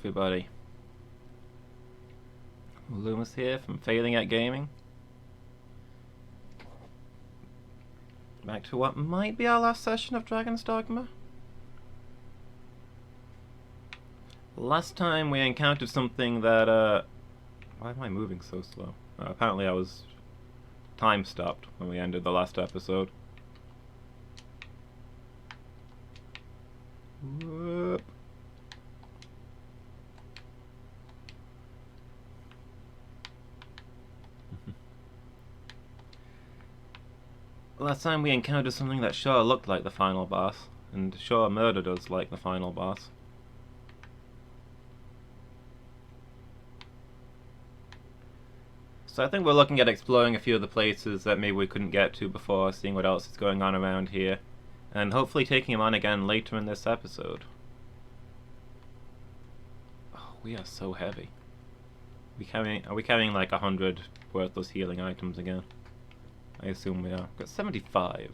everybody. Lumus here from Failing at Gaming. Back to what might be our last session of Dragon's Dogma. Last time we encountered something that, why am I moving so slow? Apparently I was time stopped when we ended the last episode. Whoop. Last time we encountered something that sure looked like the final boss, and sure murdered us like the final boss. So I think we're looking at exploring a few of the places that maybe we couldn't get to before, seeing what else is going on around here, and hopefully taking him on again later in this episode. Oh, we are so heavy. Are we carrying like 100 worthless healing items again? I assume we are. Got 75.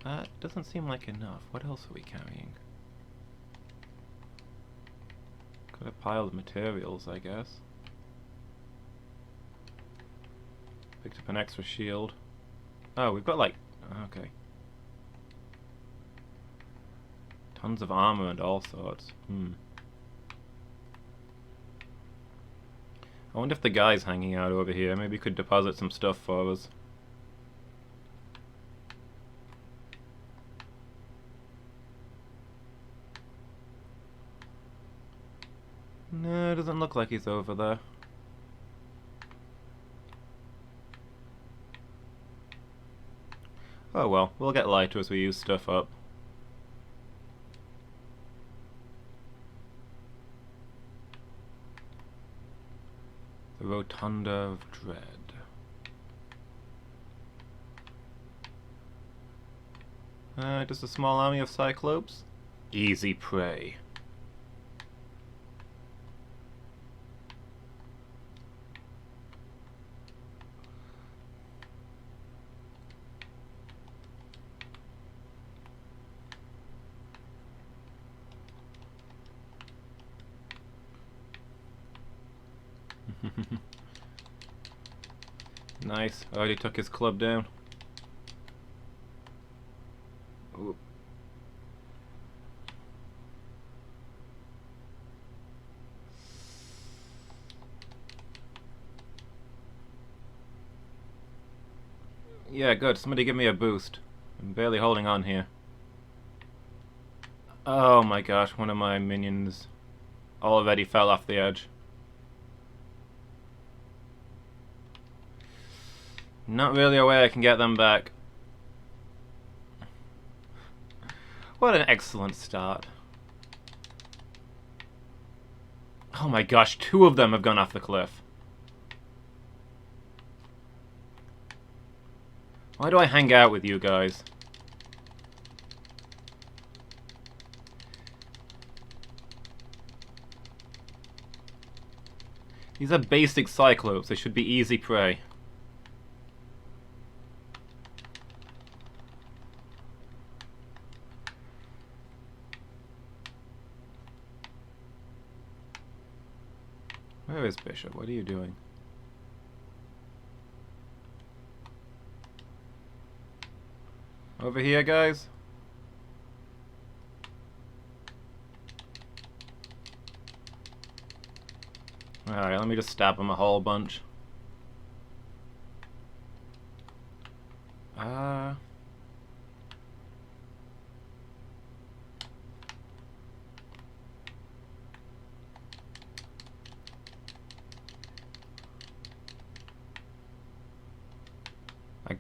That doesn't seem like enough. What else are we carrying? Got a pile of materials, I guess. Picked up an extra shield. Oh, we've got like... okay. Tons of armor and all sorts. I wonder if the guy's hanging out over here. Maybe he could deposit some stuff for us. No, it doesn't look like he's over there. Oh well, we'll get lighter as we use stuff up. The Rotunda of Dread. Just a small army of Cyclopes? Easy prey. Nice. Already took his club down. Ooh. Yeah, good. Somebody give me a boost. I'm barely holding on here. Oh my gosh, one of my minions already fell off the edge. Not really a way I can get them back. What an excellent start. Oh my gosh, 2 of them have gone off the cliff. Why do I hang out with you guys? These are basic Cyclopes, they should be easy prey. Where is Bishop? What are you doing? Over here, guys? Alright, let me just stab him a whole bunch.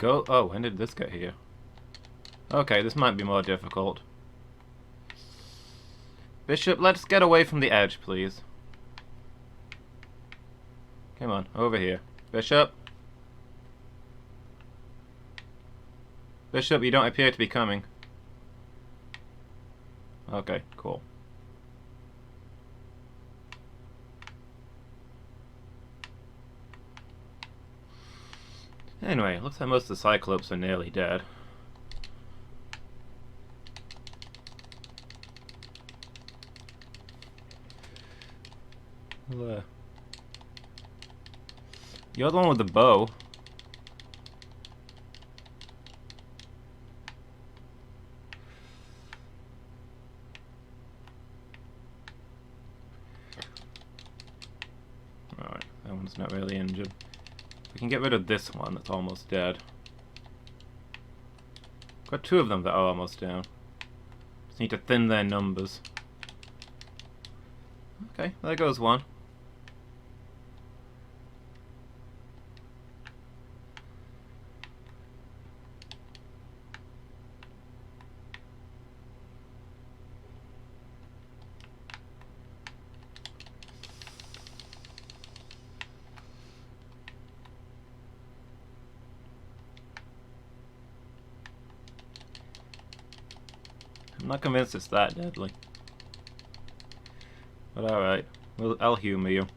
Oh, when did this get here? Okay, this might be more difficult. Bishop, let's get away from the edge, please. Come on, over here. Bishop? Bishop, you don't appear to be coming. Okay, cool. Anyway, looks like most of the Cyclopes are nearly dead. Well, you're the one with the bow. Alright, that one's not really injured. We can get rid of this one that's almost dead. Got two of them that are almost down. Just need to thin their numbers. Okay, there goes one. I'm not convinced it's that deadly. But alright, I'll humor you.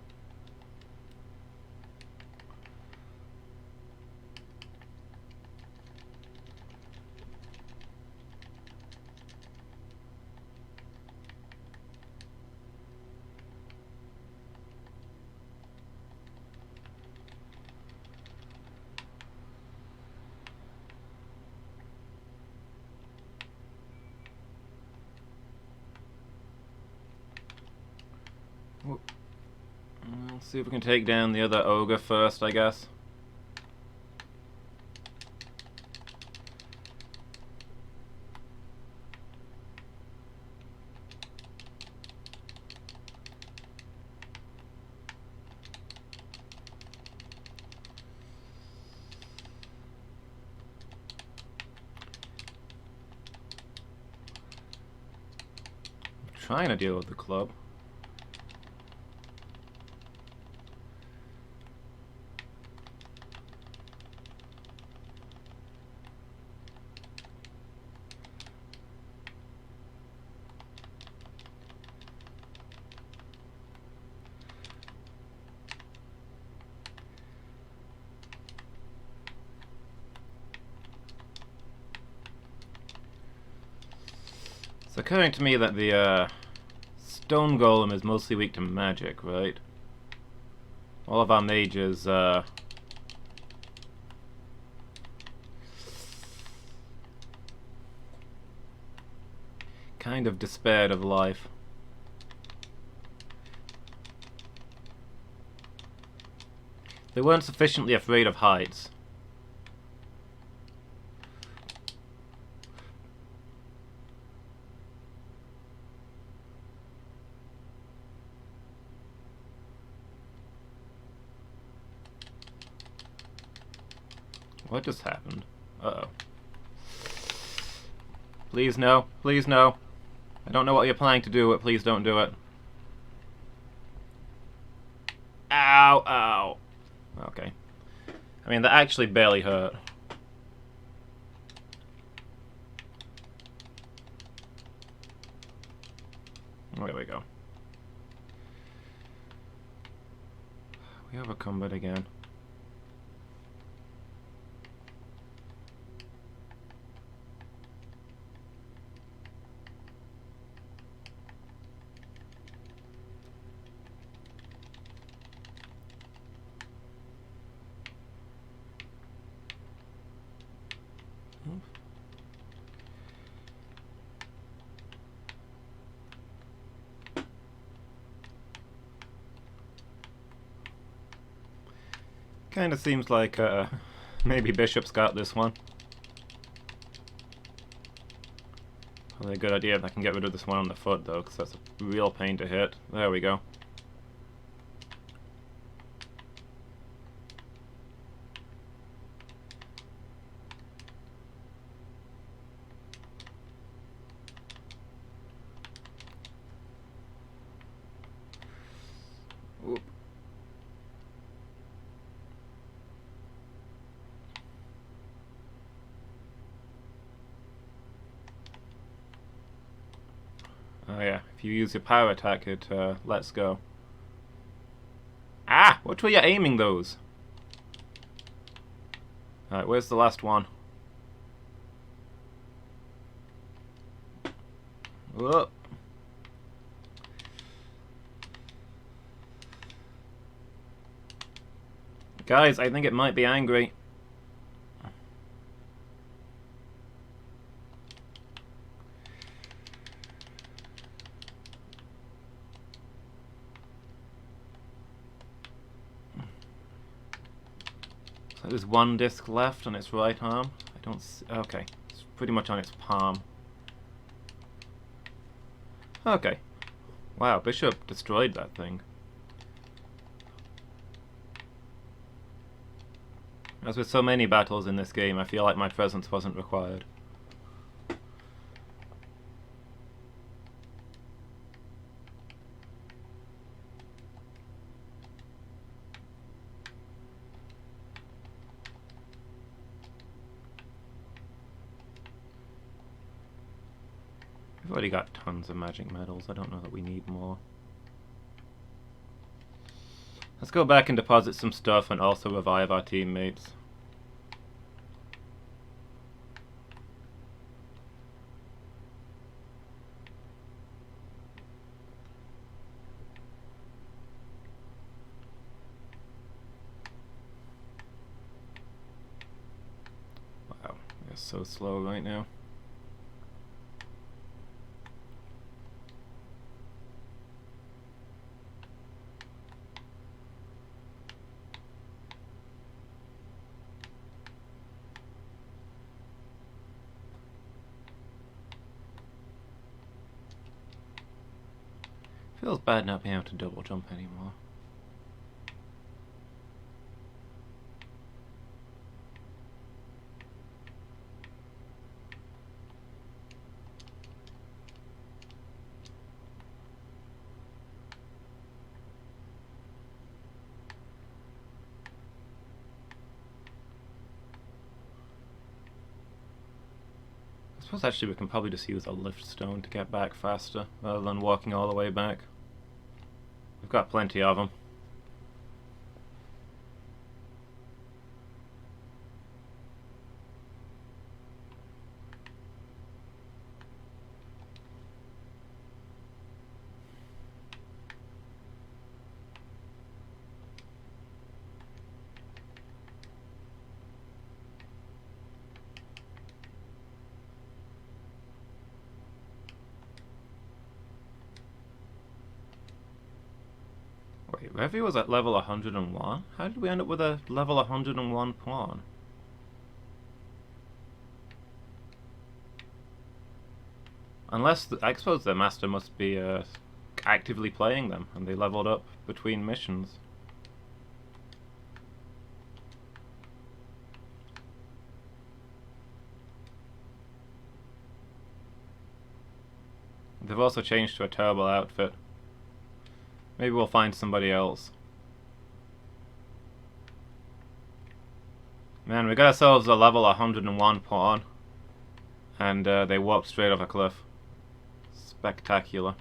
Let's see if we can take down the other ogre first, I guess. I'm trying to deal with the club. It's occurring to me that the stone golem is mostly weak to magic, right? All of our mages kind of despaired of life. They weren't sufficiently afraid of heights. What just happened? Uh-oh. Please no. Please no. I don't know what you're planning to do, but please don't do it. Ow, ow. Okay. I mean, that actually barely hurt. There we go. We have a combat again. Kind of seems like maybe Bishop's got this one. Probably a good idea if I can get rid of this one on the foot though, because that's a real pain to hit. There we go. Oop. Oh yeah, if you use your power attack, it lets go. Ah! Which way are you aiming those? Alright, where's the last one? Whoa. Guys, I think it might be angry. So there's one disc left on its right arm. I don't see, okay, it's pretty much on its palm. Okay. Wow, Bishop destroyed that thing. As with so many battles in this game, I feel like my presence wasn't required. We've already got tons of magic medals. I don't know that we need more. Let's go back and deposit some stuff and also revive our teammates. Wow, they're so slow right now. Feels bad not being able to double jump anymore. I suppose actually we can probably just use a lift stone to get back faster rather than walking all the way back. We've got plenty of them. Wait, Revy was at level 101? How did we end up with a level 101 pawn? Unless, I suppose the master must be actively playing them, and they leveled up between missions. They've also changed to a terrible outfit. Maybe we'll find somebody else. Man, we got ourselves a level 101 pawn. And they walked straight off a cliff. Spectacular.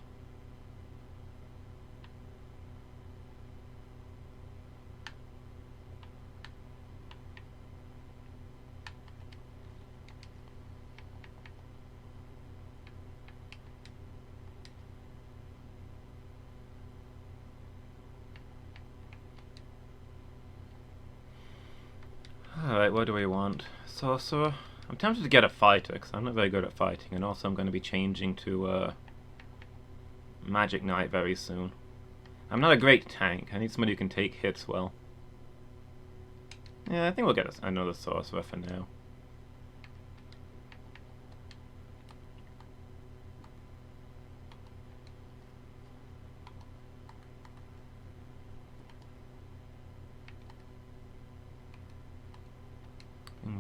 Alright, what do we want? Sorcerer? I'm tempted to get a fighter, because I'm not very good at fighting, and also I'm going to be changing to Magic Knight very soon. I'm not a great tank, I need somebody who can take hits well. Yeah, I think we'll get another Sorcerer for now.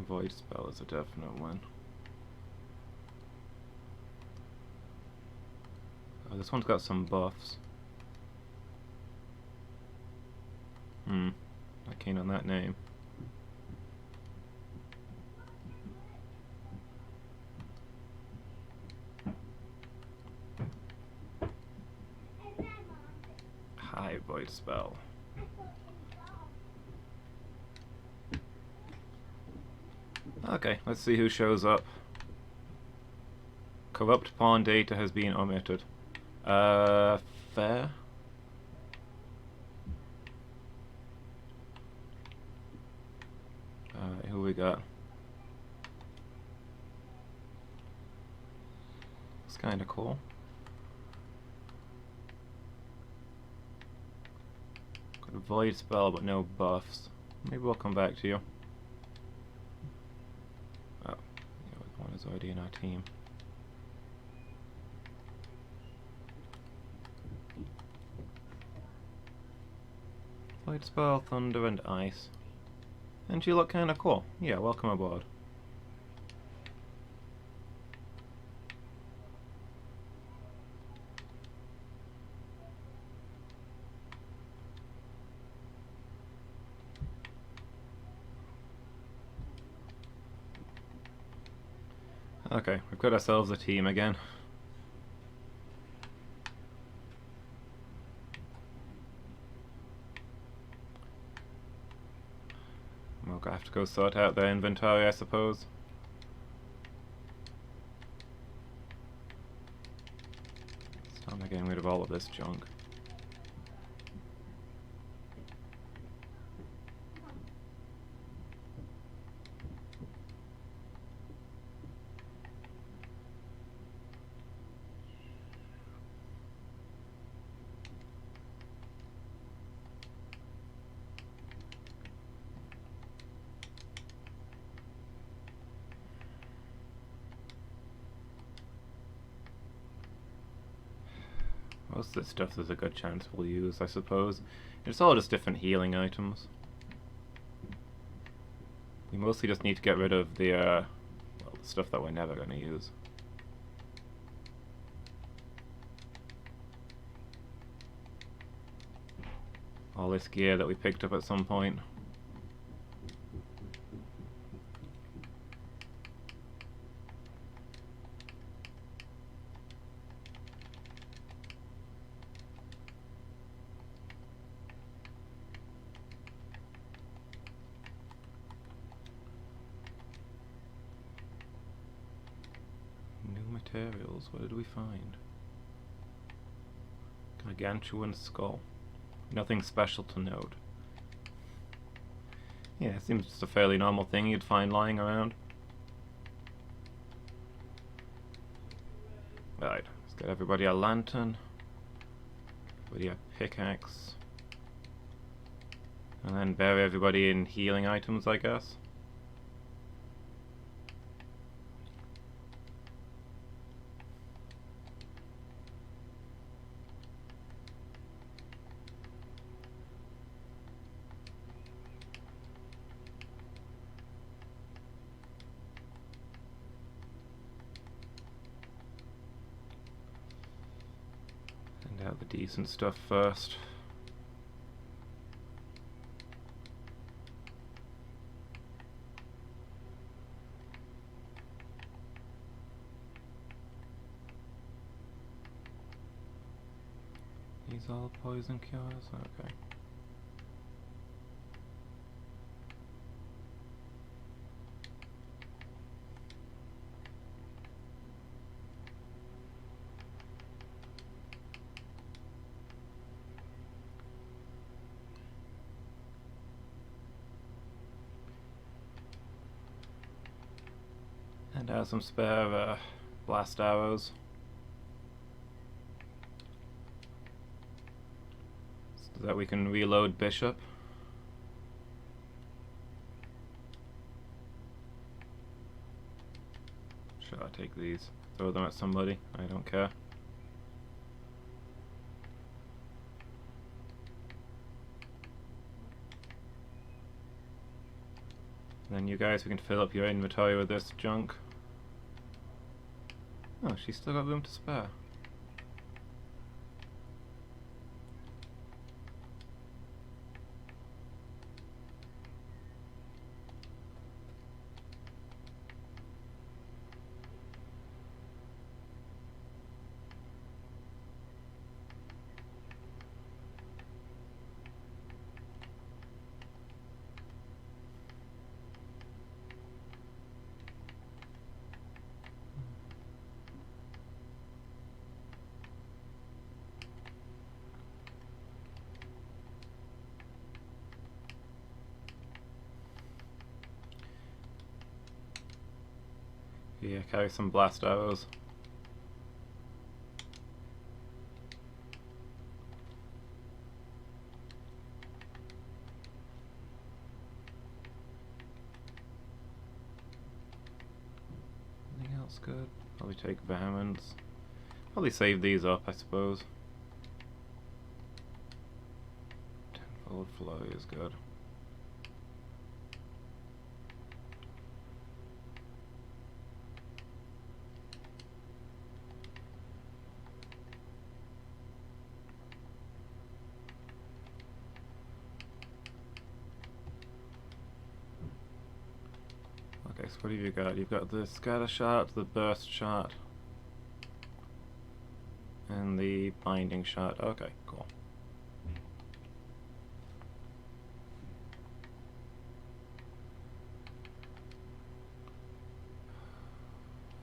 Void Spell is a definite one. Oh, this one's got some buffs. Not keen on that name. High Void Spell. Okay, let's see who shows up. Corrupt pawn data has been omitted. Fair? got. It's kind of cool. Got a void spell, but no buffs. Maybe we'll come back to you. Oh, yeah, one is already in our team. Void spell, thunder, and ice. And you look kind of cool. Yeah, welcome aboard. Okay, we've got ourselves a team again. We'll have to go sort out their inventory, I suppose. Start by getting rid of all of this junk. Most of this stuff there's a good chance we'll use, I suppose. It's all just different healing items. We mostly just need to get rid of the, well, the stuff that we're never going to use. All this gear that we picked up at some point. Materials, what did we find? Gargantuan skull. Nothing special to note. Yeah, it seems just a fairly normal thing you'd find lying around. Right, let's get everybody a lantern. Everybody a pickaxe. And then bury everybody in healing items, I guess. Out the decent stuff first. These all poison cures? Okay. And some spare blast arrows. So that we can reload Bishop. Should I take these? Throw them at somebody? I don't care. Then you guys, we can fill up your inventory with this junk. Oh, she's still got room to spare. Yeah, carry some blast arrows. Anything else good? Probably take vehemence. Probably save these up, I suppose. Tenfold flow is good. Okay, so what have you got? You've got the scatter shot, the burst shot, and the binding shot. Okay, cool.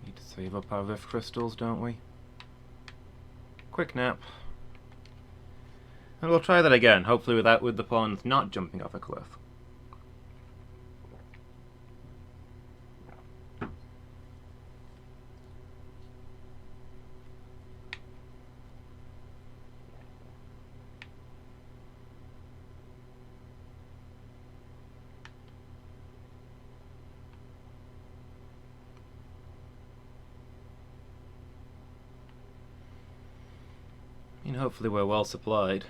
Need to save up our rift crystals, don't we? Quick nap. And we'll try that again, hopefully with the pawns not jumping off a cliff. And hopefully we're well supplied,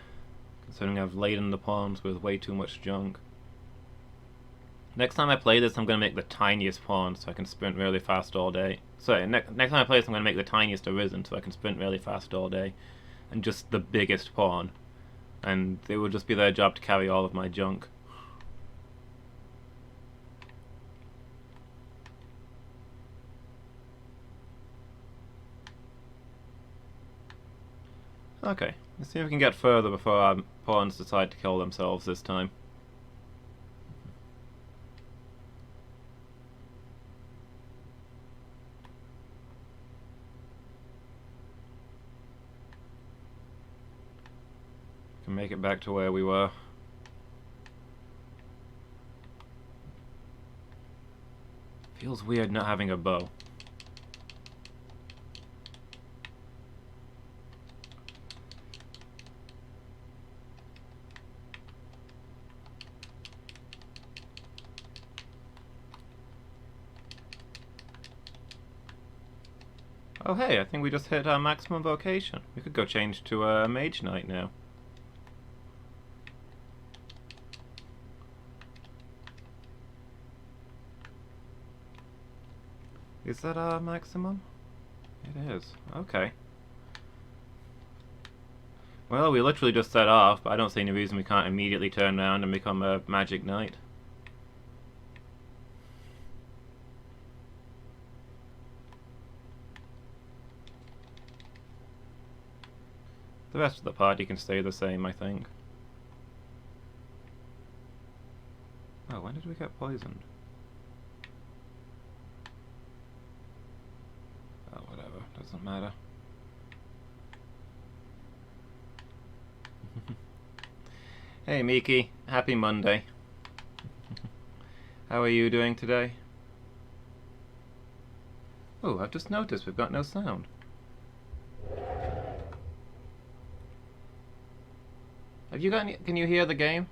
considering I've laden the pawns with way too much junk. Next time I play this, I'm going to make the tiniest pawn so I can sprint really fast all day. Sorry, next time I play this, I'm going to make the tiniest arisen so I can sprint really fast all day. And just the biggest pawn. And it will just be their job to carry all of my junk. Okay, let's see if we can get further before our pawns decide to kill themselves this time. Can make it back to where we were. Feels weird not having a bow. Oh hey, I think we just hit our maximum vocation. We could go change to a Mage Knight now. Is that our maximum? It is. Okay. Well, we literally just set off, but I don't see any reason we can't immediately turn around and become a Magic Knight. The rest of the party can stay the same, I think. Oh, when did we get poisoned? Oh, whatever. Doesn't matter. Hey, Miki. Happy Monday. How are you doing today? Oh, I've just noticed we've got no sound. Have you got any, can you hear the game?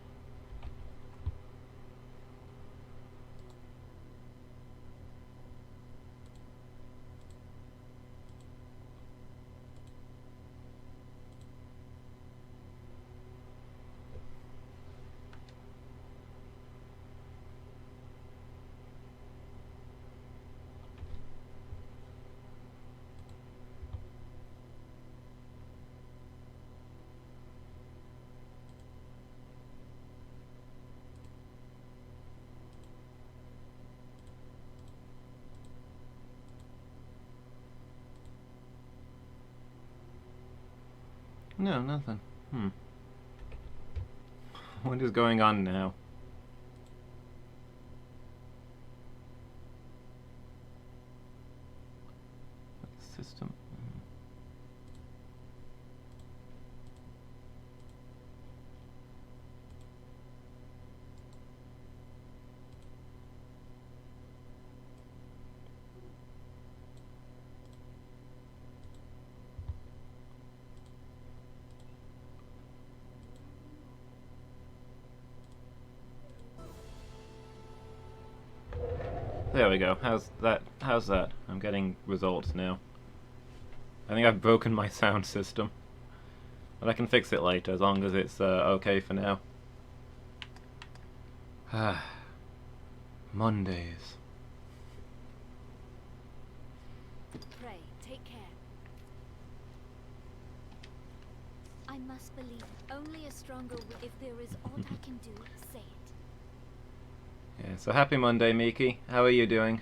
No, nothing. What is going on now? System. There we go. How's that? How's that? I'm getting results now. I think I've broken my sound system. But I can fix it later, as long as it's okay for now. Mondays. Pray, take care. I must believe only a stronger if there is aught I can do, say it. Yeah, so happy Monday, Miki. How are you doing?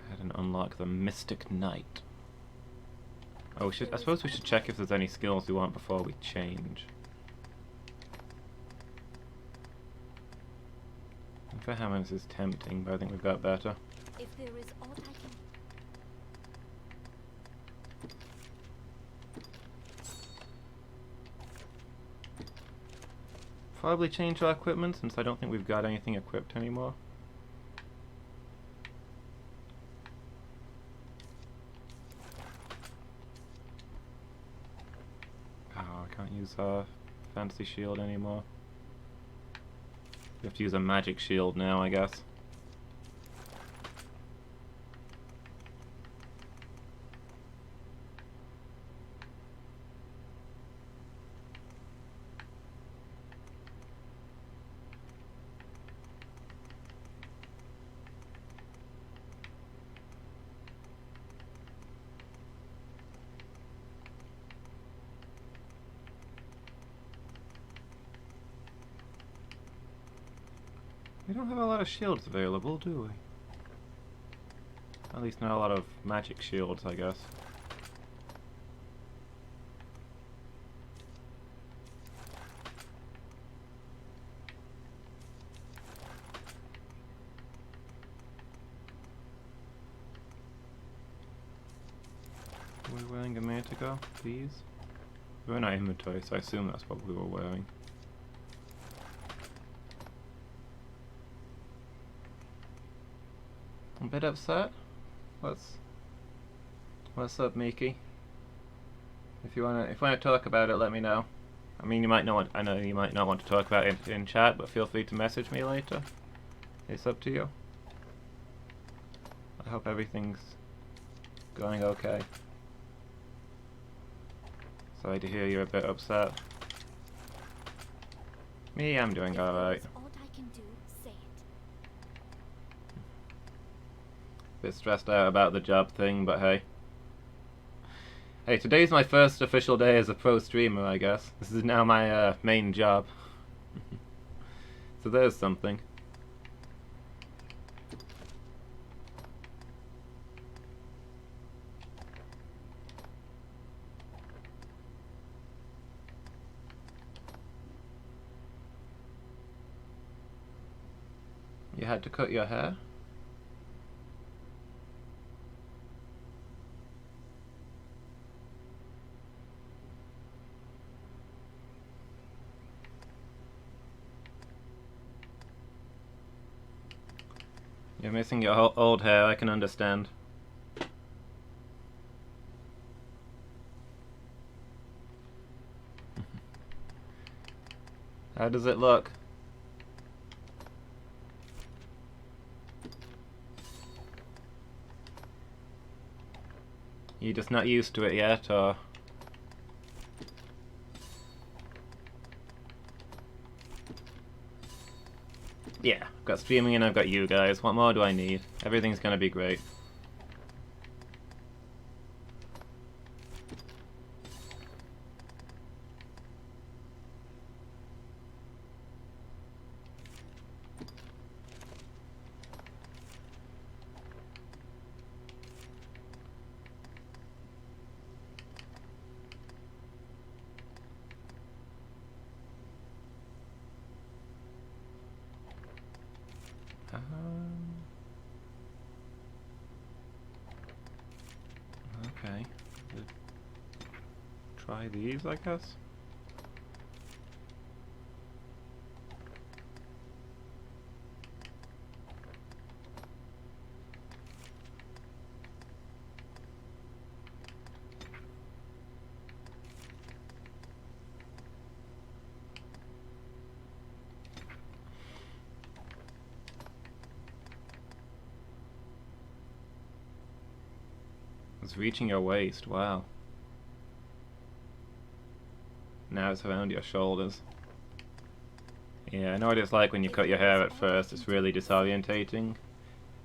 I had to unlock the Mystic Knight. Oh, I suppose we should check if there's any skills we want before we change. Verhammons is tempting, but I think we've got better. If there is aught I can... Probably change our equipment, since I don't think we've got anything equipped anymore. Oh, I can't use our fancy shield anymore. We have to use a magic shield now, I guess. We don't have a lot of shields available, do we? At least not a lot of magic shields, I guess. Are we wearing a minute ago, please? We're in our inventory, so I assume that's what we were wearing. A bit upset. What's up, Miki? If you wanna talk about it, let me know. I mean, I know you might not want to talk about it in chat, but feel free to message me later. It's up to you. I hope everything's going okay. Sorry to hear you're a bit upset. Me, I'm doing alright. Bit stressed out about the job thing, but hey. Hey, today's my first official day as a pro streamer, I guess. This is now my main job. So there's something. You had to cut your hair? You're missing your old hair, I can understand. How does it look? You just not used to it yet, or? Yeah, I've got streaming and I've got you guys. What more do I need? Everything's gonna be great. Okay. Try these, I guess. It's reaching your waist, wow. Now it's around your shoulders. Yeah, I know what it's like when you cut your hair at first, it's really disorientating.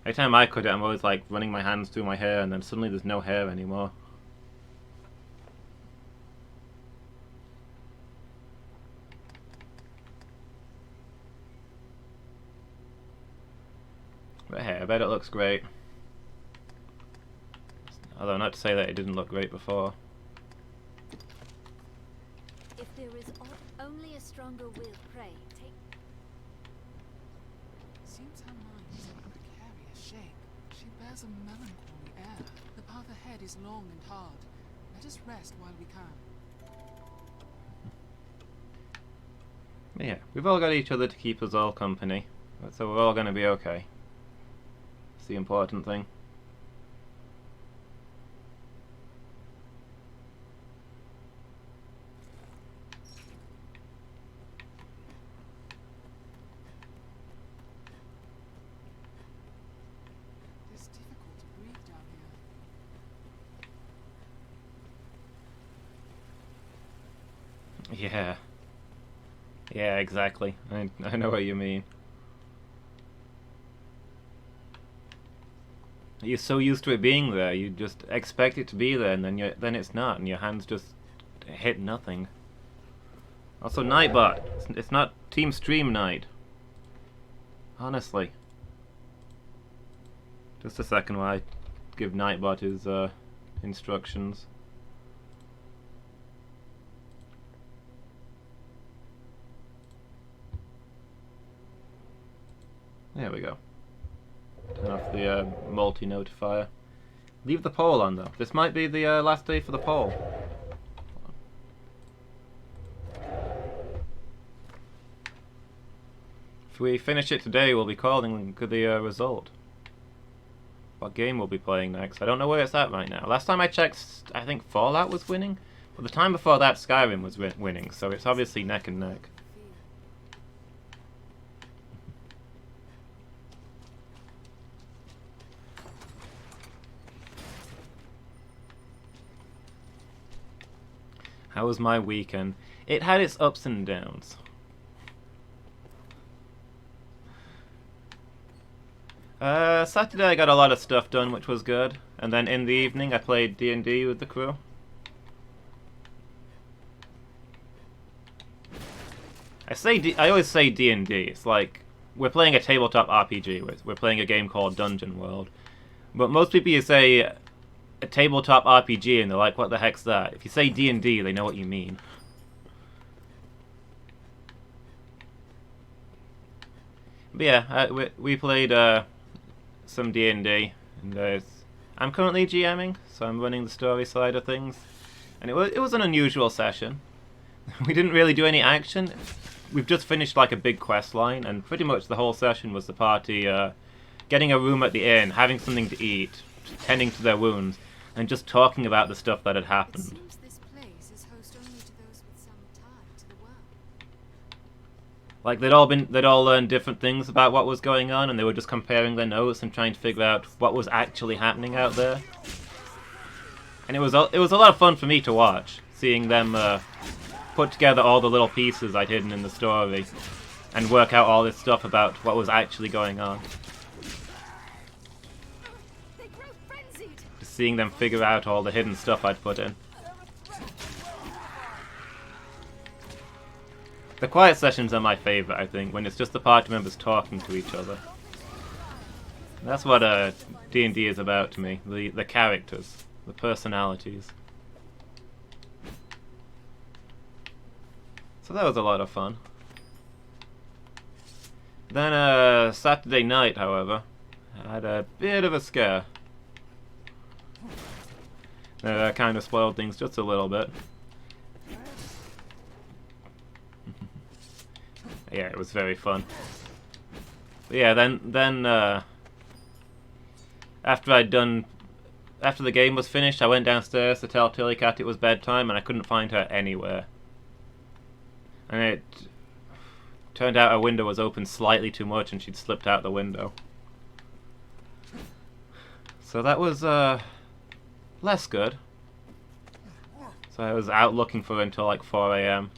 Every time I cut it, I'm always like running my hands through my hair and then suddenly there's no hair anymore. But hey, I bet it looks great. Although not to say that it didn't look great before. If there is only a stronger will, pray, take... Seems her mind is in a precarious shape. She bears a melancholy air. The path ahead is long and hard. Let us rest while we can. Yeah, we've all got each other to keep us all company. So we're all gonna be okay. It's the important thing. It's difficult to breathe down here. Yeah. Yeah, exactly. I know what you mean. You're so used to it being there, you just expect it to be there, and then it's not, and your hands just hit nothing. Also, Nightbot. It's not Team Stream Night. Honestly. Just a second while I give Nightbot his instructions. There we go. Turn off the multi-notifier. Leave the poll on though. This might be the last day for the poll. If we finish it today, we'll be calling the result. What game we'll be playing next? I don't know where it's at right now. Last time I checked, I think Fallout was winning. But the time before that, Skyrim was winning. So it's obviously neck and neck. How was my weekend? It had its ups and downs. Saturday I got a lot of stuff done, which was good. And then in the evening I played D&D with the crew. I always say D&D. It's like we're playing a tabletop RPG. We're playing a game called Dungeon World. But most people, you say a tabletop RPG and they're like, what the heck's that? If you say D&D, they know what you mean. But yeah, we played some D&D, and I'm currently GMing, so I'm running the story side of things. And it was an unusual session. We didn't really do any action. We've just finished like a big quest line, and pretty much the whole session was the party getting a room at the inn, having something to eat, tending to their wounds, and just talking about the stuff that had happened. It seems this place is host only to those with some tie to the world. Like they'd all learned different things about what was going on, and they were just comparing their notes and trying to figure out what was actually happening out there. And it was a lot of fun for me to watch, seeing them put together all the little pieces I'd hidden in the story, and work out all this stuff about what was actually going on. Just seeing them figure out all the hidden stuff I'd put in. The quiet sessions are my favourite, I think, when it's just the party members talking to each other. That's what D&D is about to me, the characters, the personalities. So that was a lot of fun. Then Saturday night, however, I had a bit of a scare. That kind of spoiled things just a little bit. Yeah, it was very fun. But yeah, then after the game was finished, I went downstairs to tell Tillycat it was bedtime, and I couldn't find her anywhere. And it turned out her window was open slightly too much, and she'd slipped out the window. So that was a less good. So I was out looking for her until like 4 AM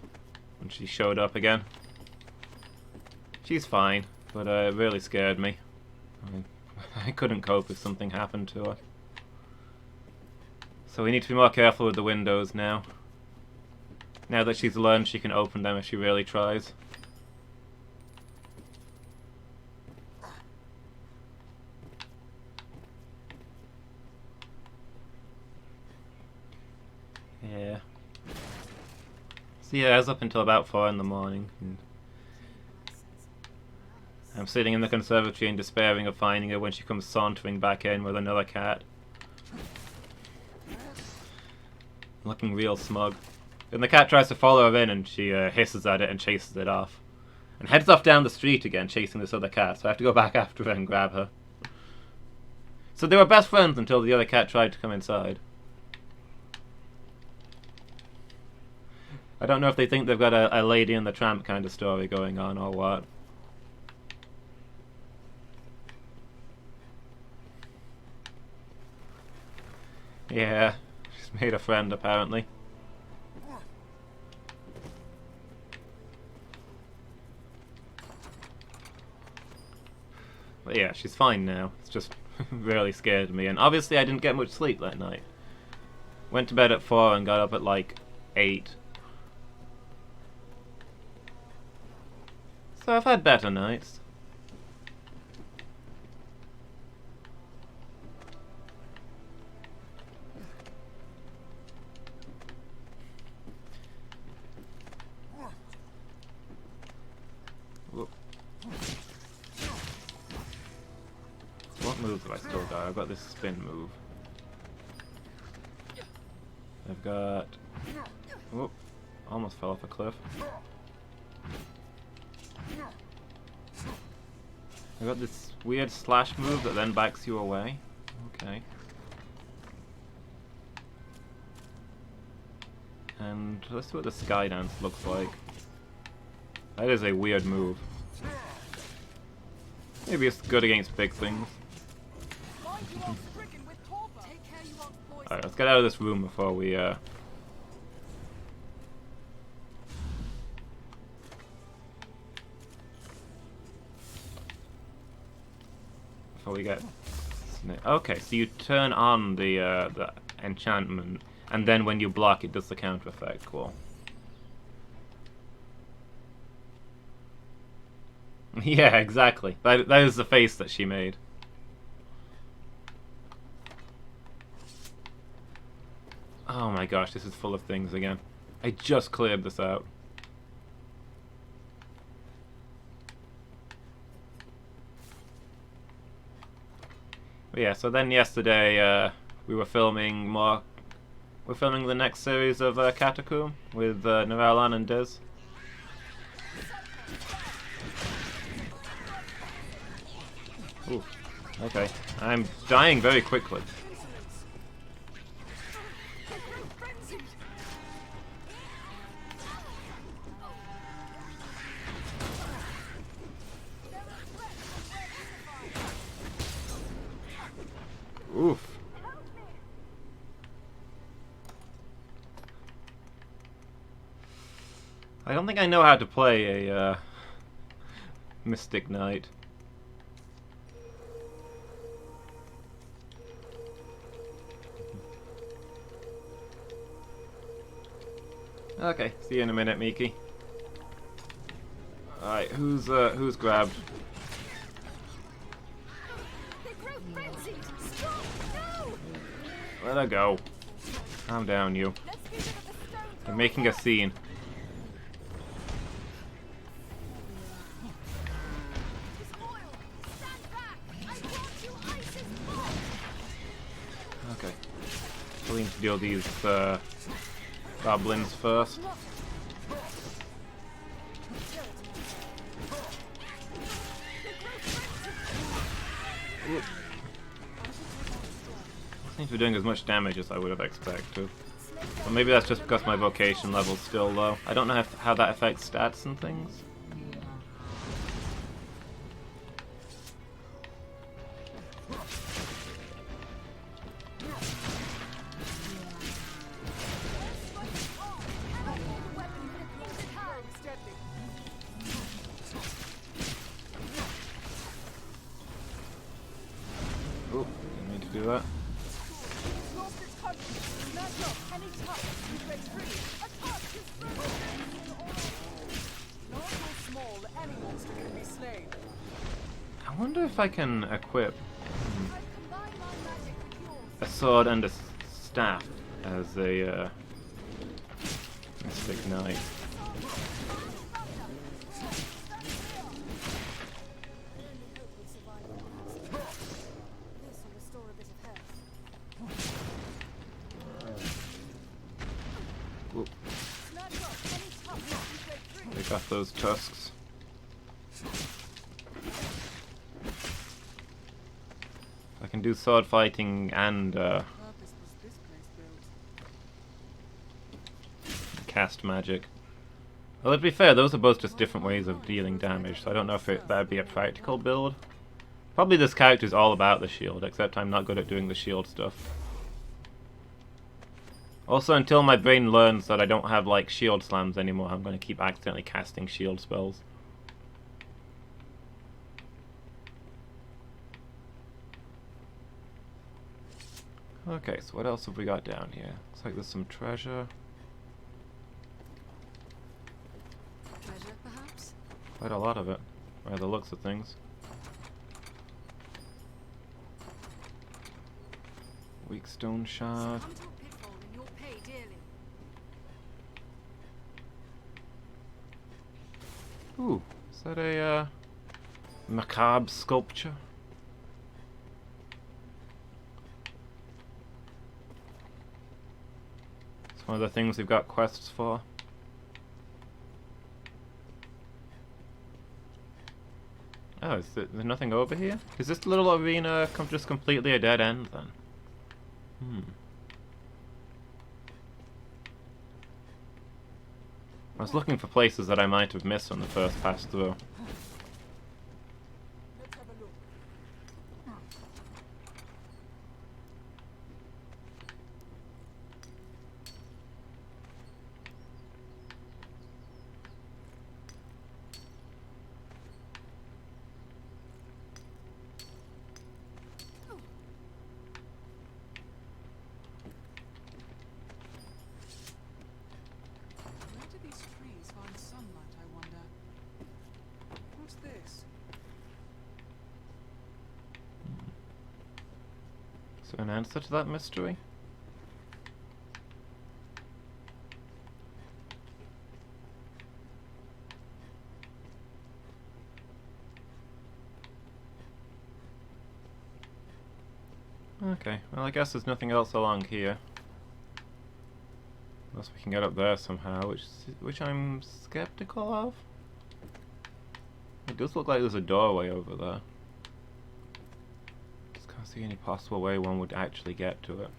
when she showed up again. She's fine, but it really scared me. I couldn't cope if something happened to her. So we need to be more careful with the windows now. Now that she's learned she can open them if she really tries. Yeah. So yeah, I was up until about 4 in the morning. And I'm sitting in the conservatory and despairing of finding her when she comes sauntering back in with another cat. Looking real smug. And the cat tries to follow her in and she hisses at it and chases it off. And heads off down the street again, chasing this other cat, so I have to go back after her and grab her. So they were best friends until the other cat tried to come inside. I don't know if they think they've got a Lady and the Tramp kind of story going on or what. Yeah, she's made a friend apparently. But yeah, she's fine now. It's just really scared me. And obviously I didn't get much sleep that night. Went to bed at 4 and got up at like 8. So I've had better nights. Whoop. What moves have I still got? I've got this spin move. I've got... Whoop. Almost fell off a cliff. I got this weird slash move that then backs you away. Okay. And let's see what the sky dance looks like. That is a weird move. Maybe it's good against big things. Alright, let's get out of this room before we get... Okay, so you turn on the enchantment, and then when you block it does the counter effect. Cool. Yeah, exactly. That is the face that she made. Oh my gosh, this is full of things again. I just cleared this out. But yeah, so then yesterday we were filming more. We're filming the next series of Catacomb with Naralan and Diz. Ooh, okay. I'm dying very quickly. Oof. I don't think I know how to play a Mystic Knight. Okay, see you in a minute, Miki. Alright, who's grabbed? Let her go. Calm down, you. You're making a scene. Okay. We'll need to deal these goblins first. Ooh. Seems to be doing as much damage as I would have expected. But maybe that's just because my vocation level's still low. I don't know how that affects stats and things. that. Lost its country. Snatch up any tusk you break free. A tusk is free. Large or small, any monster can be slain. I wonder if I can equip I've combined my magic with yours. a sword and a staff as a mystic knight. Whoop. Take off those tusks. I can do sword fighting and cast magic. Well, to be fair, those are both just different ways of dealing damage, so I don't know if that'd be a practical build. Probably this character's all about the shield, except I'm not good at doing the shield stuff. Also, until my brain learns that I don't have, like, shield slams anymore, I'm going to keep accidentally casting shield spells. Okay, so what else have we got down here? Looks like there's some treasure. Treasure, perhaps? Quite a lot of it, by the looks of things. Weak stone shard. Come to a pitfall and you'll pay dearly. Ooh, is that a macabre sculpture? It's one of the things we've got quests for. Oh, there's nothing over here? Is this little arena just completely a dead end then? I was looking for places that I might have missed on the first pass through. Let's have a look. Where do these trees find sunlight, I wonder? What's this? Is there an answer to that mystery? Okay, well I guess there's nothing else along here. Unless we can get up there somehow, which I'm skeptical of. It does look like there's a doorway over there. Just can't see any possible way one would actually get to it.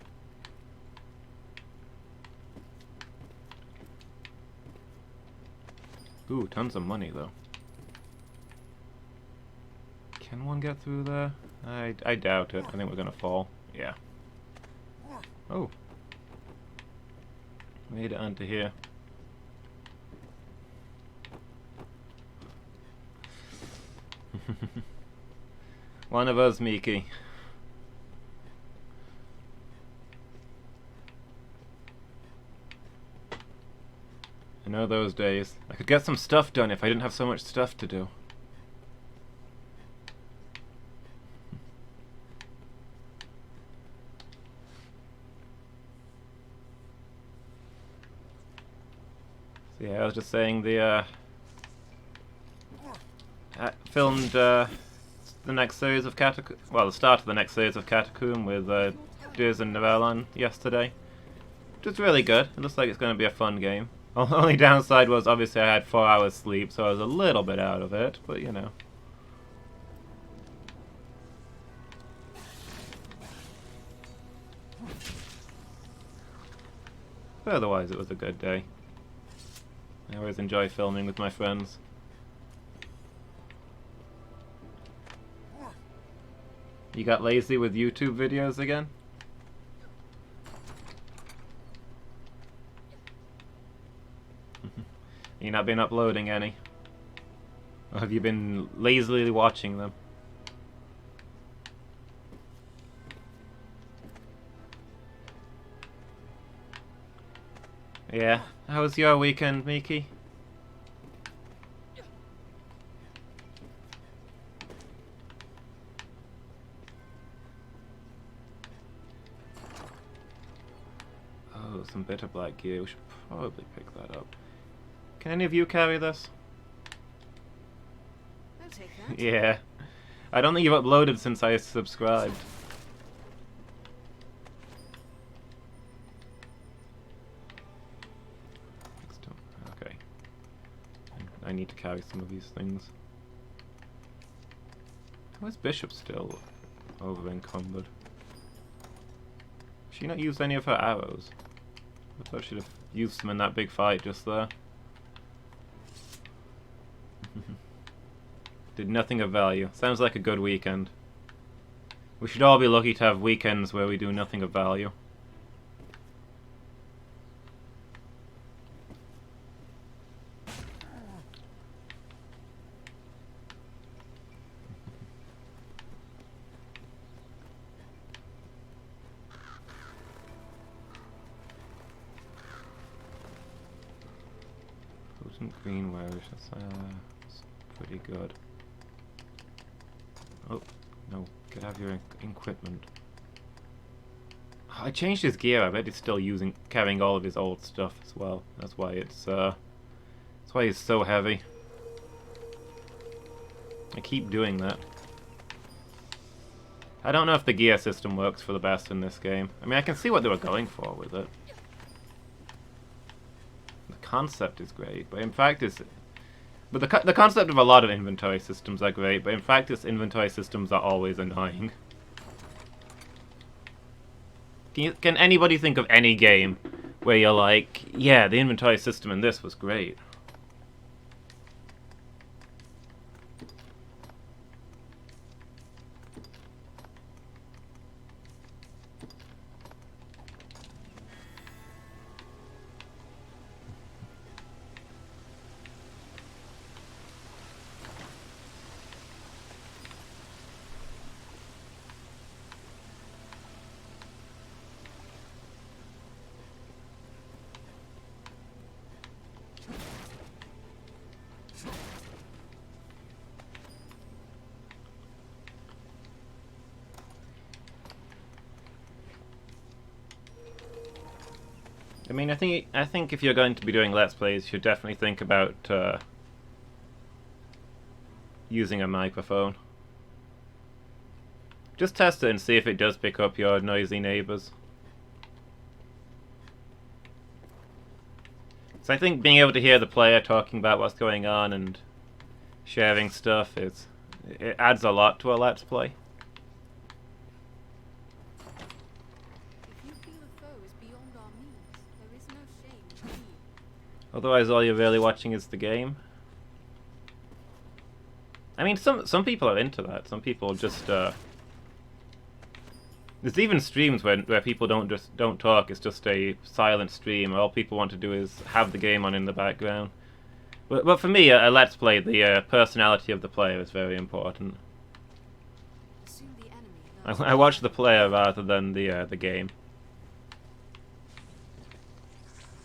Ooh, tons of money though. Can one get through there? I doubt it. I think we're gonna fall. Yeah. Oh. Made it onto here. One of us, Miki. I know those days. I could get some stuff done if I didn't have so much stuff to do. So yeah, I was just saying the filmed the next series of the start of the next series of Catacomb with Diz and Novellon yesterday. Which was really good. It looks like it's going to be a fun game. Only downside was obviously I had 4 hours sleep, so I was a little bit out of it, but you know. But otherwise it was a good day. I always enjoy filming with my friends. You got lazy with YouTube videos again? You not been uploading any? Or have you been lazily watching them? Yeah. How was your weekend, Miki? Oh, some bitter black gear. We should probably pick that up. Can any of you carry this? I'll take that. Yeah. I don't think you've uploaded since I subscribed. Okay. I need to carry some of these things. How is Bishop still over encumbered? She not used any of her arrows? I thought she'd have used them in that big fight just there. Did nothing of value. Sounds like a good weekend. We should all be lucky to have weekends where we do nothing of value. Potent green wearish. That's pretty good. Oh, no. Get out of your equipment. I changed his gear. I bet he's still carrying all of his old stuff as well. That's why that's why he's so heavy. I keep doing that. I don't know if the gear system works for the best in this game. I mean, I can see what they were going for with it. The concept is great, but in practice... But the concept of a lot of inventory systems are great, but in practice inventory systems are always annoying. Can anybody think of any game where you're like, yeah, the inventory system in this was great? I mean, I think if you're going to be doing Let's Plays, you should definitely think about using a microphone. Just test it and see if it does pick up your noisy neighbors. So I think being able to hear the player talking about what's going on and sharing stuff it adds a lot to a Let's Play. Otherwise, all you're really watching is the game. I mean, some people are into that. Some people just there's even streams where people don't talk. It's just a silent stream. All people want to do is have the game on in the background. But for me, a Let's Play, the personality of the player is very important. I watch the player rather than the game.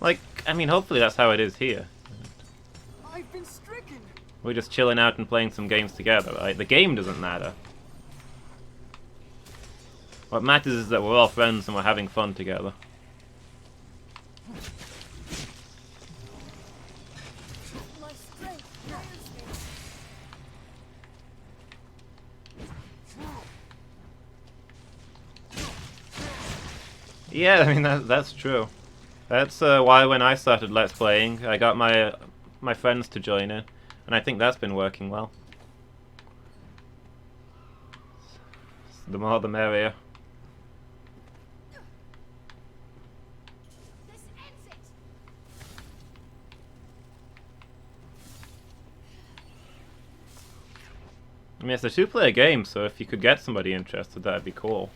Like, I mean, hopefully that's how it is here. I've been stricken. We're just chilling out and playing some games together, right? The game doesn't matter. What matters is that we're all friends and we're having fun together. My strength fails me. Yeah, I mean, that's true. That's why when I started Let's Playing, I got my friends to join in, and I think that's been working well. The more the merrier. This ends it. I mean, it's a two-player game, so if you could get somebody interested, that'd be cool.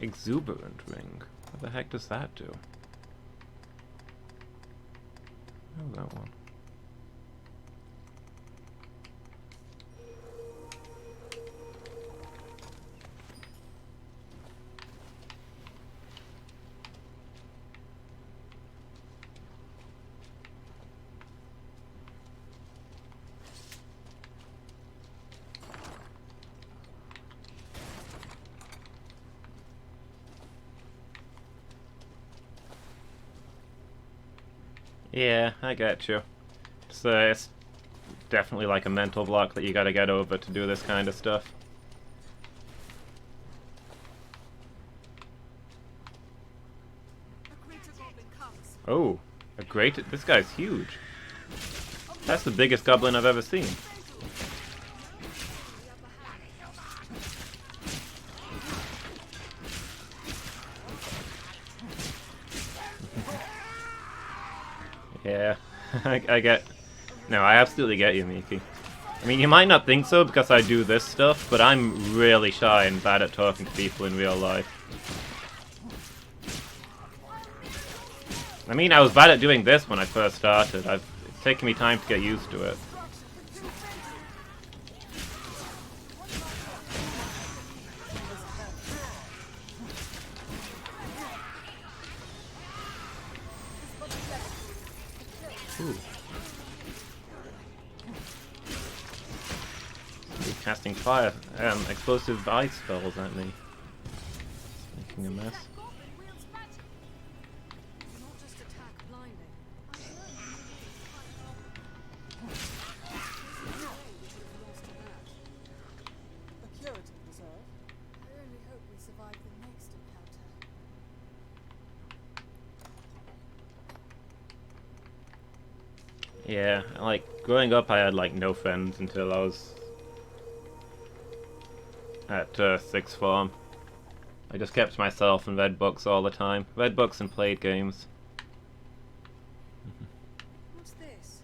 Exuberant ring. What the heck does that do? Oh, that one. Yeah, I get you. It's definitely like a mental block that you gotta get over to do this kind of stuff. A greater goblin comes. Oh, a great... This guy's huge. That's the biggest goblin I've ever seen. Yeah, I get... No, I absolutely get you, Miki. I mean, you might not think so because I do this stuff, but I'm really shy and bad at talking to people in real life. I mean, I was bad at doing this when I first started. It's taken me time to get used to it. Ooh. He's casting fire, explosive ice spells at me. Making a mess. Not just attack blindly. A curative reserve. I only hope we survive the next encounter. Yeah, like, growing up I had like no friends until I was at 6th form. I just kept to myself and read books all the time. Read books and played games. What's this?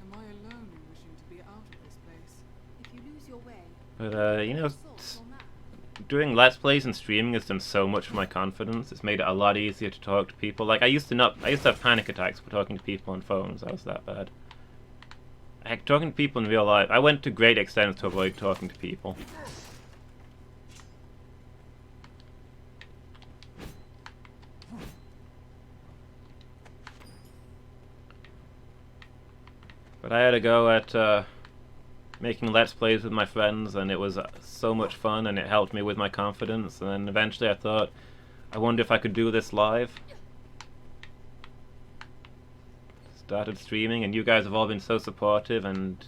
Am I alone in wishing to be out of this place? If you lose your way, But, you know, thoughts on that? doing Let's Plays and streaming has done so much for my confidence. It's made it a lot easier to talk to people. Like, I used to have panic attacks for talking to people on phones. I was that bad. Heck, talking to people in real life, I went to great extents to avoid talking to people. But I had a go at making Let's Plays with my friends, and it was so much fun, and it helped me with my confidence. And then eventually I thought, I wonder if I could do this live. Started streaming, and you guys have all been so supportive, and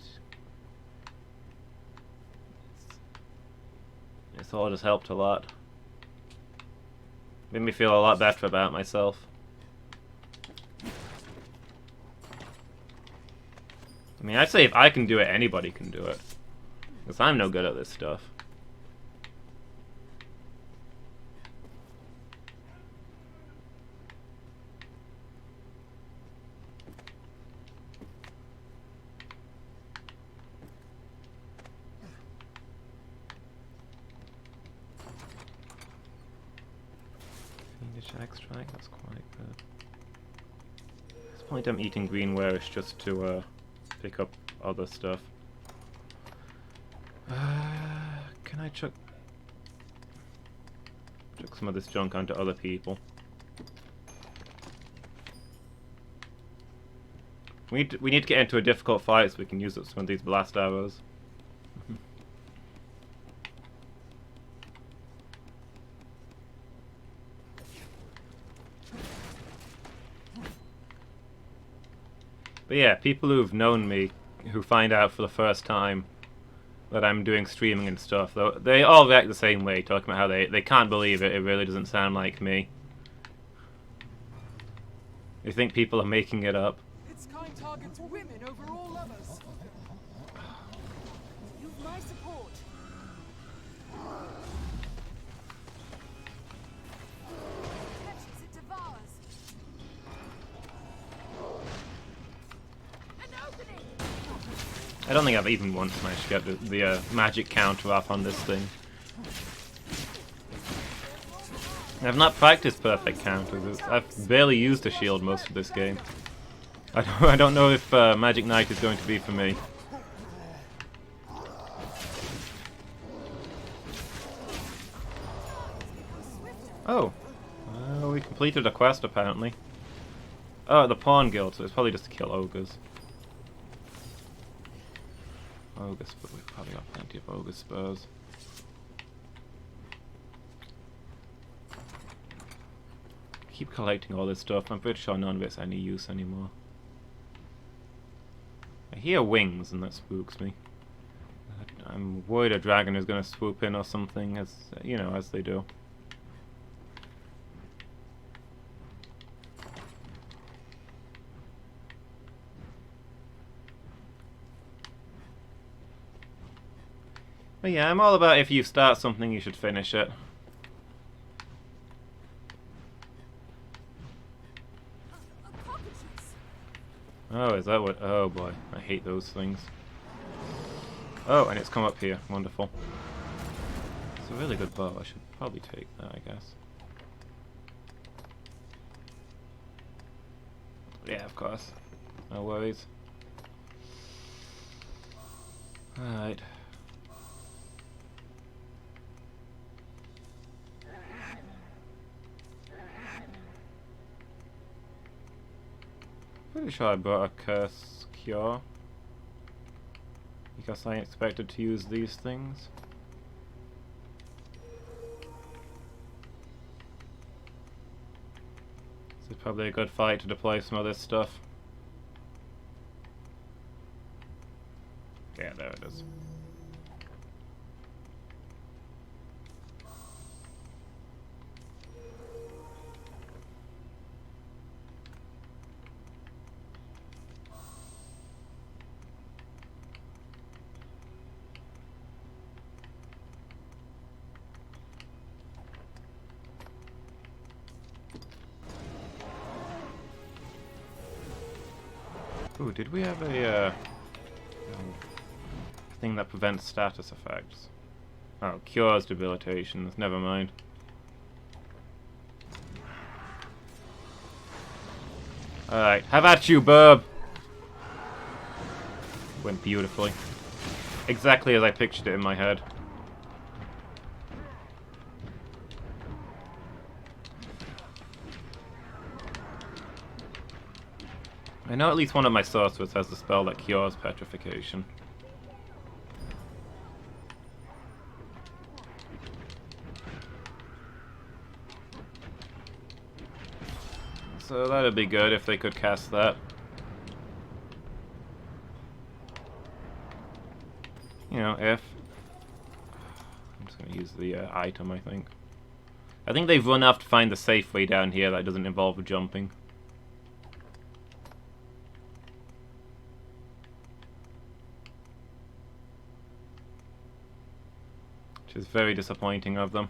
it's all just helped a lot. Made me feel a lot better about myself. I mean, I'd say if I can do it, anybody can do it. Because I'm no good at this stuff. Fiendish extract, that's quite good. At this point I'm eating greenware is just to pick up other stuff. Can I chuck some of this junk onto other people? We need to get into a difficult fight so we can use up some of these blast arrows. But yeah, people who've known me, who find out for the first time that I'm doing streaming and stuff, they all react the same way, talking about how they can't believe it really doesn't sound like me. They think people are making it up. Its kind targets women over all others. You've my support. Catches, it devours. An opening. I don't think I've even once managed to get the magic counter off on this thing. I've not practiced perfect counters. I've barely used a shield most of this game. I don't know if Magic Knight is going to be for me. Oh. We completed a quest apparently. Oh, the Pawn Guild, so it's probably just to kill ogres. Ogre spurs. We've probably got plenty of ogre spurs. keep collecting all this stuff. I'm pretty sure none of it's any use anymore. I hear wings and that spooks me. I'm worried a dragon is going to swoop in or something, as you know, as they do. But yeah, I'm all about if you start something, you should finish it. Oh, is that what? Oh boy, I hate those things. Oh, and it's come up here. Wonderful. It's a really good bow. I should probably take that, I guess. Yeah, of course. No worries. Alright. Pretty sure I brought a curse cure. Because I expected to use these things. This is probably a good fight to deploy some of this stuff. Yeah, there it is. Ooh, did we have a thing that prevents status effects? Oh, cures debilitations. Never mind. Alright, have at you, Burb! Went beautifully. Exactly as I pictured it in my head. I know at least one of my sorcerers has a spell that cures petrification. So that'd be good if they could cast that. You know, if... I'm just gonna use the item, I think. I think they've run off to find the safe way down here that doesn't involve jumping. Which is very disappointing of them.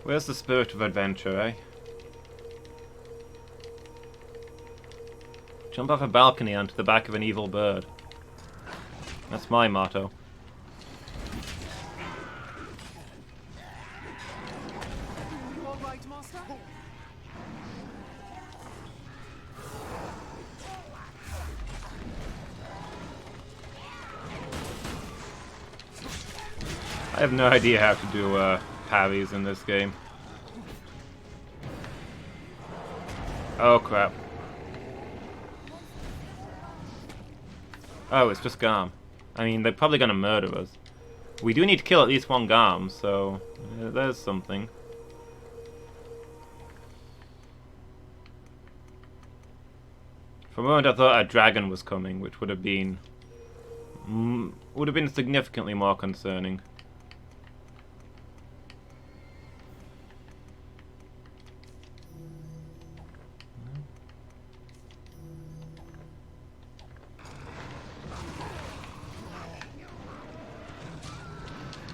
Where's the spirit of adventure, eh? Jump off a balcony onto the back of an evil bird. That's my motto. You all right, Master? I have no idea how to do parries in this game. Oh crap. Oh, it's just Garm. I mean, they're probably gonna murder us. We do need to kill at least one Garm, so there's something. For a moment I thought a dragon was coming, which would have been significantly more concerning.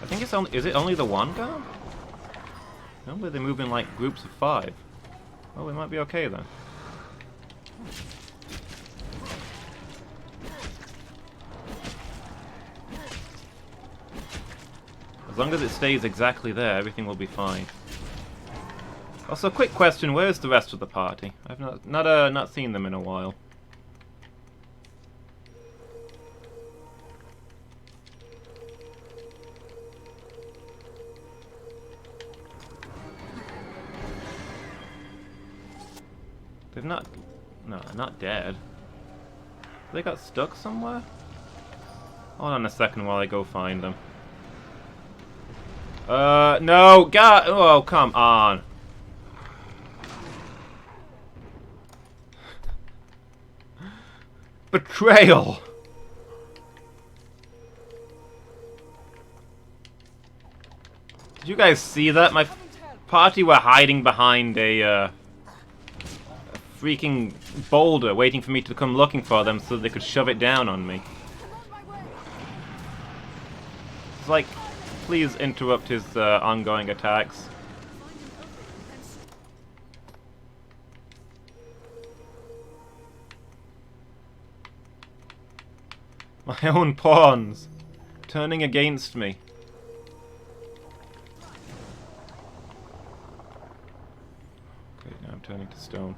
I think it's only, is it only the one Garm? No, they move in like groups of 5. Well, we might be okay then. As long as it stays exactly there, everything will be fine. Also, quick question: where's the rest of the party? I've not seen them in a while. They've not... No, they're not dead. They got stuck somewhere? Hold on a second while I go find them. No, God! Oh, come on. Betrayal! Did you guys see that? My party were hiding behind a freaking boulder, waiting for me to come looking for them so they could shove it down on me. It's like, please interrupt his ongoing attacks. My own pawns, turning against me. Okay, now I'm turning to stone.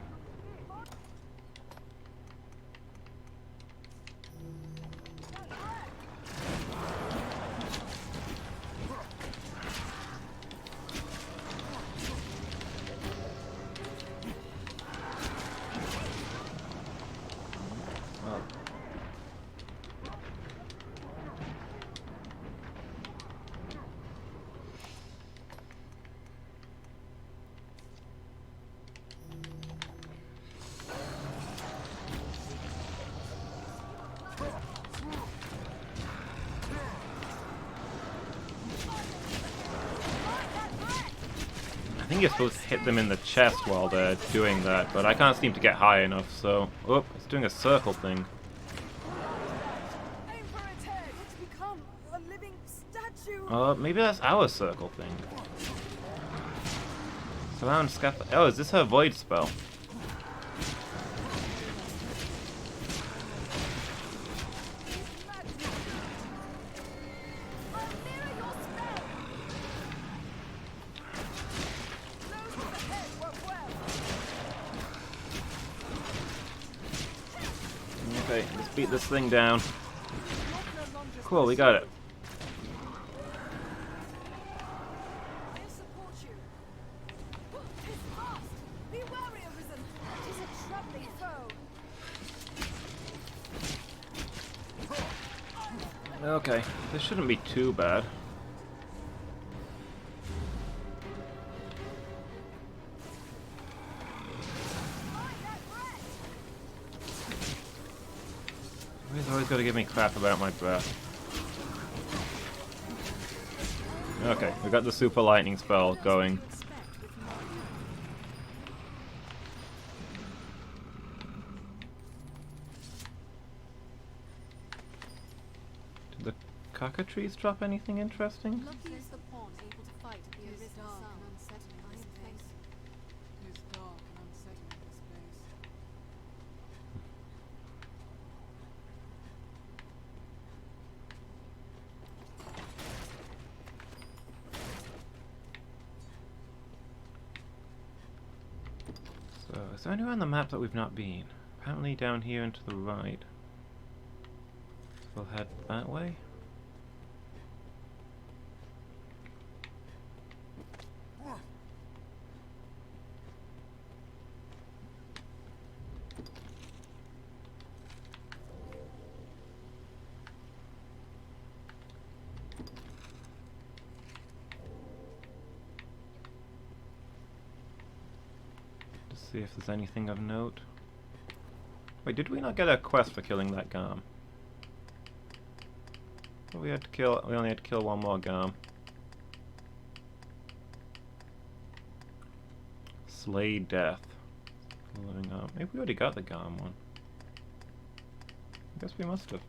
I think you're supposed to hit them in the chest while they're doing that, but I can't seem to get high enough, so... Oh, it's doing a circle thing. Aim for its head. It's become a living statue. Maybe that's our circle thing. Surround scaffold. Oh, is this her void spell? Okay, let's beat this thing down. Cool, we got it. I'll support you. It's fast. Be wary, Arisen. It is a troubling foe. Okay, this shouldn't be too bad. He's always got to give me crap about my breath. Okay, we got the super lightning spell going. Did the cockatrice drop anything interesting? Lucky is the pawn able to fight the Arisen dark and unsettling this place. It is dark and unsettling this place. So, is there anywhere on the map that we've not been? Apparently down here and to the right. So we'll head that way. See if there's anything of note. Wait, did we not get a quest for killing that Garm? Well, we only had to kill one more Garm. Slay death. Living up. Maybe we already got the Garm one. I guess we must have.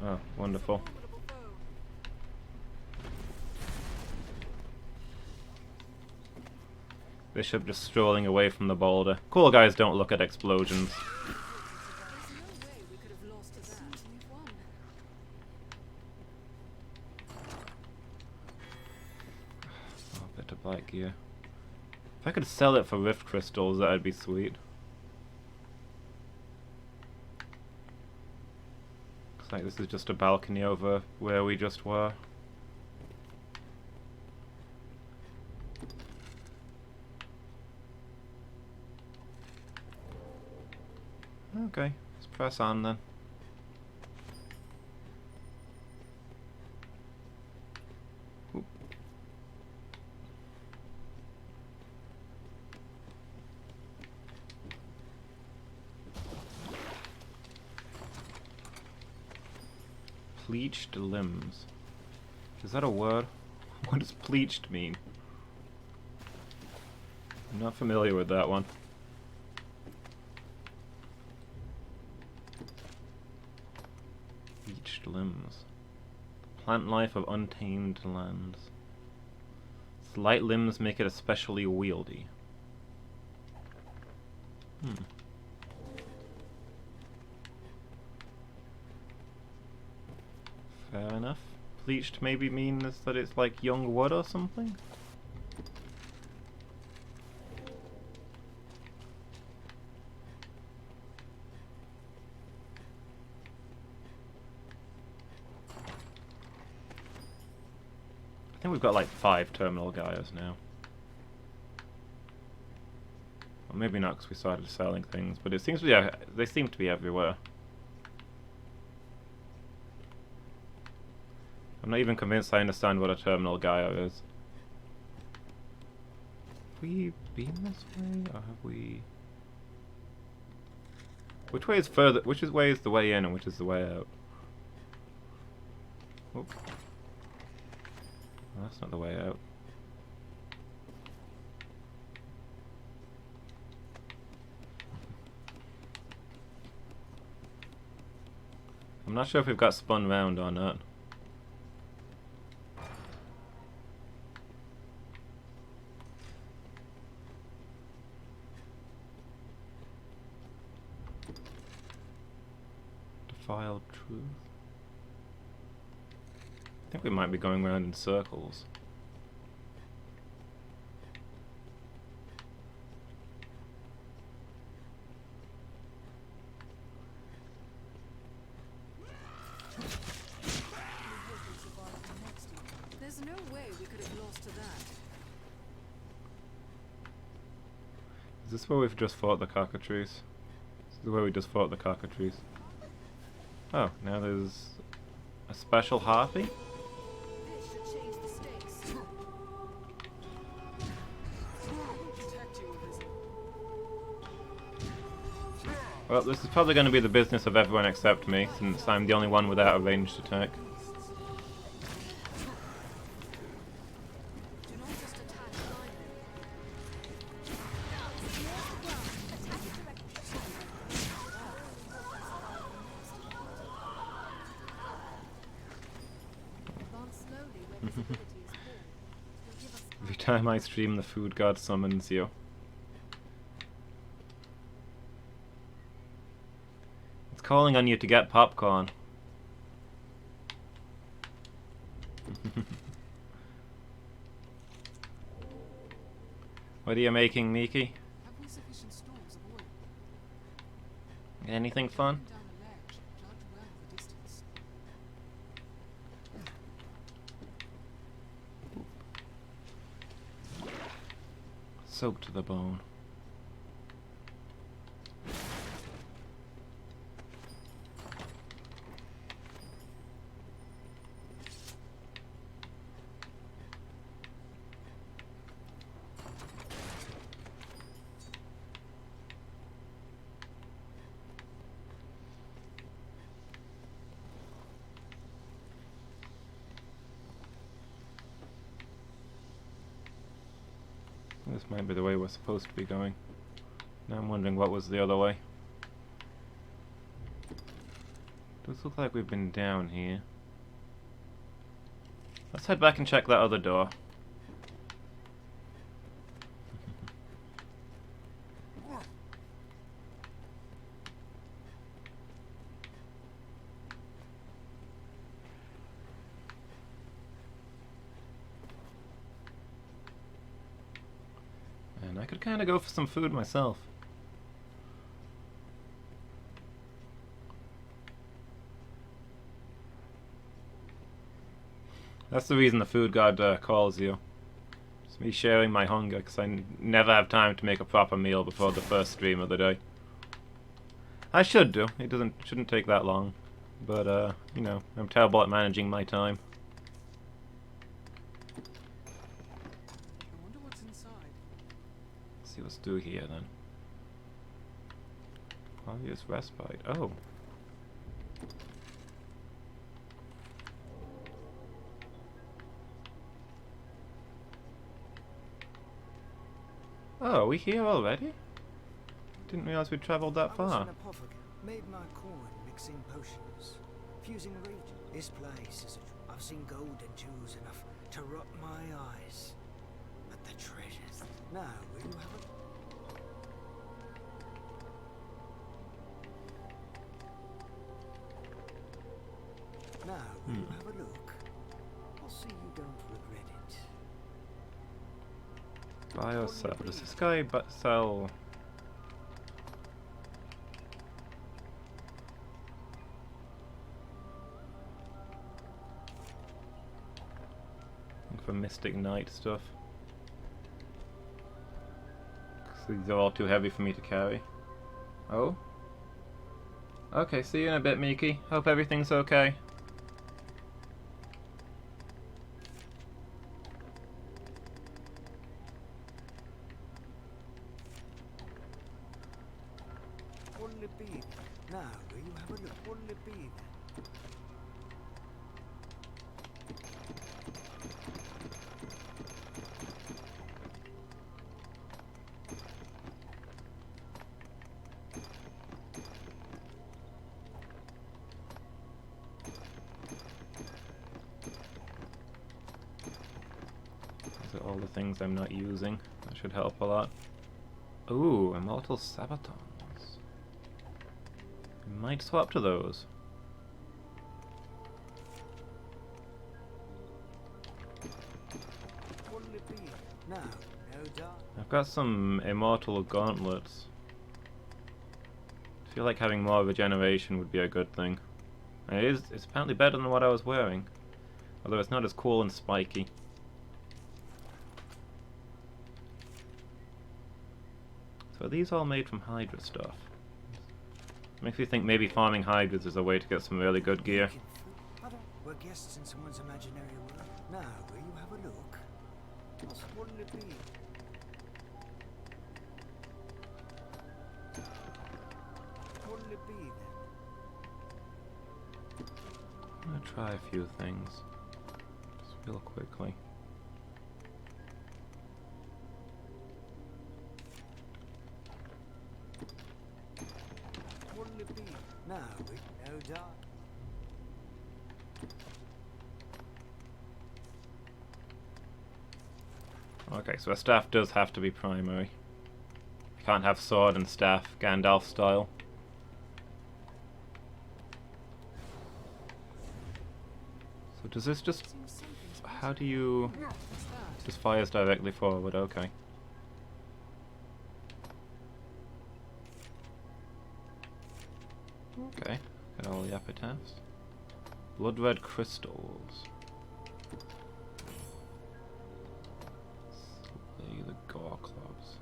Oh, wonderful. Bishop just strolling away from the boulder. Cool guys don't look at explosions. Oh, a bit of black gear. If I could sell it for rift crystals, that'd be sweet. Looks like this is just a balcony over where we just were. Okay, let's press on then. Oop. Pleached limbs. Is that a word? What does pleached mean? I'm not familiar with that one. Pleached limbs. Plant life of untamed lands. Slight limbs make it especially wieldy. Fair enough. Bleached maybe means that it's like young wood or something? I think we've got like 5 terminal Gaias now. Well, maybe not because we started selling things, but it seems to be, they seem to be everywhere. I'm not even convinced I understand what a terminal Gaia is. Have we been this way, or have we... Which way is further? Which way is the way in and which is the way out? Oh. Well, that's not the way out. I'm not sure if we've got spun round or not. Defiled truth. I think we might be going around in circles. There's no way we could have lost to that. Is this where we've just fought the cockatrice? This is where we just fought the cockatrice. Oh, now there's a special harpy? This should change the stakes. Protect you, Elizabeth. Well, this is probably going to be the business of everyone except me, since I'm the only one without a ranged attack. Do not just attack blindly. Advance slowly where visibility is poor. Will give us Every time I stream, the food god summons you. It's calling on you to get popcorn. What are you making, Miki? Have we sufficient stores of oil? Anything fun? Down a ledge, judge well the distance. Soaked to the bone. This might be the way we're supposed to be going. Now I'm wondering what was the other way. Does look like we've been down here. Let's head back and check that other door. And I could kind of go for some food myself. That's the reason the food god calls you. It's me sharing my hunger, because I never have time to make a proper meal before the first stream of the day. I should do. It shouldn't take that long. But, you know, I'm terrible at managing my time. I wonder what's inside. Let's see what's through here, then. Obvious respite. Oh. Oh, are we here already? Didn't realize we'd travelled that I was far. an apothecary, made my coin mixing potions, fusing region. This place is I've seen gold and jewels enough to rot my eyes. But the treasures. Now, will you have a... Now, will you have a look? I'll see you don't regret it. Buy or sell? Does this guy sell? Look for Mystic Knight stuff. 'Cause these are all too heavy for me to carry. Oh? Okay, see you in a bit, Miki. Hope everything's okay. What'll it be? Now, will you have a look? What'll it be then? These are all the things I'm not using. That should help a lot. Ooh, Immortal Sabatons. I might swap to those. What'll it be? Now, no doubt. I've got some Immortal Gauntlets. I feel like having more regeneration would be a good thing. And it's apparently better than what I was wearing. Although it's not as cool and spiky. So are these all made from Hydra stuff? Makes me think maybe farming Hydras is a way to get some really good gear. We're guests in someone's imaginary world. Now, will you have a look? What'll it be? What'll it be then? I'm gonna try a few things. Just real quickly. What'll it be? Now, no doubt. Okay, so a staff does have to be primary. I can't have sword and staff, Gandalf style. So does this just... Seems something's How do you... What's that? Just fires directly forward, okay. Okay, got all the epitaphs. Blood red crystals. Slay the Gore clubs.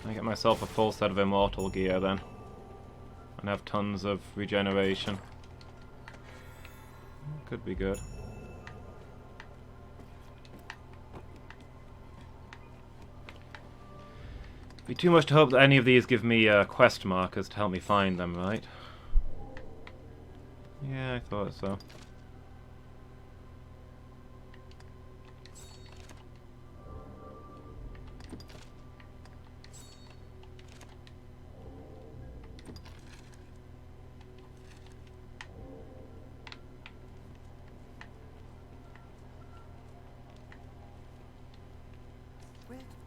I get myself a full set of immortal gear then. And have tons of regeneration. Could be good. Be too much to hope that any of these give me quest markers to help me find them, right? Yeah, I thought so.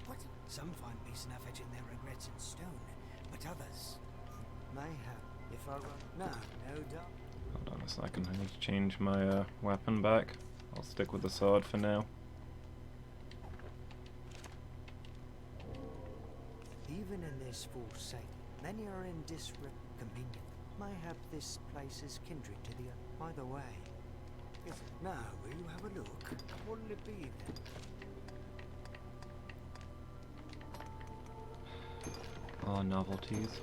What? Some find peace enough etching their regrets in stone, but others may have. If I run now, no doubt. Hold on a second, I need to change my weapon back. I'll stick with the sword for now. Even in this false state, many are in disrepute. Convenient. Mayhap this place is kindred to the either way. Now, will you have a look? What'll it be then? Oh, novelties.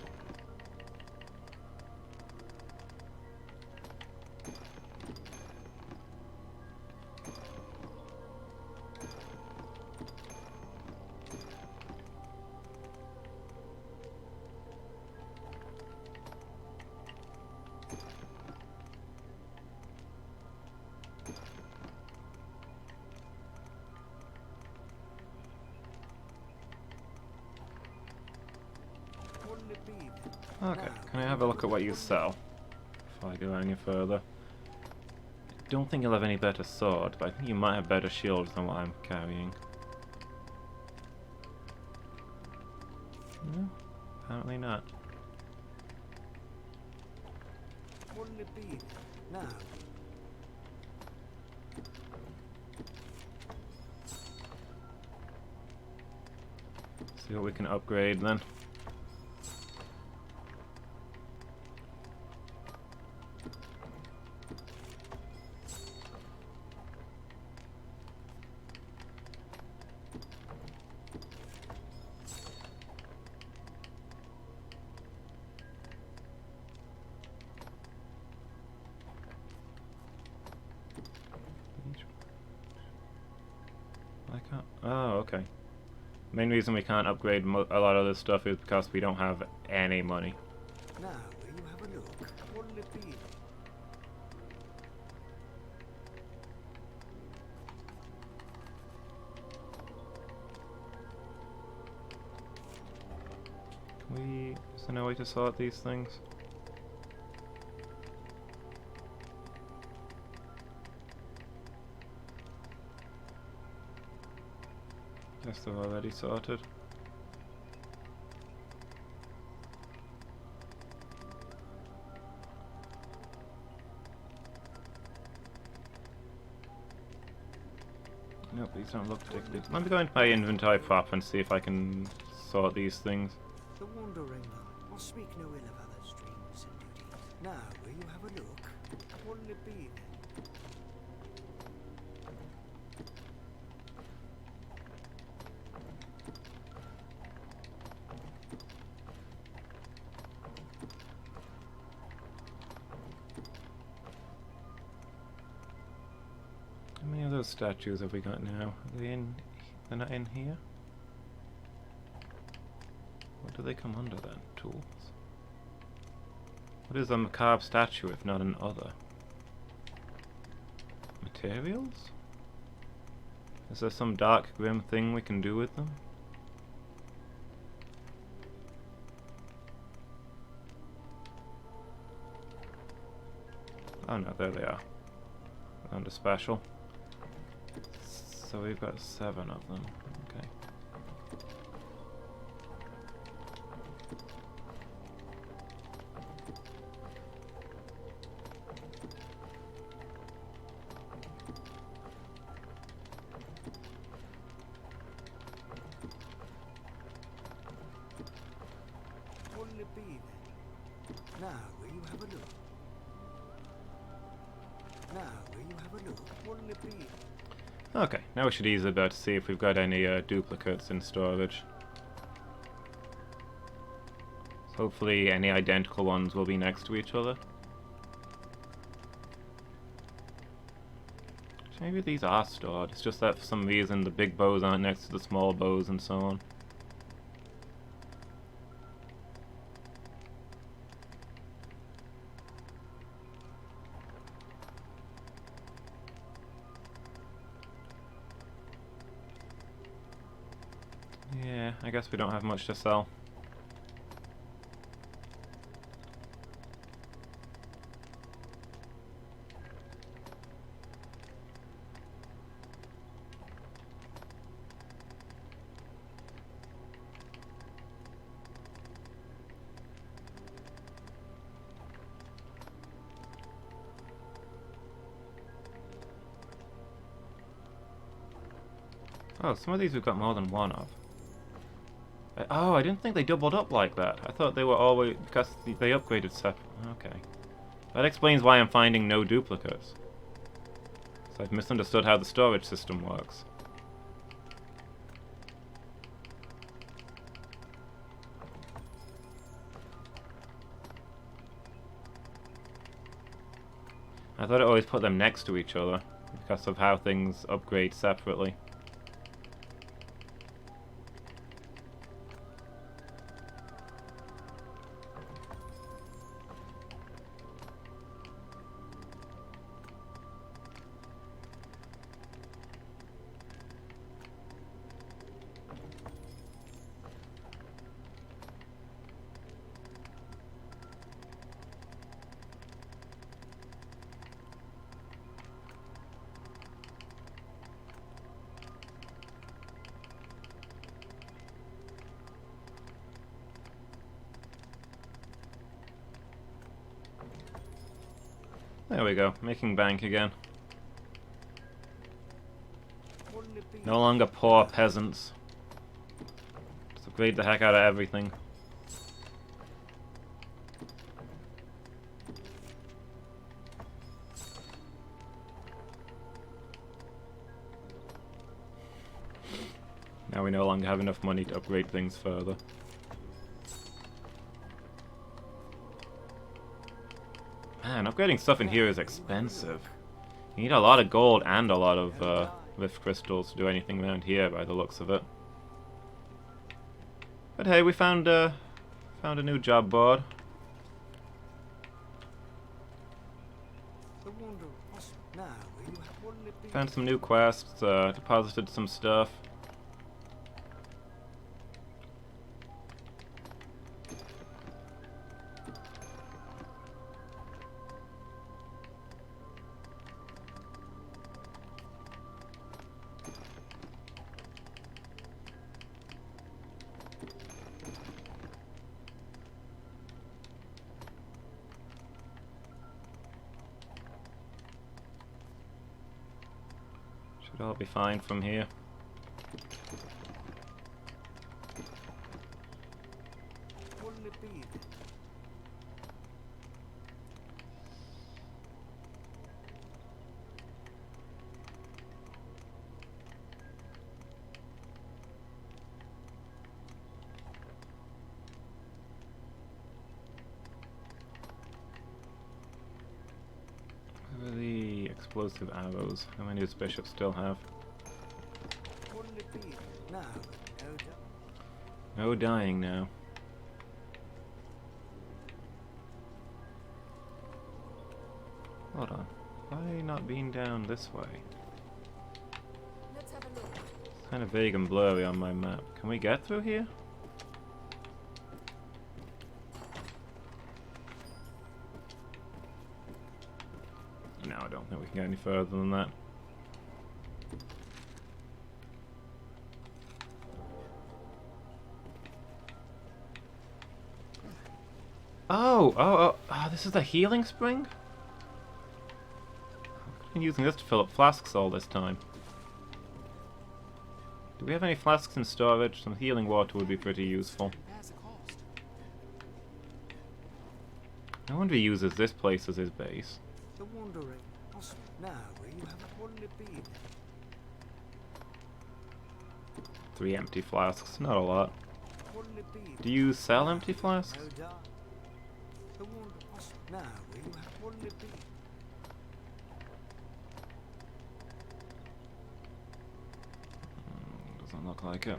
What'll it be then? Okay, can I have a look at what you sell before I go any further? I don't think you'll have any better sword, but I think you might have better shields than what I'm carrying. No, apparently not. What'll it be then? Now. See what we can upgrade then. I can't. Oh, okay. Main reason we can't upgrade a lot of this stuff is because we don't have any money. Now, will you have a look? What'll it be then? Is there no way to sort these things? Guess they're already sorted. Nope, these don't look particularly. Let me go into my inventory prop and see if I can sort these things. The wandering I'll speak no ill of other streams and duties. Now, will you have a look? What'll it be then? How many of those statues have we got now? Are they in? They're not in here? What do they come under then? Tools? What is a macabre statue if not an other? Materials? Is there some dark grim thing we can do with them? Oh no, there they are. Under special. So we've got 7 of them. Okay. What'll it be then? Now, will you have a look? Now, will you have a look? What'll it be? Okay, now we should easily be able to see if we've got any duplicates in storage. So hopefully any identical ones will be next to each other. Maybe these are stored, it's just that for some reason the big bows aren't next to the small bows and so on. Yeah, I guess we don't have much to sell. Oh, some of these we've got more than one of. Oh, I didn't think they doubled up like that. I thought they were always... because they upgraded stuff. Okay. That explains why I'm finding no duplicates. So I've misunderstood how the storage system works. I thought it always put them next to each other because of how things upgrade separately. There we go, making bank again. No longer poor peasants. Just upgrade the heck out of everything. Now we no longer have enough money to upgrade things further. Man, upgrading stuff in here is expensive. You need a lot of gold and a lot of rift crystals to do anything around here by the looks of it. But hey, we found a new job board. Found some new quests, deposited some stuff. Should all be fine from here. Where are the explosive arrows? How many does Bishop still have? No dying now. Hold on. Why not being down this way? Let's have a look. It's kind of vague and blurry on my map. Can we get through here? No, I don't think we can get any further than that. Oh, this is the healing spring? I've been using this to fill up flasks all this time. Do we have any flasks in storage? Some healing water would be pretty useful. No wonder he uses this place as his base. Now, you have a 3 empty flasks, not a lot. Do you sell empty flasks? Doesn't look like it.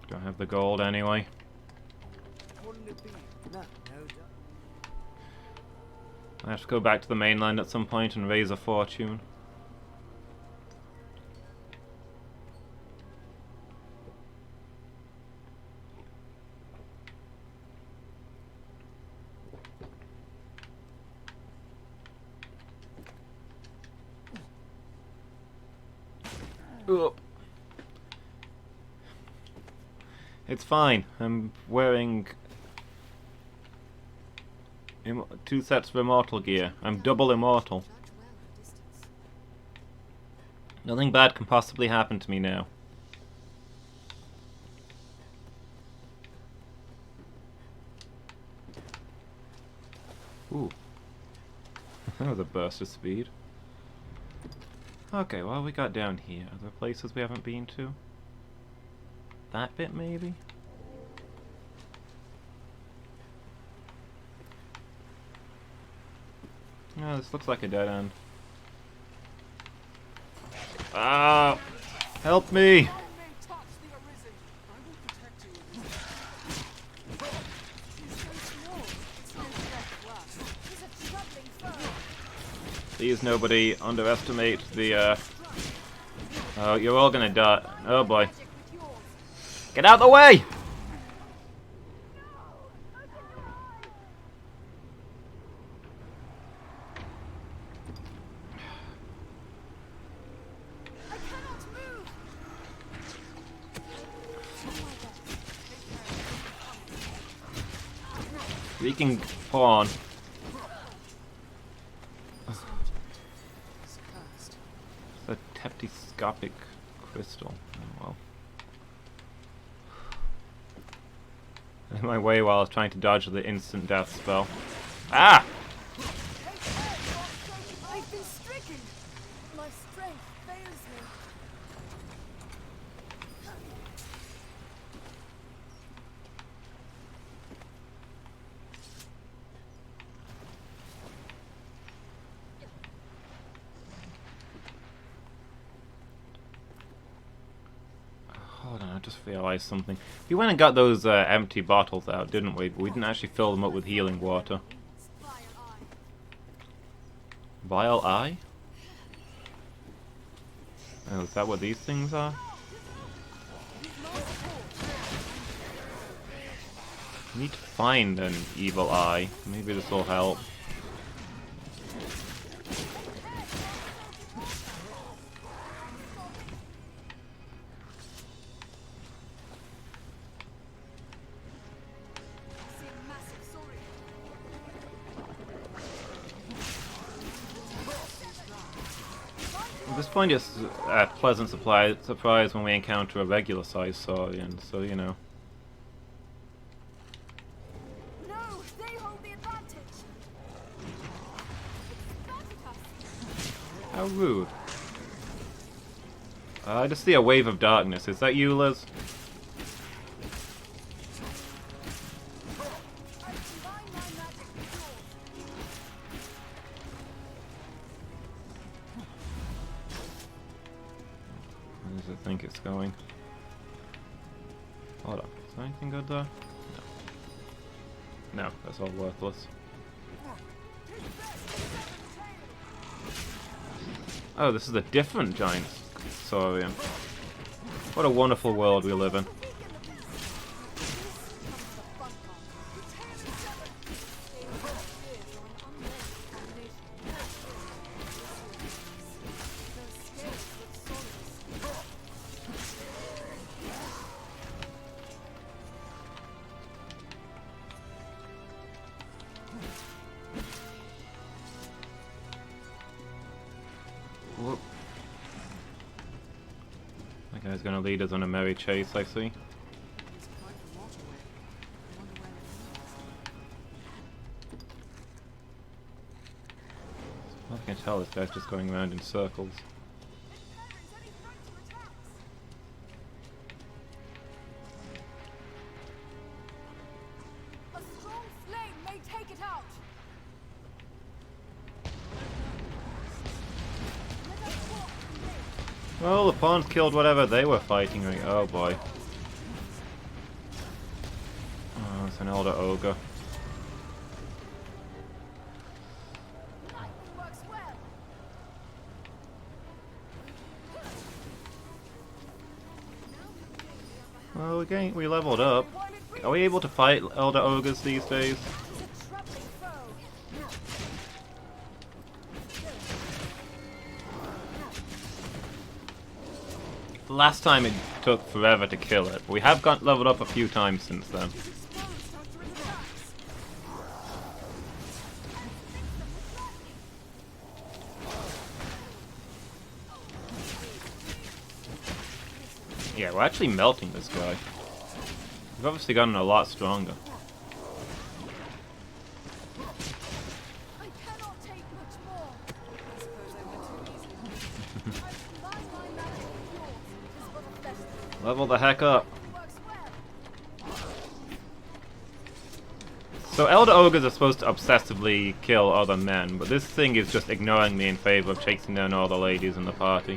Don't have the gold anyway. I have to go back to the mainland at some point and raise a fortune. Ugh. It's fine. I'm wearing 2 sets of immortal gear. I'm double immortal. Nothing bad can possibly happen to me now. Ooh. That was a burst of speed. Okay, well, we got down here. Are there places we haven't been to? That bit, maybe? Oh, this looks like a dead end. Ah! Help me! Please, nobody underestimate the, Oh, you're all gonna die. Oh boy. Get out of the way! Leaking pawn. It's a teptoscopic crystal. Oh well. In my way while I was trying to dodge the instant death spell. Ah! I've been stricken. My strength fails me. Hold on, I just realized something. We went and got those empty bottles out, didn't we? But we didn't actually fill them up with healing water. Vile Eye? Oh, is that what these things are? I need to find an evil eye. Maybe this will help. At this point, it's a pleasant surprise when we encounter a regular-sized saurian, so you know. No, they hold the advantage. How rude. I just see a wave of darkness. Is that you, Liz? Where does it think it's going? Hold on. Is there anything good there? No. No, that's all worthless. Oh, this is a different giant saurian. What a wonderful world we live in. Whoop. That guy's gonna lead us on a merry chase, I see. I can tell this guy's just going around in circles. A strong flame may take it out. Let us walk the way. Well, the pawns killed whatever they were fighting. Right? Oh boy. Oh, it's an elder ogre. Works well. Well, we leveled up. Are we able to fight elder ogres these days? It's a troubling foe. Last time it took forever to kill it. We have got leveled up a few times since then. It's exposed after it attacks. Yeah, we're actually melting this guy. We've obviously gotten a lot stronger. I cannot take much more. I suppose I went too easily. I combine my magic with yours. It is but a flesh wound. Level the heck up. It works well. So Elder Ogres are supposed to obsessively kill other men, but this thing is just ignoring me in favor of chasing down all the ladies in the party.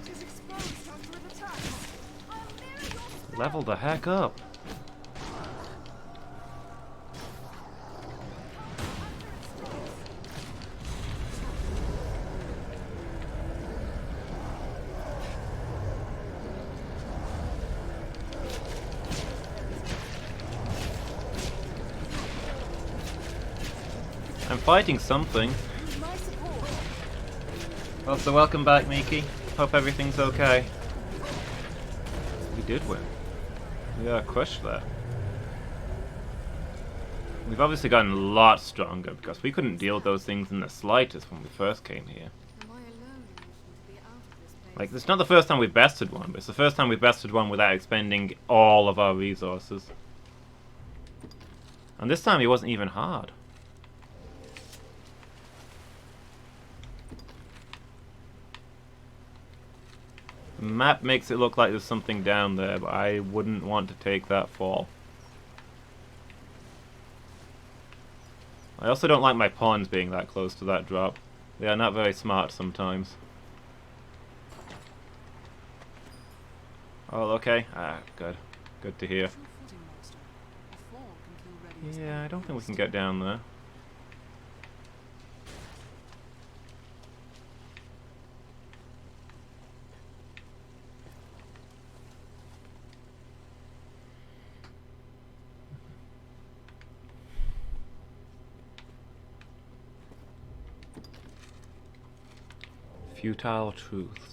It is exposed after it attacks. I'll mirror your spell. Level the heck up. I'm fighting something. With my support. Well, so welcome back, Miki. Hope everything's okay. We did win. We crushed that. We've obviously gotten a lot stronger because we couldn't deal with those things in the slightest when we first came here. Am I alone in wishing to be out of this place? Like, it's not the first time we've bested one, but it's the first time we've bested one without expending all of our resources. And this time he wasn't even hard. The map makes it look like there's something down there, but I wouldn't want to take that fall. I also don't like my pawns being that close to that drop. They are not very smart sometimes. Oh, okay. Ah, good. Good to hear. True footing monster. A fall can kill ready as Yeah, I don't think we can get down there. Futile truths.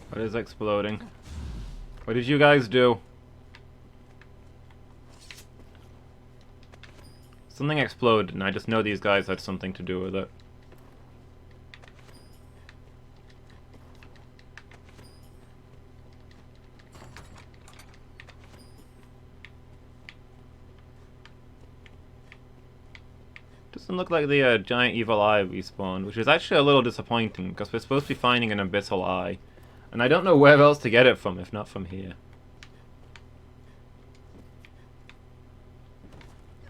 What is exploding? What did you guys do? Something exploded, and I just know these guys had something to do with it. Doesn't look like the giant evil eye respawned, which is actually a little disappointing, because we're supposed to be finding an abyssal eye. And I don't know where else to get it from, if not from here.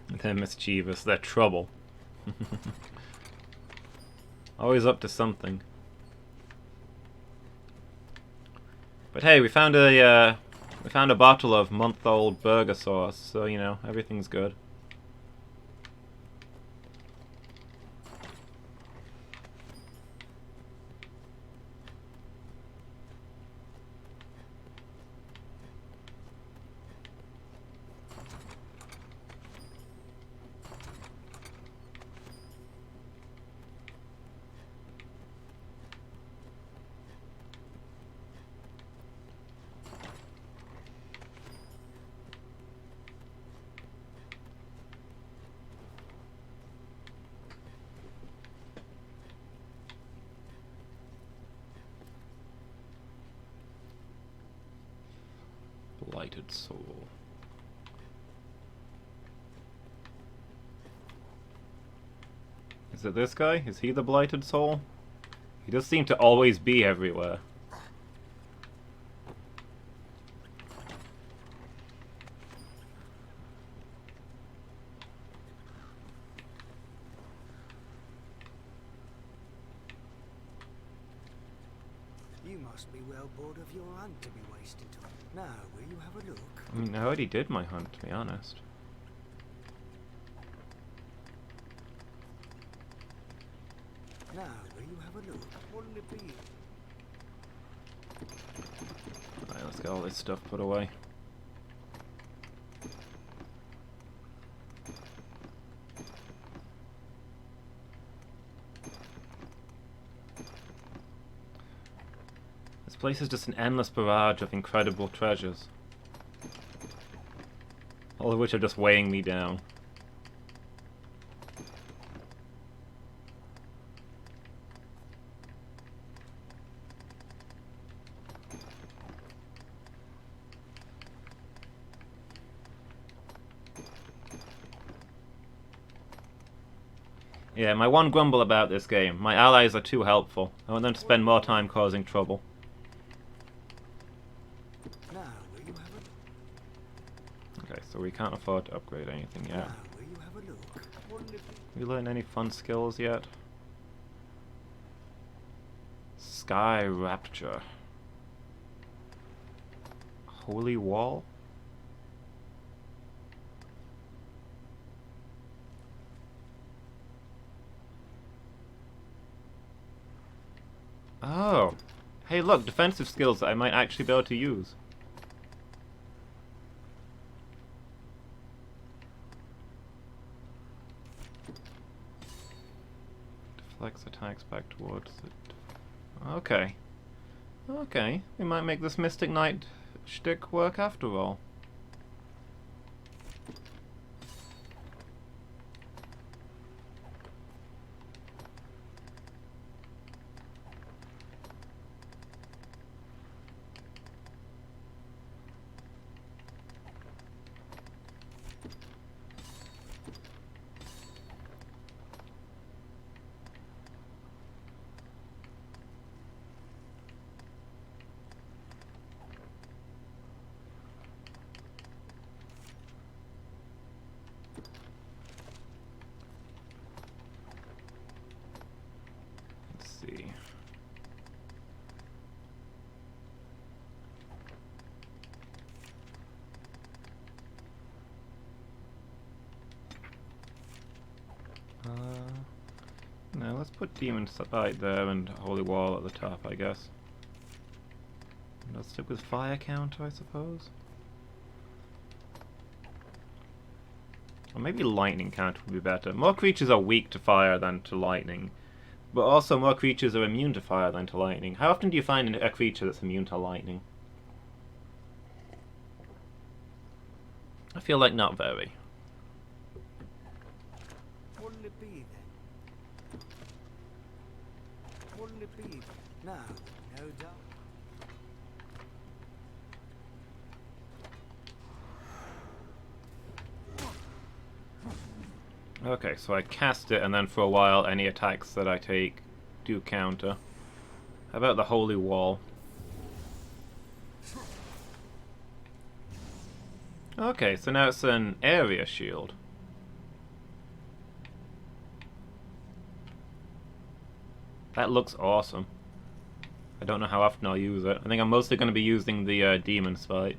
They're mischievous, they're trouble. Always up to something. But hey, we found a bottle of month-old burger sauce, so you know, everything's good. Blighted soul. Is it this guy? Is he the blighted soul? He does seem to always be everywhere. You must be well bored of your hunt to be wasting time. Now, will you have a look? I mean, I already did my hunt, to be honest. Now, will you have a look? What'll it be? Alright, let's get all this stuff put away. This place is just an endless barrage of incredible treasures. All of which are just weighing me down. Yeah, my one grumble about this game, my allies are too helpful. I want them to spend more time causing trouble. Now, will you have a Okay, so we can't afford to upgrade anything yet. now, will you have a look? Wouldn't it be We learned any fun skills yet? Sky Rapture. Holy Wall? Oh. Hey look, defensive skills that I might actually be able to use. Deflects attacks back towards it. Okay. Okay, we might make this Mystic Knight shtick work after all. Let's see. No, let's put Demon Sight there and Holy Wall at the top, I guess. And let's stick with Fire Counter, I suppose. Or maybe Lightning Counter would be better. More creatures are weak to fire than to lightning. But also more creatures are immune to fire than to lightning. How often do you find a creature that's immune to lightning? I feel like not very. Wouldn't it be then? Wouldn't it be then? Now, no doubt. Okay, so I cast it, and then for a while any attacks that I take do counter. How about the Holy Wall? Okay, so now it's an area shield. That looks awesome. I don't know how often I'll use it. I think I'm mostly going to be using the Demon Sight.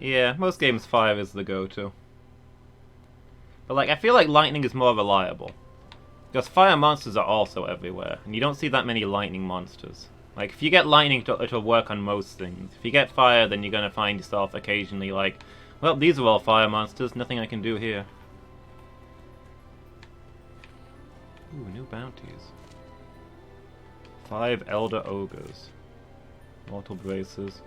Yeah, most games fire is the go-to. But like, I feel like lightning is more reliable. Because fire monsters are also everywhere, and you don't see that many lightning monsters. Like, if you get lightning, it'll work on most things. If you get fire, then you're gonna find yourself occasionally like, well, these are all fire monsters, nothing I can do here. Ooh, new bounties. 5 Elder Ogres. Mortal Braces.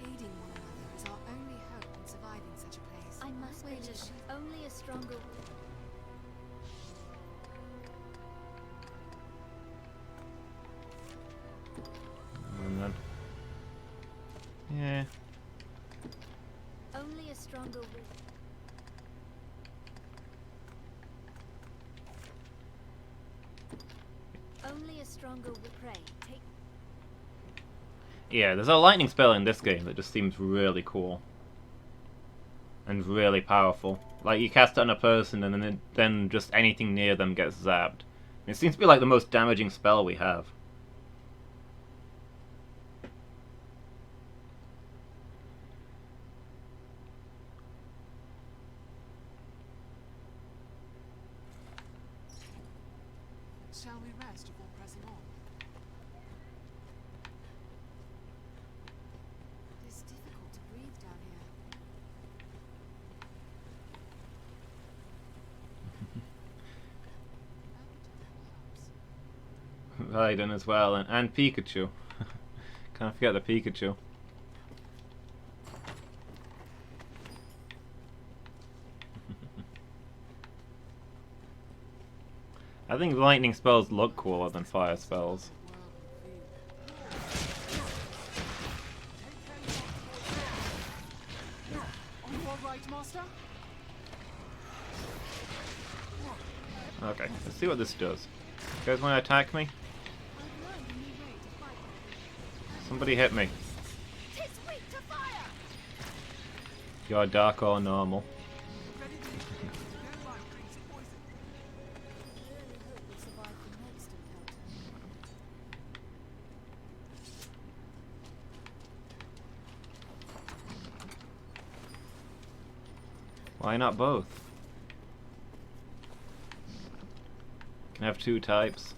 Aiding one another is our only hope in surviving such a place. I must believe only a stronger And then... yeah. only a stronger will. Only a stronger will pray. Take Yeah, there's a lightning spell in this game that just seems really cool. and really powerful. Like, you cast it on a person and then just anything near them gets zapped. It seems to be like the most damaging spell we have. Shall we rest before pressing on? It's difficult to breathe down here. Raiden as well, and Pikachu. Can't forget the Pikachu. I think lightning spells look cooler than fire spells. Are you alright, Master? Okay, let's see what this does. You guys want to attack me? Somebody hit me. Tis weak to fire! You're dark or normal. Ready to their line brings poison. I really hope we survive the next encounter. Why not both? Can have two types.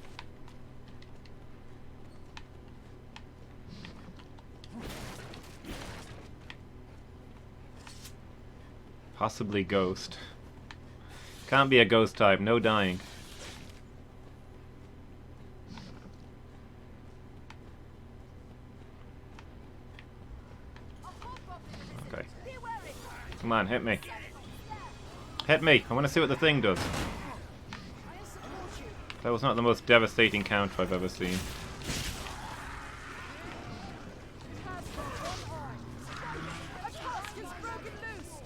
Possibly ghost. Can't be a ghost type, no dying. Okay. Come on, hit me. Hit me! I want to see what the thing does. That was not the most devastating counter I've ever seen. A tusk is broken loose!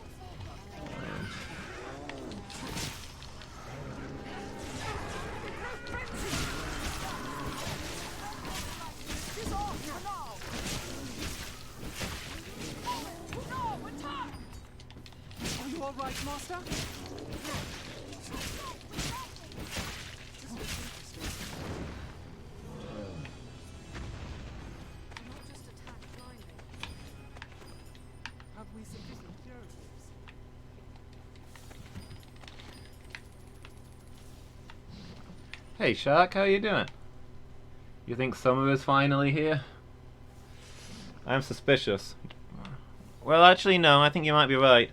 She's off for now! No, attack! Are you alright, Master? Not just attack blindly. Have we sufficient curatives? Hey Shark, how you doing? You think summer is finally here? I'm suspicious. Well, actually no, I think you might be right.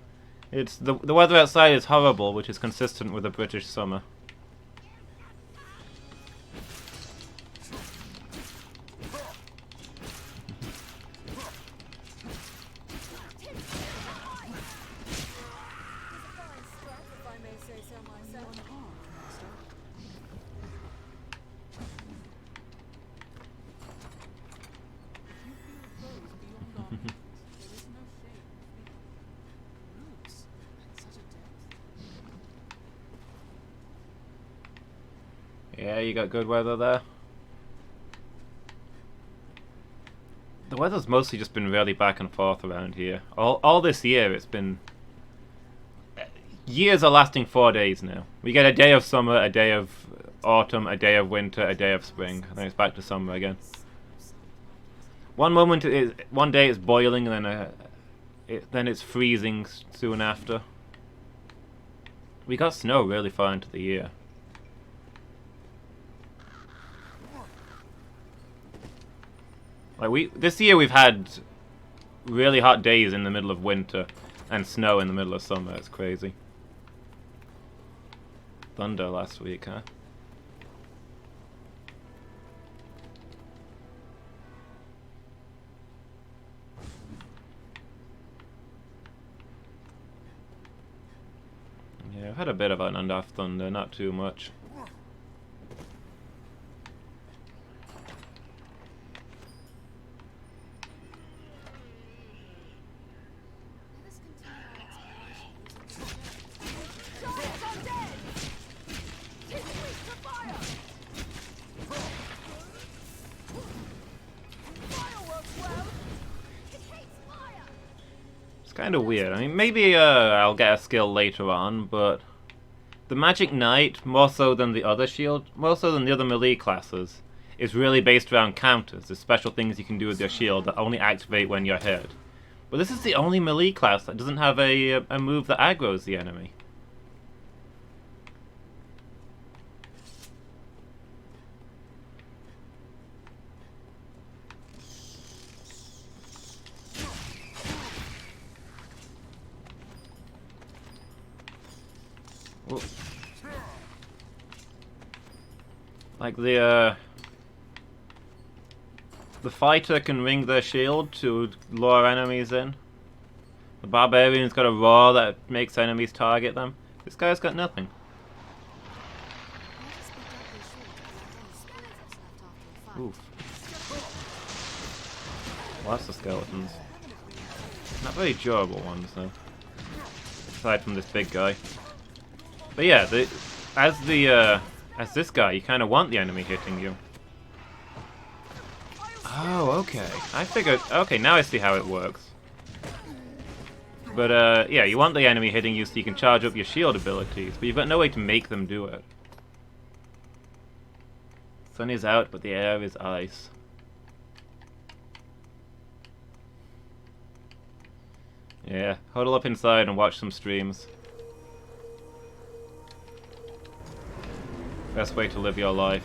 It's the weather outside is horrible, which is consistent with a British summer. If I may say so myself. Yeah, you got good weather there. The weather's mostly just been really back and forth around here. All this year it's been... Years are lasting 4 days now. We get a day of summer, a day of autumn, a day of winter, a day of spring. Then it's back to summer again. One day it's boiling, and then it's freezing soon after. We got snow really far into the year. Like this year we've had really hot days in the middle of winter and snow in the middle of summer. It's crazy. Thunder last week, huh? Yeah, I've had a bit of on and off thunder, not too much. Let us continue our exploration using the Giants are dead! Tis weak to fire! Fire works well! It hates fire! Just kind of weird. I mean, maybe I'll get a skill later on, but the Magic Knight, more so than the other melee classes, is really based around counters. There's special things you can do with your shield that only activate when you're hit. But this is the only melee class that doesn't have a move that aggroes the enemy. Whoa. Like the fighter can ring their shield to lure enemies in. The barbarian's got a roar that makes enemies target them. This guy's got nothing. Oof. Lots of skeletons. Not very durable ones though. Aside from this big guy. But yeah, as this guy, you kind of want the enemy hitting you. Oh, okay. I figured. Okay, now I see how it works. But yeah, you want the enemy hitting you so you can charge up your shield abilities, but you've got no way to make them do it. Sun is out, but the air is ice. Yeah, huddle up inside and watch some streams. Best way to live your life.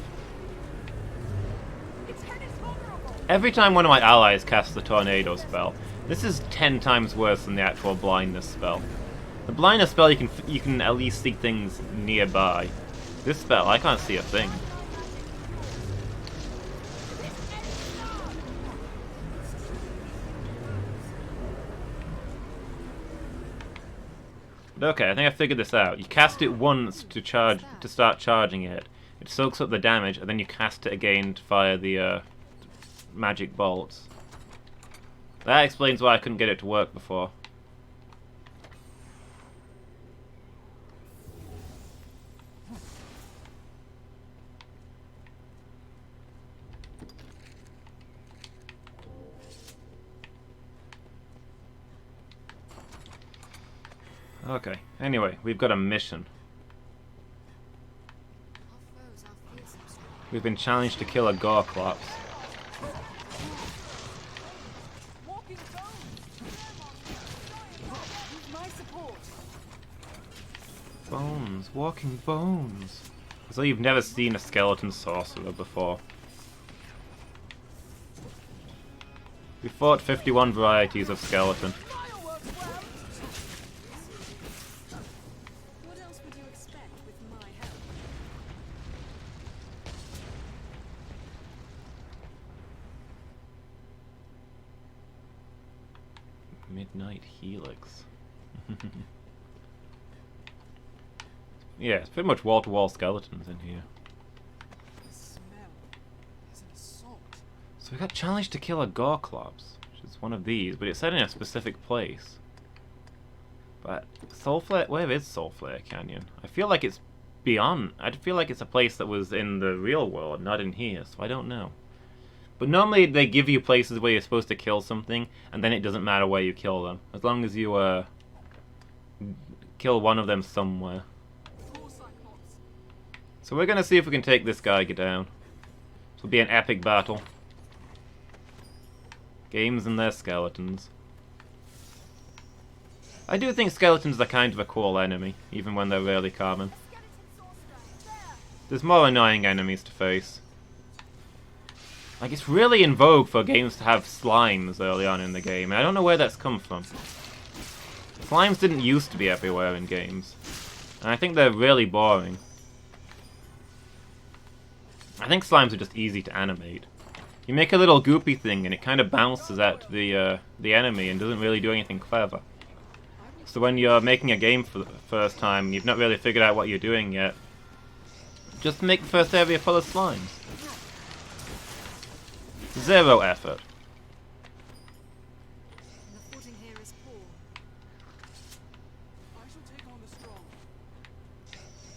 Every time one of my allies casts the tornado spell, this is 10 times worse than the actual blindness spell. The blindness spell you can at least see things nearby. This spell, I can't see a thing. But okay, I think I figured this out. You cast it once to start charging it. It soaks up the damage, and then you cast it again to fire the magic bolts. That explains why I couldn't get it to work before. Okay, anyway, we've got a mission. We've been challenged to kill a Gore Clops. Bones, walking bones. As though you've never seen a skeleton sorcerer before. We fought 51 varieties of skeleton. What else would you expect with my help? Midnight Helix. Yeah, it's pretty much wall-to-wall skeletons in here. The smell is an assault. So we got challenged to kill a Gore Clops, which is one of these, but it's set in a specific place. But Soulflare, where is Soulflare Canyon? I feel like it's beyond. I feel like it's a place that was in the real world, not in here, so I don't know. But normally they give you places where you're supposed to kill something, and then it doesn't matter where you kill them, as long as you kill one of them somewhere. So we're gonna see if we can take this guy down. This will be an epic battle. Games and their skeletons. I do think skeletons are kind of a cool enemy, even when they're rarely common. There's more annoying enemies to face. Like, it's really in vogue for games to have slimes early on in the game, and I don't know where that's come from. Slimes didn't used to be everywhere in games, and I think they're really boring. I think slimes are just easy to animate. You make a little goopy thing and it kind of bounces at the enemy and doesn't really do anything clever. So when you're making a game for the first time and you've not really figured out what you're doing yet, just make the first area full of slimes. Zero effort. The footing here is poor. I shall take on the strong.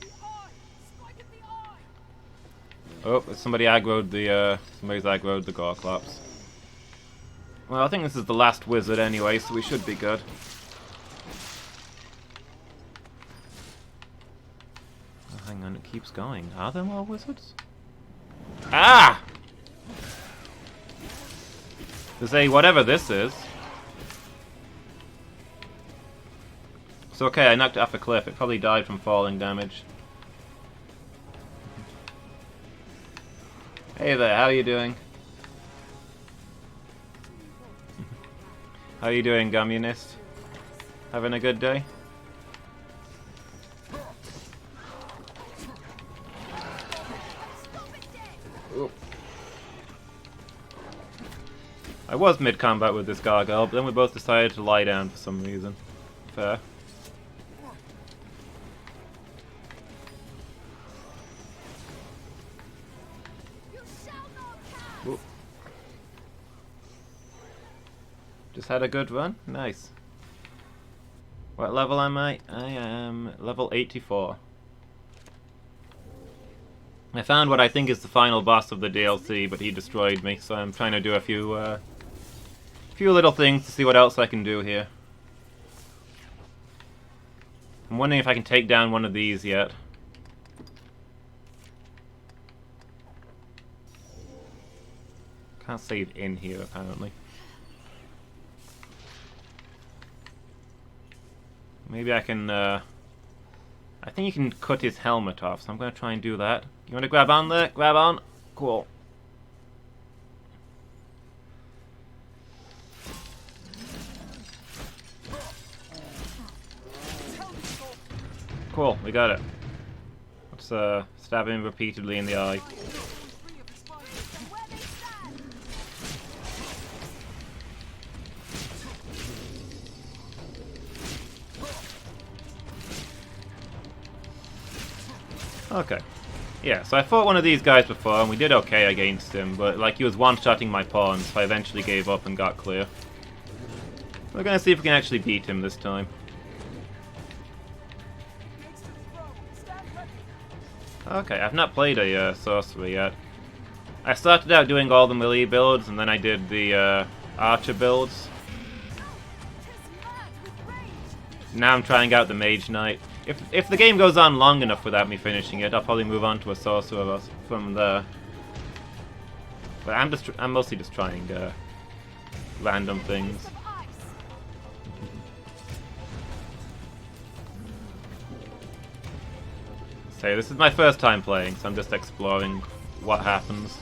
The eye! Strike at the eye! Oh, somebody's aggroed the Gore Clops. Well, I think this is the last wizard anyway, so we should be good. keeps going. Are there more wizards? Ah! To say whatever this is. It's okay, I knocked it off a cliff. It probably died from falling damage. Hey there, how are you doing? How are you doing, Communist? Having a good day? Oop. I was mid-combat with this gargoyle, but then we both decided to lie down for some reason. Fair. Oop. Just had a good run? Nice. What level am I? I am level 84. I found what I think is the final boss of the DLC, but he destroyed me, so I'm trying to do a few little things to see what else I can do here. I'm wondering if I can take down one of these yet. Can't save in here, apparently. Maybe I can, I think you can cut his helmet off, so I'm going to try and do that. You want to grab on there? Grab on? Cool. Cool, we got it. Let's stab him repeatedly in the eye. Okay. Yeah, so I fought one of these guys before, and we did okay against him, but like he was one-shotting my pawns, so I eventually gave up and got clear. We're gonna see if we can actually beat him this time. Okay, I've not played a sorcerer yet. I started out doing all the melee builds, and then I did the archer builds. Now I'm trying out the mage knight. If the game goes on long enough without me finishing it, I'll probably move on to a sorcerer from there. But I'm mostly just trying random things. So this is my first time playing, so I'm just exploring what happens.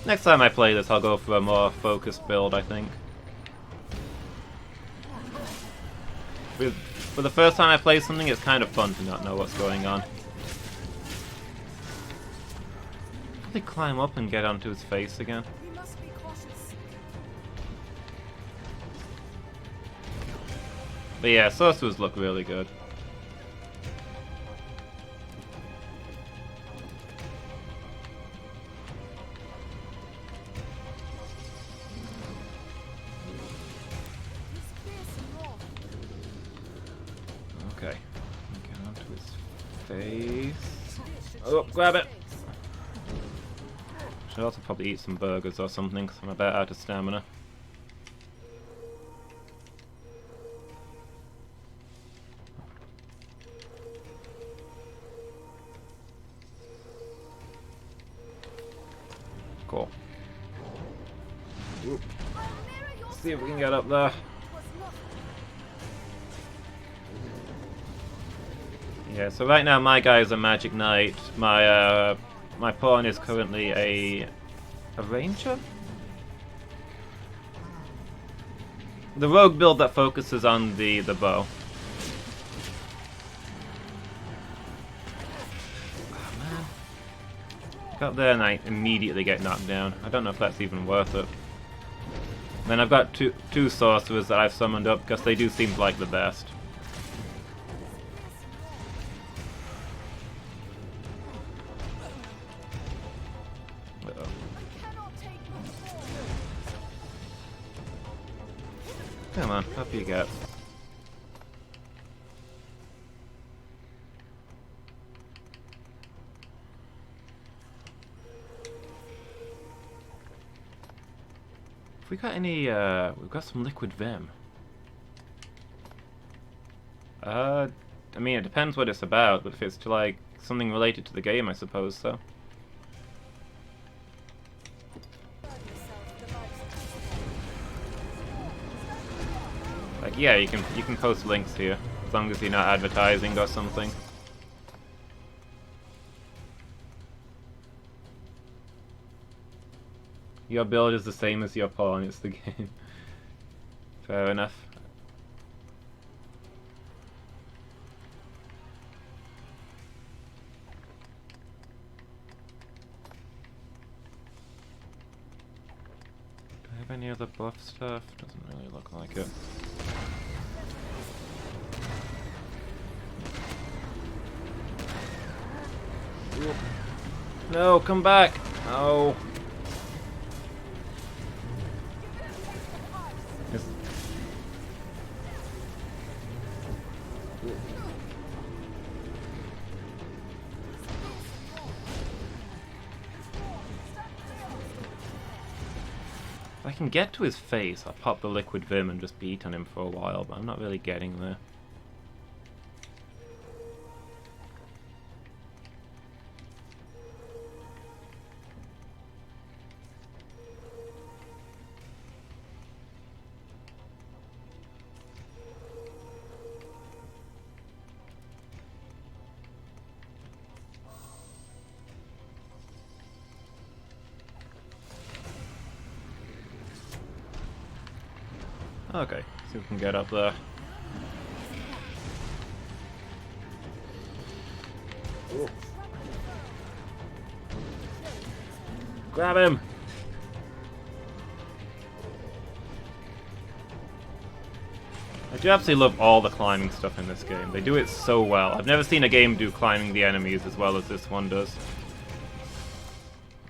Next time I play this, I'll go for a more focused build, I think. For the first time I play something, it's kind of fun to not know what's going on. Can they climb up and get onto his face again? We must be cautious. But yeah, sorcerers look really good. Okay, get onto his face. Oh, grab it! Should also probably eat some burgers or something, because I'm about out of stamina. Cool. Oop. Let's see if we can get up there. Yeah, so right now my guy is a magic knight. My pawn is currently a ranger? The rogue build that focuses on the bow. Oh man. Go up there and I immediately get knocked down. I don't know if that's even worth it. Then I've got two sorcerers that I've summoned up because they do seem like the best. Come on, up you get. Have we got any, we've got some liquid vim. I mean, it depends what it's about, but if it's to, like, something related to the game, I suppose, so. Like, yeah, you can post links here, as long as you're not advertising or something. Your build is the same as your pawn, it's the game. Fair enough. Do I have any other buff stuff? Doesn't really look like it. No, come back! Oh. Yes. If I can get to his face, I'll pop the liquid vim and just beat on him for a while, but I'm not really getting there. Okay, see if we can get up there. Ooh. Grab him! I do absolutely love all the climbing stuff in this game. They do it so well. I've never seen a game do climbing the enemies as well as this one does.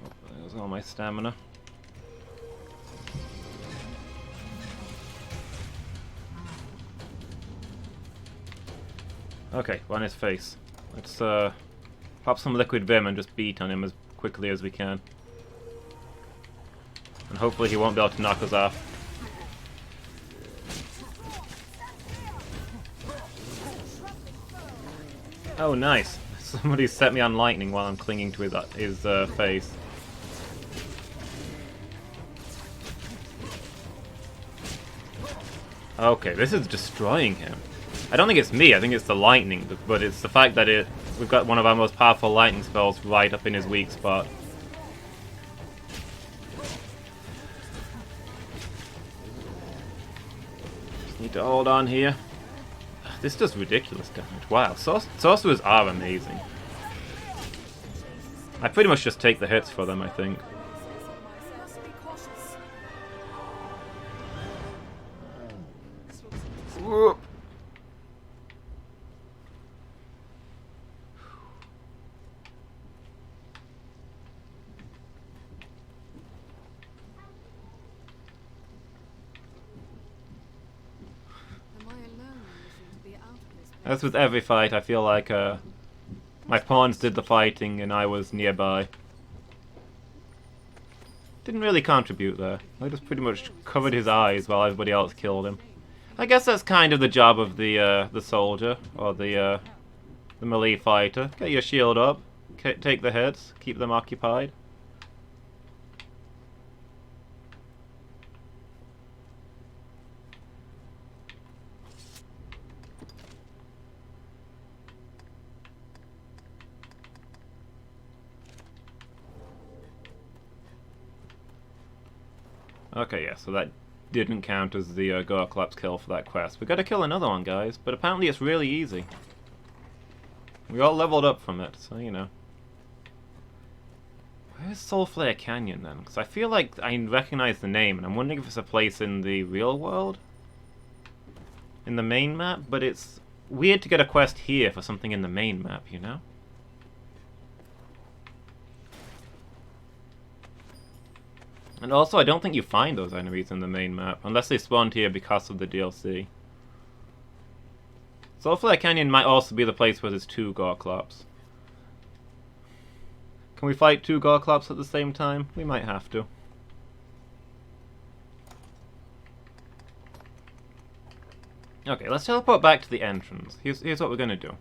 Oh, there's all my stamina. Okay, we're on his face. Let's pop some liquid vim and just beat on him as quickly as we can. And hopefully he won't be able to knock us off. Oh, nice. Somebody set me on lightning while I'm clinging to his face. Okay, this is destroying him. I don't think it's me, I think it's the lightning, but it's the fact that we've got one of our most powerful lightning spells right up in his weak spot. Just need to hold on here. This does ridiculous damage. Wow, sorcerers are amazing. I pretty much just take the hits for them, I think. Whoop. As with every fight, I feel like my pawns did the fighting and I was nearby. Didn't really contribute there. I just pretty much covered his eyes while everybody else killed him. I guess that's kind of the job of the soldier, or the melee fighter. Get your shield up, take the hits, keep them occupied. Okay, yeah, so that didn't count as the Gore kill for that quest. We gotta kill another one, guys, but apparently it's really easy. We all leveled up from it, so you know. Where's Soulflare Canyon then? Because I feel like I recognize the name, and I'm wondering if it's a place in the real world? In the main map? But it's weird to get a quest here for something in the main map, you know? And also, I don't think you find those enemies in the main map, unless they spawned here because of the DLC. Soulflare Canyon might also be the place where there's two Gorklops. Can we fight two Gorklops at the same time? We might have to. Okay, let's teleport back to the entrance. Here's what we're gonna do.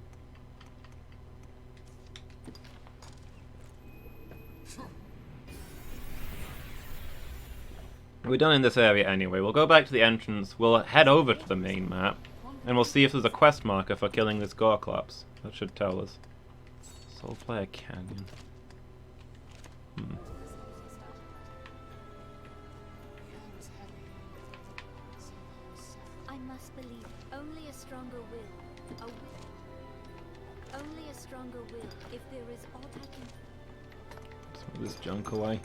We're done in this area anyway. We'll go back to the entrance. We'll head over to the main map, and we'll see if there's a quest marker for killing this Gore collapse. That should tell us. Soul Player Canyon. I must believe only a stronger will. A will. Only a stronger will. If there is aught I can. Let's move this junk away.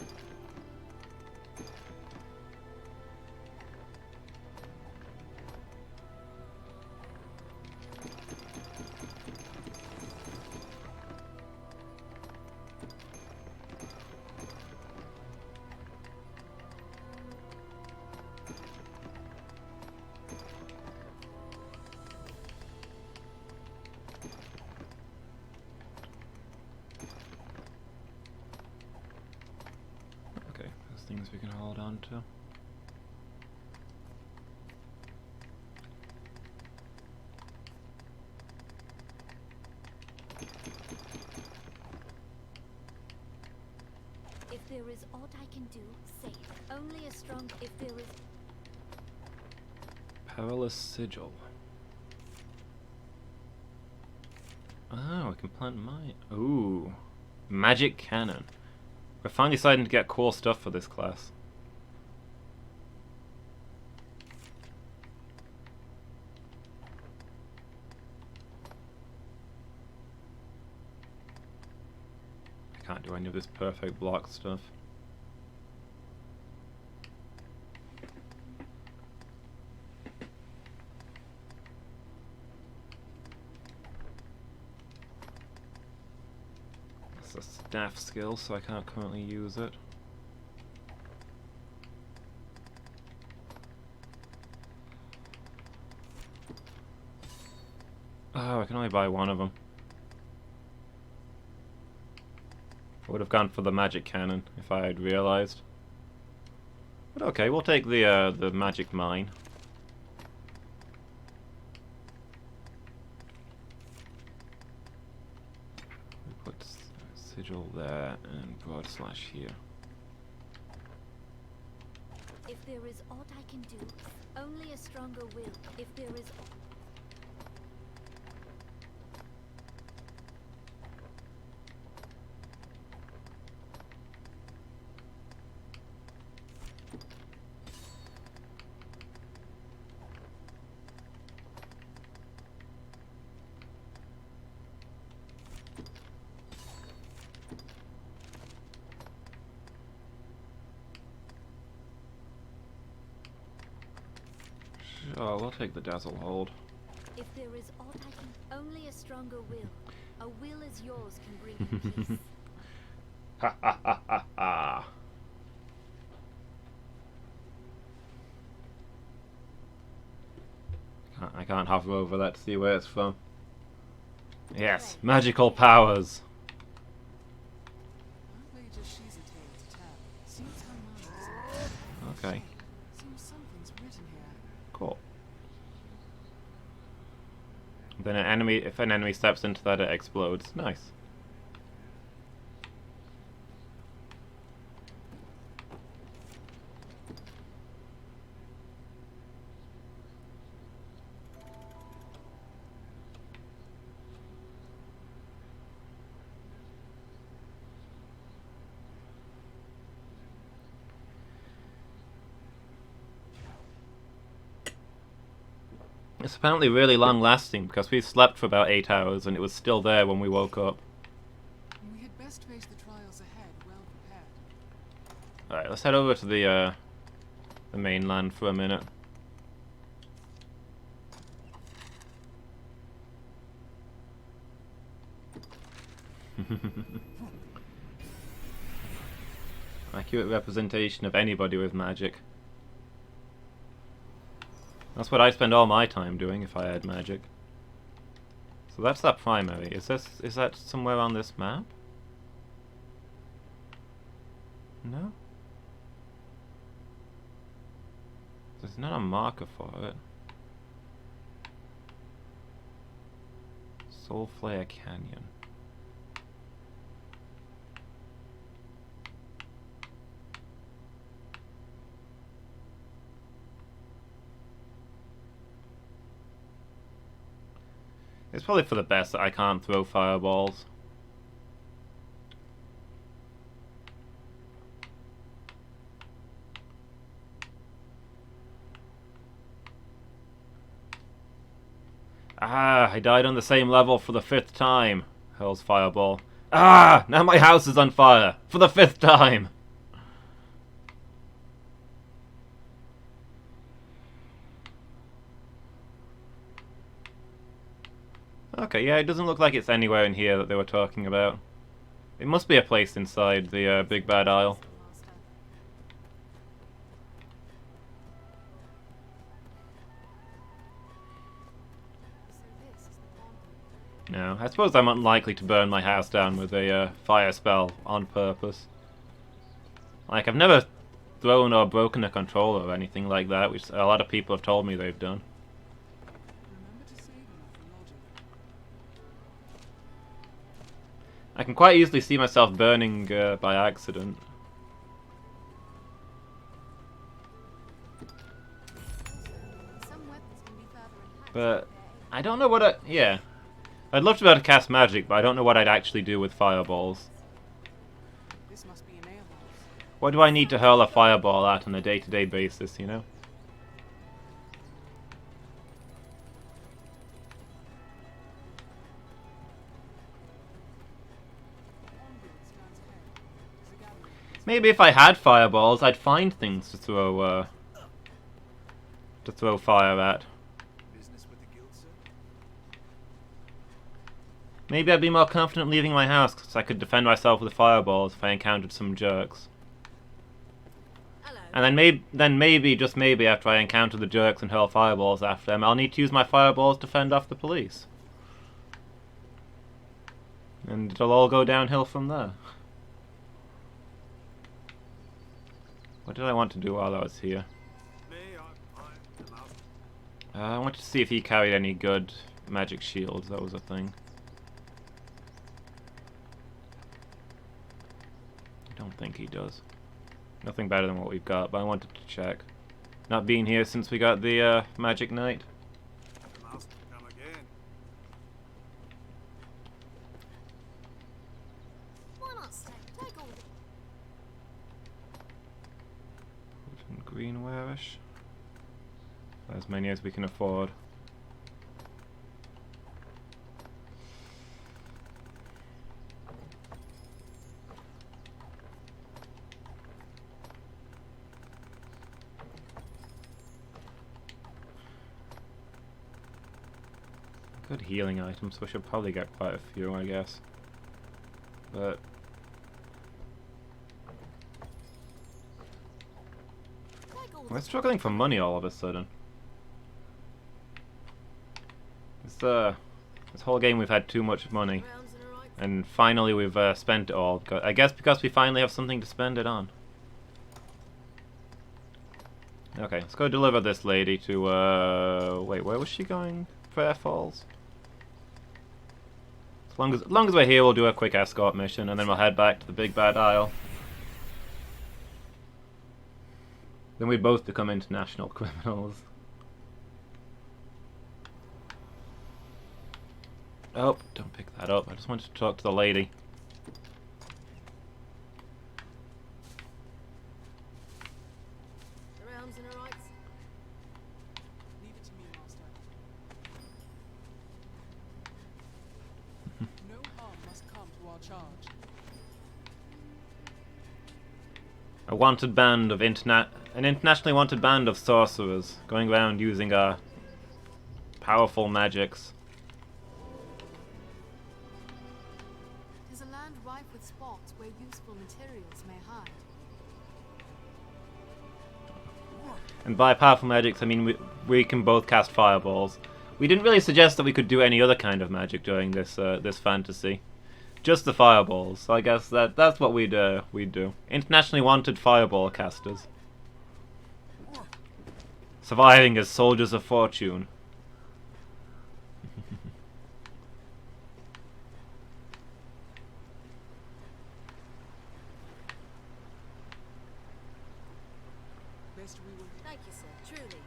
Things we can hold on to. If there is aught I can do, say it. Only a strong. If there is. Perilous Sigil. Oh, I can plant mine. Ooh. Magic Cannon. We're finally starting to get cool stuff for this class. I can't do any of this perfect block stuff. A staff skill, so I can't currently use it. Oh, I can only buy one of them. I would have gone for the magic cannon if I had realized. But okay, we'll take the magic mine. Sigil there and broad slash here. If there is aught I can do, only a stronger will. If there is. Oh, we'll take the dazzle hold. If there is aught I can, only a stronger will. A will as yours can bring you peace. Ha ha ha ha ha. I can't hover over that to see where it's from. Yes, magical powers. Okay. Cool. Then if an enemy steps into that, it explodes. Nice. It's apparently really long lasting because we slept for about 8 hours and it was still there when we woke up. We had best face the trials ahead, well prepared. Alright, let's head over to the mainland for a minute. Accurate representation of anybody with magic. That's what I spend all my time doing if I had magic. So that's that primary. Is that somewhere on this map? No? There's not a marker for it. Soul Flare Canyon. It's probably for the best that I can't throw fireballs. Ah, I died on the same level for the 5th time, hurls Fireball. Ah, now my house is on fire, for the 5th time! Okay, yeah, it doesn't look like it's anywhere in here that they were talking about. It must be a place inside the big bad aisle. No, I suppose I'm unlikely to burn my house down with a fire spell on purpose. Like, I've never thrown or broken a controller or anything like that, which a lot of people have told me they've done. I can quite easily see myself burning by accident. But I don't know what yeah. I'd love to be able to cast magic, but I don't know what I'd actually do with fireballs. This must be an alehouse. What do I need to hurl a fireball at on a day-to-day basis, you know? Maybe if I had fireballs, I'd find things to throw fire at. Maybe I'd be more confident leaving my house, because I could defend myself with fireballs if I encountered some jerks. Hello. And then maybe, just maybe, after I encounter the jerks and hurl fireballs after them, I'll need to use my fireballs to fend off the police. And it'll all go downhill from there. What did I want to do while I was here? I wanted to see if he carried any good magic shields, that was a thing. I don't think he does. Nothing better than what we've got, but I wanted to check. Not being here since we got the Magic Knight. Why not stay? Take all the Greenware-ish. As many as we can afford. Good healing items, so we should probably get quite a few, I guess. But we're struggling for money all of a sudden. This whole game we've had too much money, rounds and a right. and finally we've spent it all. I guess because we finally have something to spend it on. Okay, let's go deliver this lady to wait, where was she going? Fair Falls. As long as we're here, we'll do a quick escort mission, and then we'll head back to the big bad aisle. Then we both become international criminals. Oh, don't pick that up. I just wanted to talk to the lady. The rounds and a right. Leave it to me, Master. No harm must come to our charge. A wanted band of an internationally wanted band of sorcerers going around using powerful magics. Tis a land rife with spots where useful materials may hide. And by powerful magics, I mean we can both cast fireballs. We didn't really suggest that we could do any other kind of magic during this this fantasy. Just the fireballs. So I guess that's what we'd do. Internationally wanted fireball casters. Surviving as soldiers of fortune. Best we will. Thank you, sir. Truly.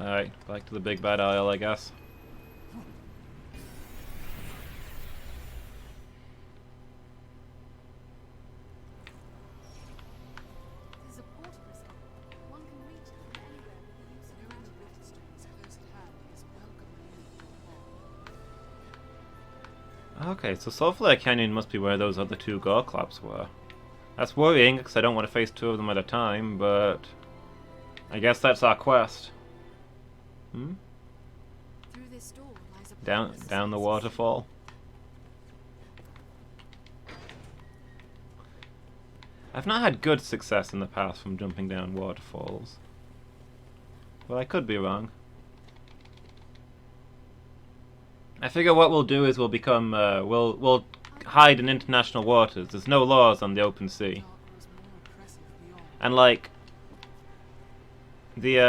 Alright, back to the big bad aisle, I guess. There's a portable zone. One can reach it from anywhere with the use of magic. Riftstones close at hand is welcome relief from war. Okay, so Sulfur Canyon must be where those other two Gore claps were. That's worrying, because I don't want to face two of them at a time, but... I guess that's our quest. Hmm? Through this door lies a Down the waterfall. I've not had good success in the past from jumping down waterfalls. But I could be wrong. I figure what we'll do is we'll become, we'll hide in international waters. There's no laws on the open sea. And like, the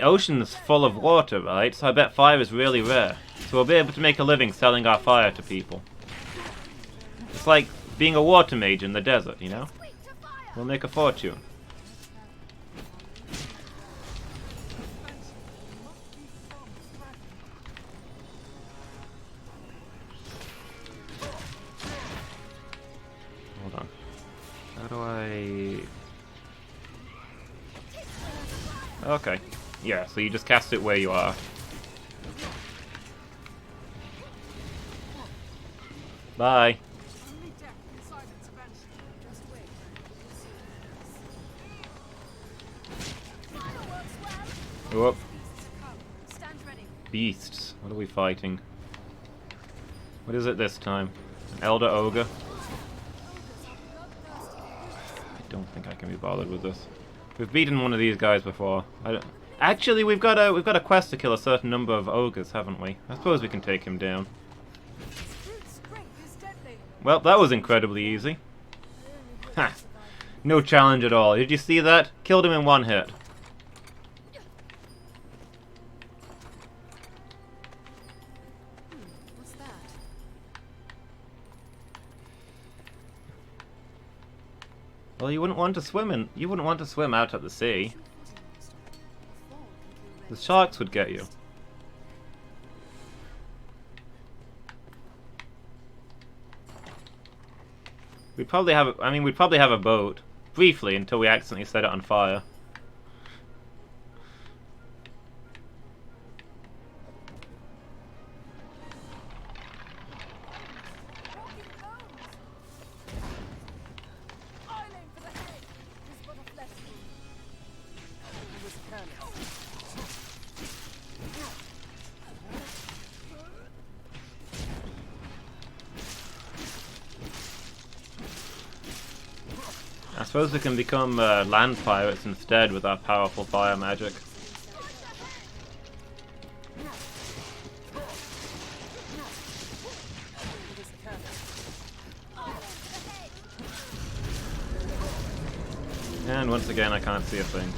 ocean's full of water, right? So I bet fire is really rare. So we'll be able to make a living selling our fire to people. It's like being a water mage in the desert, you know? We'll make a fortune. Hold on. How do I... Okay. Yeah, so you just cast it where you are. Bye. Only death and silence eventually. Just wait. Fireworks well. Whoop. Beasts to come. Stand ready. Beasts. What are we fighting? What is it this time? An Elder Ogre? I don't think I can be bothered with this. We've beaten one of these guys before. Actually, we've got a quest to kill a certain number of ogres, haven't we? I suppose we can take him down. Brute strength is deadly. Well, that was incredibly easy. Ha! No challenge at all. Did you see that? Killed him in one hit. What's that? Well, you wouldn't want to swim out at the sea. The sharks would get you. We'd probably have a boat briefly until we accidentally set it on fire. Island for the head. This but a flesh wound. It was careless. I suppose we can become land pirates instead with our powerful fire magic. It was careless. And once again, I can't see a thing.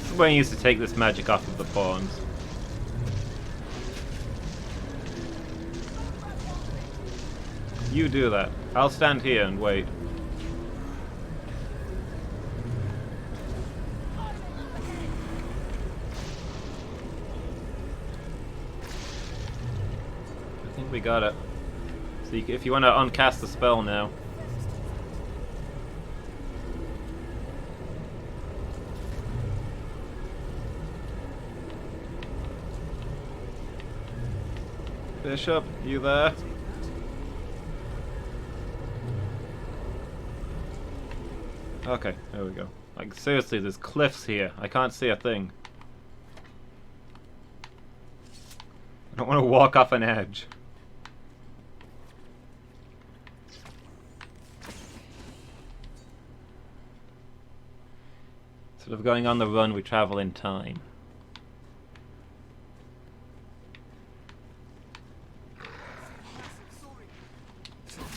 This is when you used to take this magic off of the pawns. You do that. I'll stand here and wait. I think we got it. So if you want to uncast the spell now. Bishop, you there? Okay, there we go. Like, seriously, there's cliffs here. I can't see a thing. I don't want to walk off an edge. Instead of going on the run, we travel in time.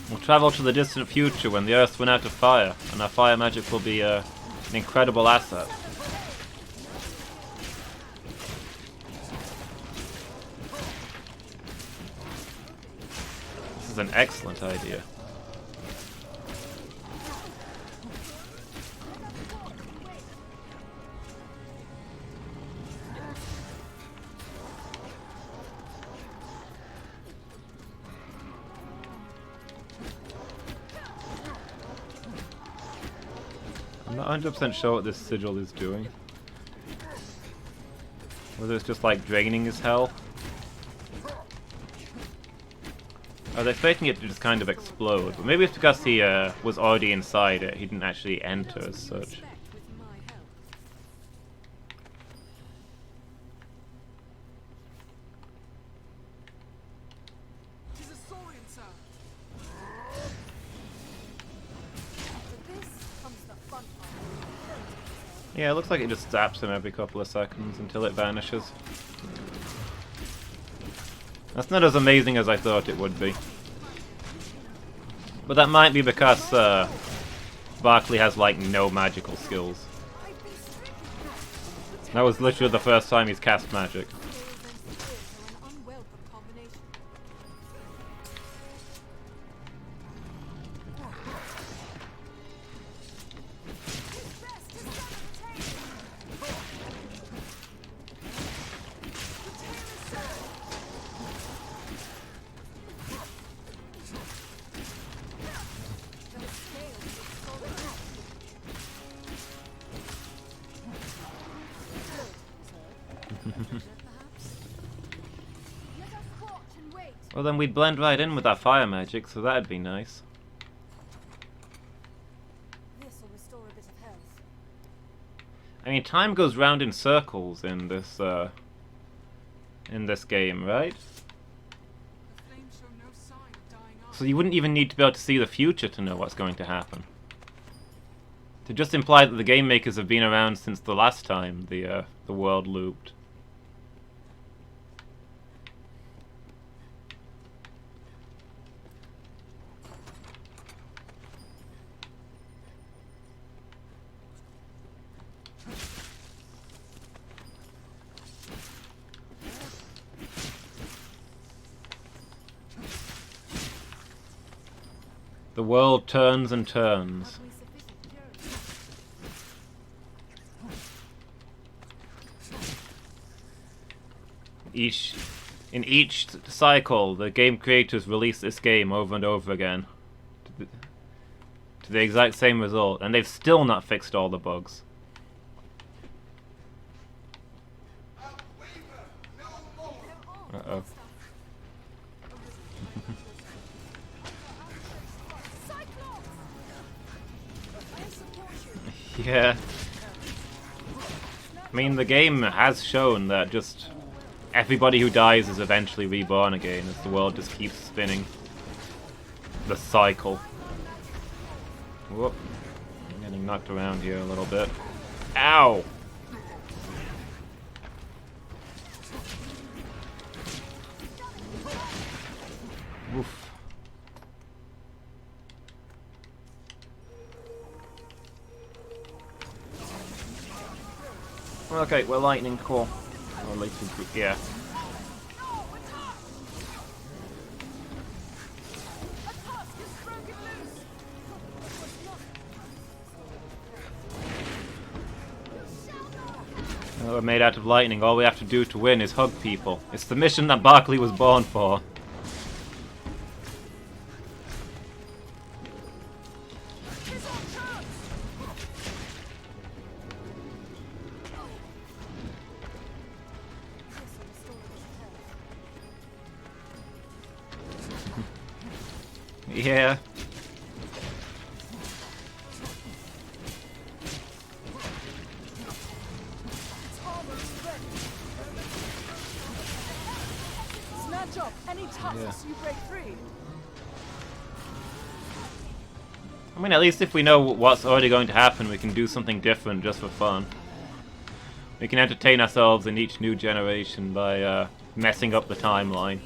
We'll travel to the distant future when the Earth's run out of fire, and our fire magic will be an incredible asset. This is an excellent idea. not 100% sure what this sigil is doing. Whether it's just like draining his health. Oh, they're expecting it to just kind of explode. But maybe it's because he was already inside it. He didn't actually enter as such. Yeah, it looks like it just zaps him every couple of seconds until it vanishes. That's not as amazing as I thought it would be. But that might be because Barkley has like no magical skills. That was literally the first time he's cast magic. Well, then we'd blend right in with our fire magic, so that'd be nice. This will restore a bit of health. I mean, time goes round in circles in this game, right? The flames show no sign of dying out. So you wouldn't even need to be able to see the future to know what's going to happen. To just imply that the game makers have been around since the last time the world looped. The world turns and turns. In each cycle, the game creators release this game over and over again to the exact same result, and they've still not fixed all the bugs. Uh-oh. Yeah. I mean, the game has shown that just everybody who dies is eventually reborn again as the world just keeps spinning. The cycle. Whoop. I'm getting knocked around here a little bit. Ow! Oof. Okay, we're lightning, cool. Or at least we, yeah. Well, we're made out of lightning. All we have to do to win is hug people. It's the mission that Barkley was born for. Yeah. Snatch up any tusks you break free. I mean, at least if we know what's already going to happen, we can do something different just for fun. We can entertain ourselves in each new generation by messing up the timeline.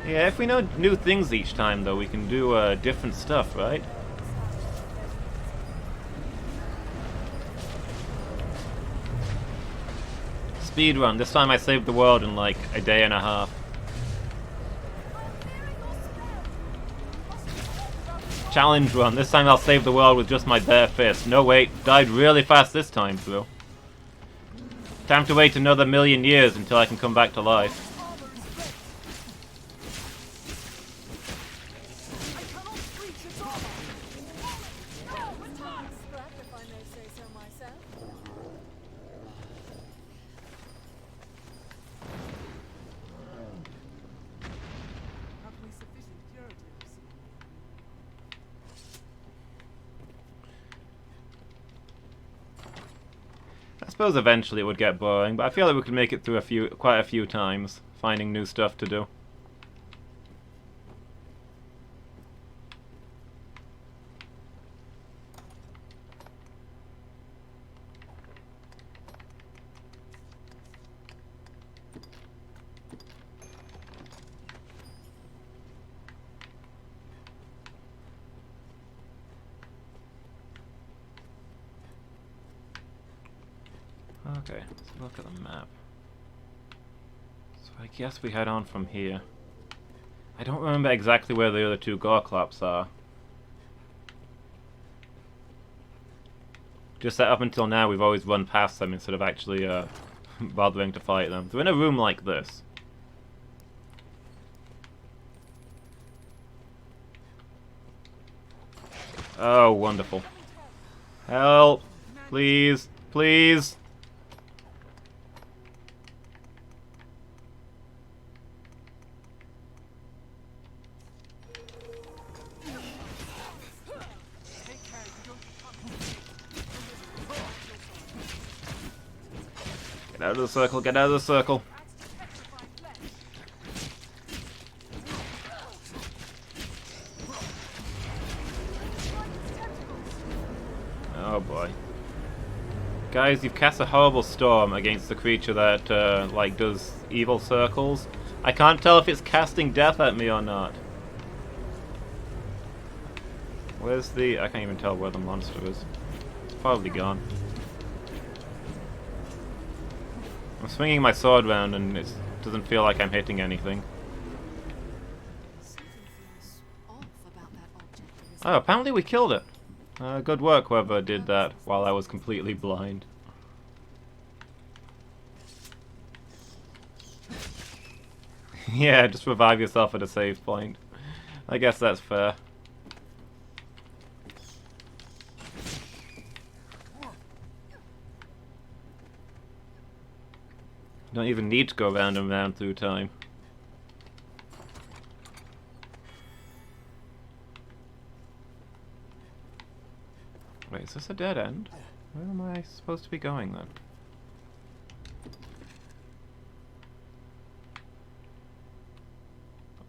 Yeah, if we know new things each time, though, we can do different stuff, right? Speedrun. This time I saved the world in like a day and a half. Challenge run. This time I'll save the world with just my bare fist. No, wait. Died really fast this time, through. Time to wait another 1,000,000 years until I can come back to life. Armor is ready. I cannot breach its armor. No, attack! Scrapped if I may say so myself. Have we sufficient curatives? I suppose eventually it would get boring, but I feel like we could make it through quite a few times, finding new stuff to do. Okay, let's look at the map. So I guess we head on from here. I don't remember exactly where the other two Gore claps are. Just that up until now we've always run past them instead of actually bothering to fight them. They're in a room like this. Oh, wonderful. Help! Please! Please! Take care you don't become Get out of the circle, get out of the circle. acts to petrify flesh. Oh boy. Guys, you've cast a horrible storm against the creature that, like, does evil circles. I can't tell if it's casting death at me or not. Where's the... I can't even tell where the monster is. It's probably gone. I'm swinging my sword around and it doesn't feel like I'm hitting anything. Something feels off about that object. Oh, apparently we killed it. Good work whoever did that while I was completely blind. Yeah, just revive yourself at a save point. I guess that's fair. Don't even need to go round and round through time. Wait, is this a dead end? Where am I supposed to be going then?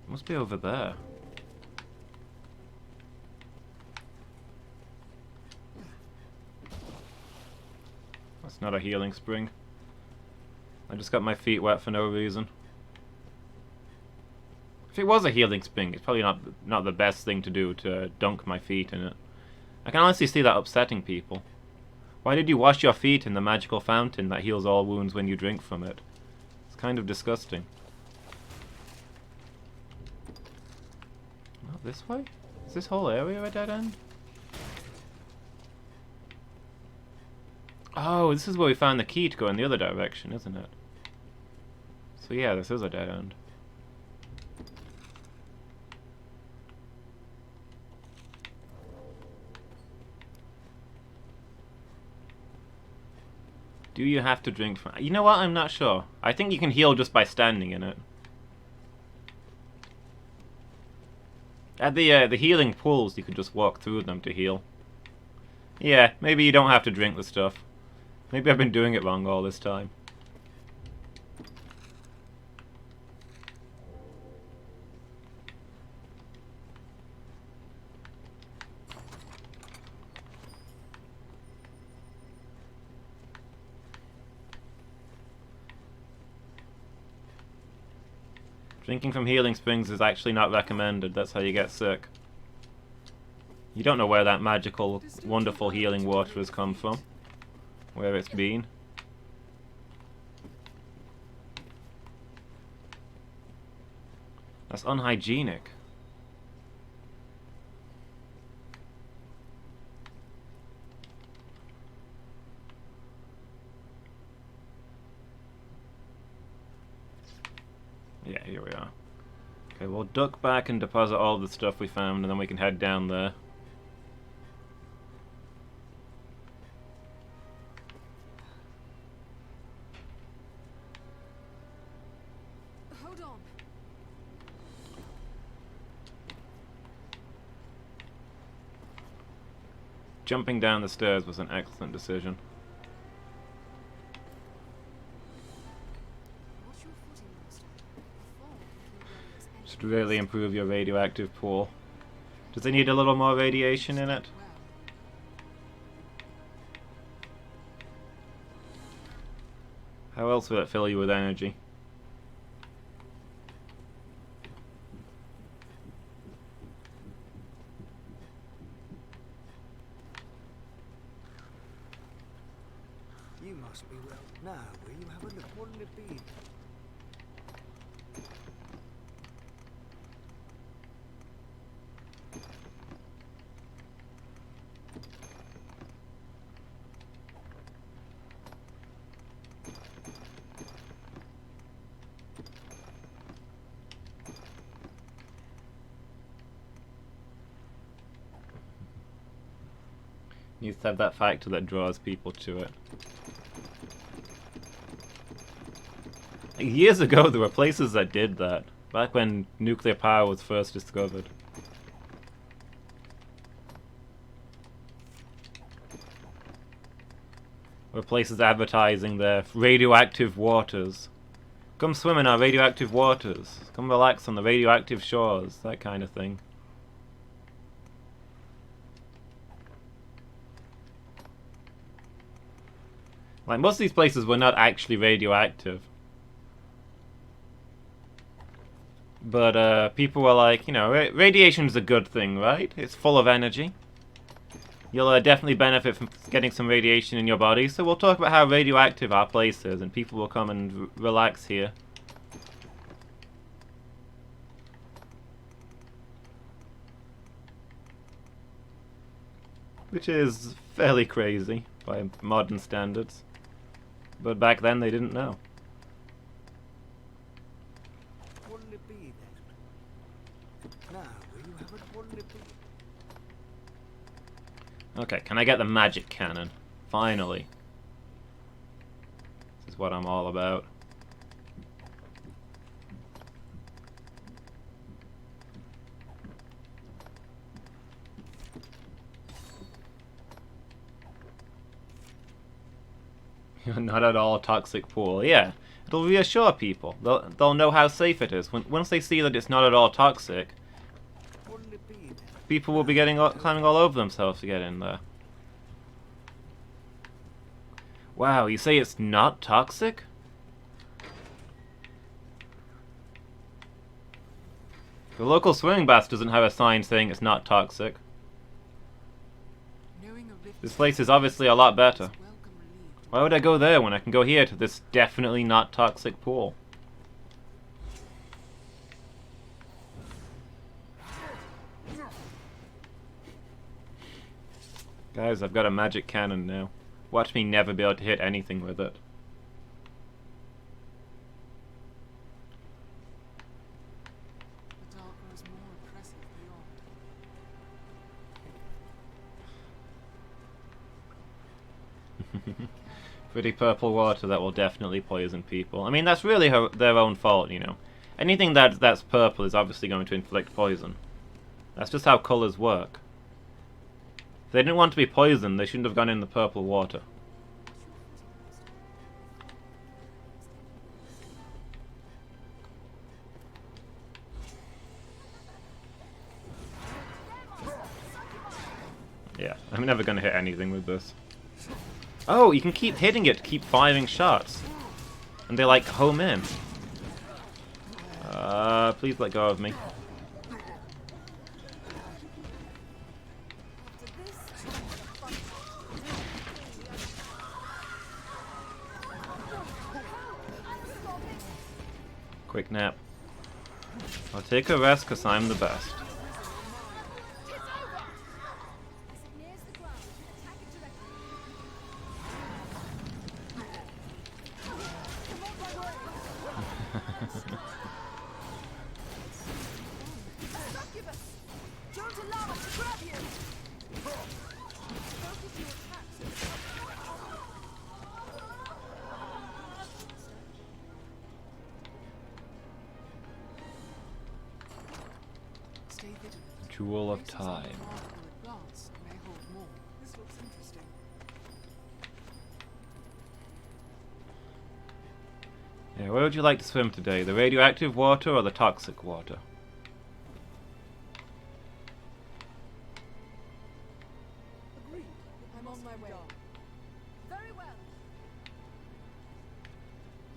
Must be over there. That's not a healing spring. I just got my feet wet for no reason. If it was a healing spring, it's probably not the best thing to do to dunk my feet in it. I can honestly see that upsetting people. Why did you wash your feet in the magical fountain that heals all wounds when you drink from it? It's kind of disgusting. Not this way? Is this whole area a dead end? Oh, this is where we found the key to go in the other direction, isn't it? So yeah, this is a dead end. Do you have to drink from... You know what? I'm not sure. I think you can heal just by standing in it. At the healing pools, you can just walk through them to heal. Yeah, maybe you don't have to drink the stuff. Maybe I've been doing it wrong all this time. Drinking from healing springs is actually not recommended. That's how you get sick. You don't know where that magical, wonderful healing water has come from. Where it's been. That's unhygienic. here we are. Okay, we'll duck back and deposit all the stuff we found, and then we can head down there. Hold on. Jumping down the stairs was an excellent decision. Watch your footing, Master. A fall can ruin us any Should really improve your radioactive pool. Does it need a little more radiation in it? well. How else will it fill you with energy? You must be well. Now, will you have a look? Wouldn't it be? Needs to have that factor that draws people to it. Years ago, there were places that did that. Back when nuclear power was first discovered. There were places advertising their radioactive waters. Come swim in our radioactive waters. Come relax on the radioactive shores. That kind of thing. Like, most of these places were not actually radioactive. But people were like, you know, radiation's a good thing, right? It's full of energy. You'll definitely benefit from getting some radiation in your body, so we'll talk about how radioactive our place is, and people will come and relax here. Which is fairly crazy by modern standards. But back then they didn't know. Wouldn't it be then? Now, will you have a wouldn't it be? Okay, can I get the magic cannon? Finally. This is what I'm all about. You're not at all a toxic pool. Yeah, it'll reassure people. They'll know how safe it is. Once they see that it's not at all toxic, Wouldn't it be then? people will be climbing all over themselves to get in there. Wow, you say it's not toxic? The local swimming bath doesn't have a sign saying it's not toxic. Knowing a rift This place is obviously a lot better. is welcome relief. Why would I go there when I can go here to this definitely not toxic pool? Guys, I've got a magic cannon now. Watch me never be able to hit anything with it. The dark grows more oppressive beyond. Pretty purple water that will definitely poison people. I mean, that's really their own fault, you know. Anything that's purple is obviously going to inflict poison. That's just how colors work. If they didn't want to be poisoned, they shouldn't have gone in the purple water. Yeah, I'm never going to hit anything with this. Oh, you can keep hitting it to keep firing shots. And they like home in. Please let go of me. Quick nap. I'll take a rest because I'm the best. Nears the ground. Attack it directly. Jewel of Places on the Time. marker at glance may hold more. This looks interesting. Yeah, where would you like to swim today? The radioactive water or the toxic water? Agreed. I'm on my way. Very well.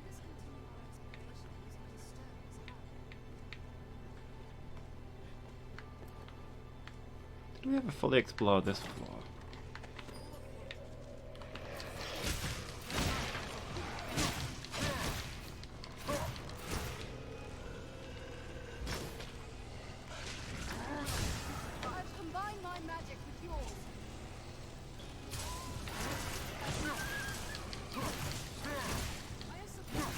Let us continue our exploration using the stone as a hub. Did we ever fully explore this floor? I've combined my magic with yours. I am support.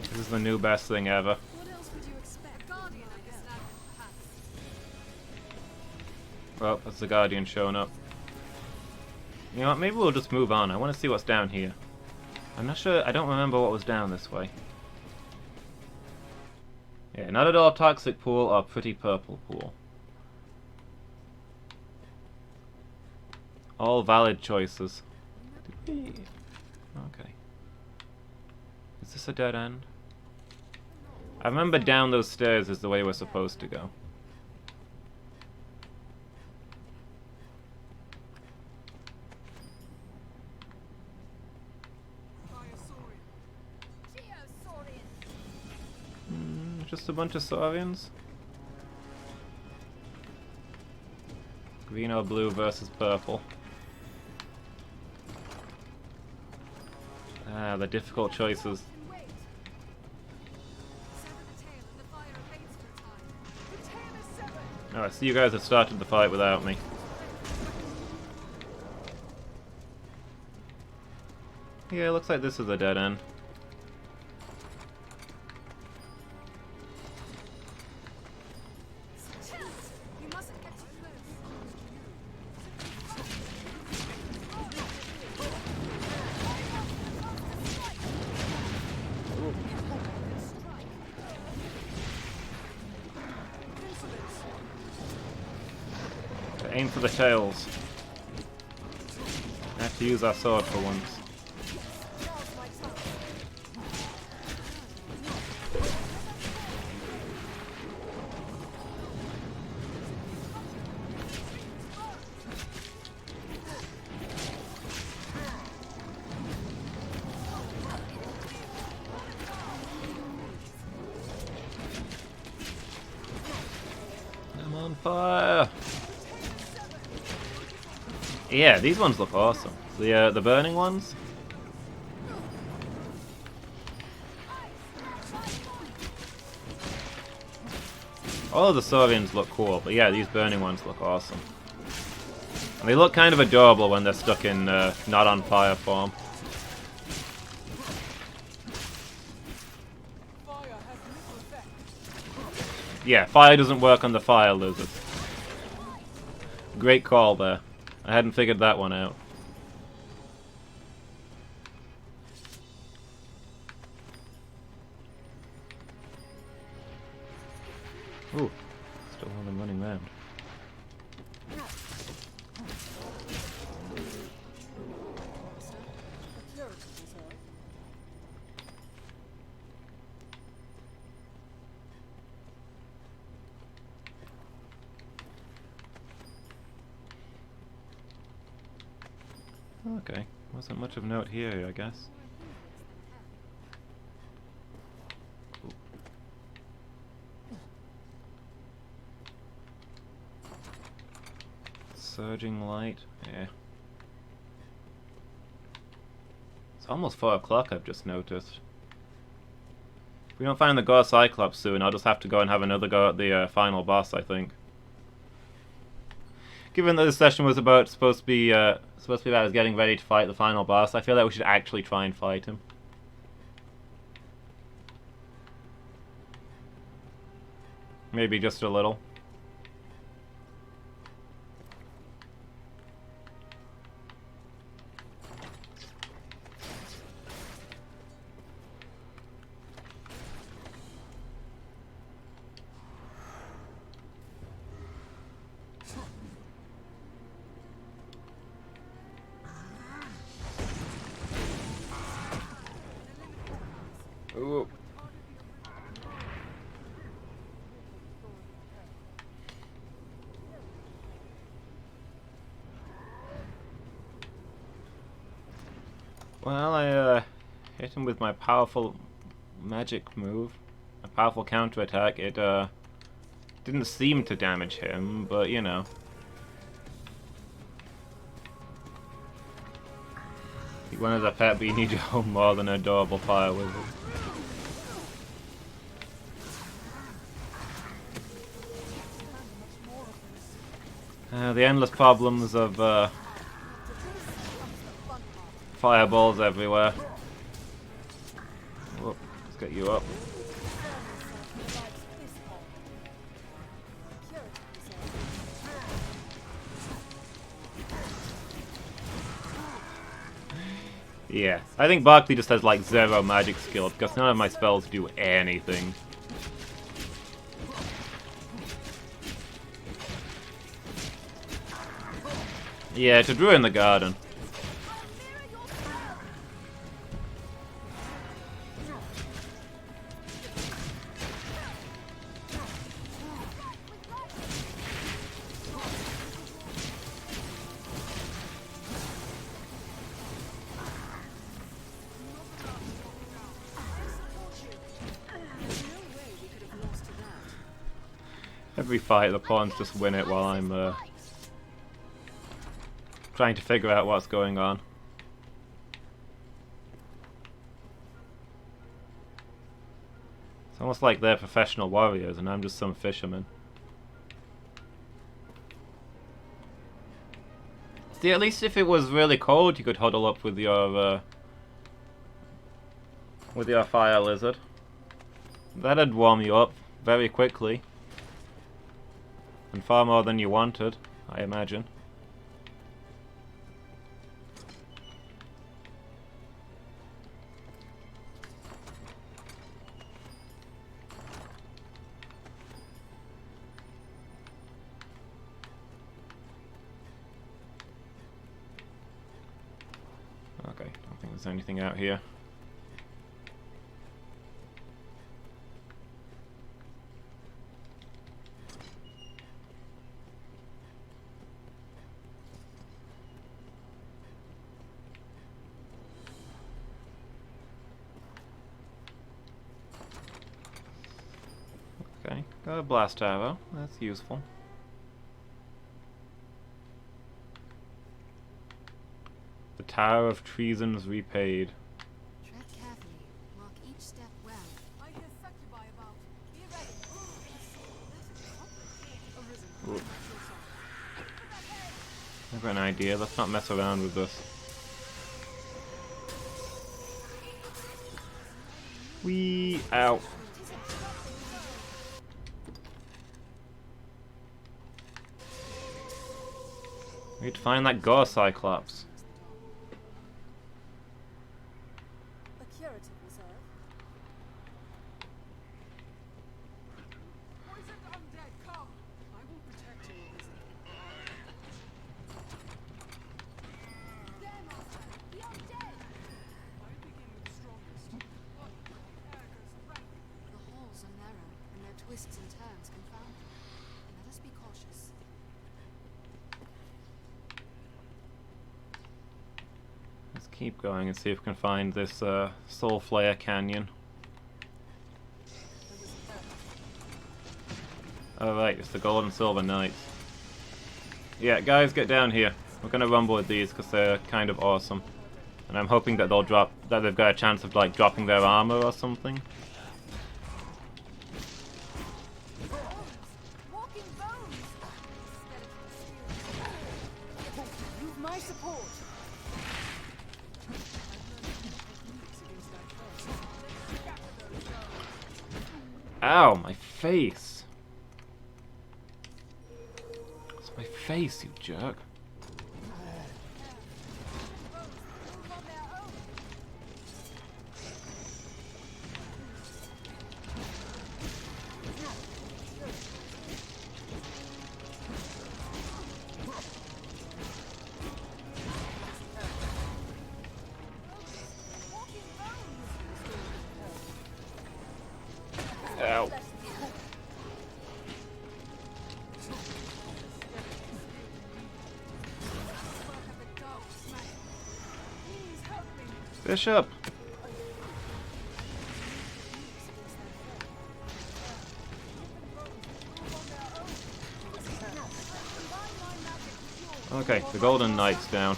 This is the new best thing ever. What else would you expect? Guardian of this land, perhaps. Well, that's the Guardian showing up. You know what, maybe we'll just move on. I want to see what's down here. I'm not sure, I don't remember what was down this way. Yeah, not at all toxic pool or pretty purple pool. All valid choices. Did we... Okay. Is this a dead end? I remember down those stairs is the way we're supposed to go. Geosaurian. Just a bunch of Saurians? Green or blue versus purple. Ah, the difficult choices. Can wait. Sever the tail and the fire abates for a time. The tail is severed. Alright, so you guys have started the fight without me. Yeah, it looks like this is a dead end. Chill. You mustn't get too close. Aim for the tails. I have to use our sword for once. I'm on fire! Yeah, these ones look awesome. The burning ones? All of the Saurians look cool, but yeah, these burning ones look awesome. And they look kind of adorable when they're stuck in not on fire form. Fire has little effect. Yeah, fire doesn't work on the fire lizard. Great call there. I hadn't figured that one out. Ooh, still one of them running around. Okay, wasn't much of note here, I guess. Surging light, yeah. It's almost 4 o'clock, I've just noticed. If we don't find the Gore Cyclops soon, I'll just have to go and have another go at the final boss, I think. Given that this session was supposed to be about us getting ready to fight the final boss, I feel like we should actually try and fight him. Maybe just a little. Well, I hit him with my powerful magic move, a powerful counterattack. It didn't seem to damage him, but you know. He wanted a pet, but you need your own more than an adorable fire wizard. The endless problems of fireballs everywhere. Whoop, let's get you up. Yeah, I think Barkley just has like 0 magic skill because none of my spells do anything. Yeah, to ruin the garden. Every fight, the pawns just win it while I'm trying to figure out what's going on. It's almost like they're professional warriors and I'm just some fisherman. See, at least if it was really cold, you could huddle up with your fire lizard. That'd warm you up very quickly. And far more than you wanted, I imagine. Okay, don't think there's anything out here. Okay, got a blast arrow. That's useful. The Tower of Treason's repaid. Tread carefully. Mark each step well. I hear succubi about. Be ready. Ooh. I've got an idea. Let's not mess around with this. Wee! Ow. We need to find that Gore Cyclops. A curative reserve. Poisoned undead, come! I will protect you, Wizard. There, Master! The undead! I begin with the strongest. Oh, air goes rank. The halls are narrow, and their twists and turns confound them. Let us be cautious. Let's keep going and see if we can find this Soul Flare Canyon. Oh right, it's the Gold and Silver Knights. Yeah, guys, get down here. We're gonna rumble with these because they're kind of awesome, and I'm hoping that they'll drop. That they've got a chance of like dropping their armor or something. Walking bones! You've my support! Ow, my face! It's my face, you jerk. Ow. Bishop! Okay, the Golden Knight's down.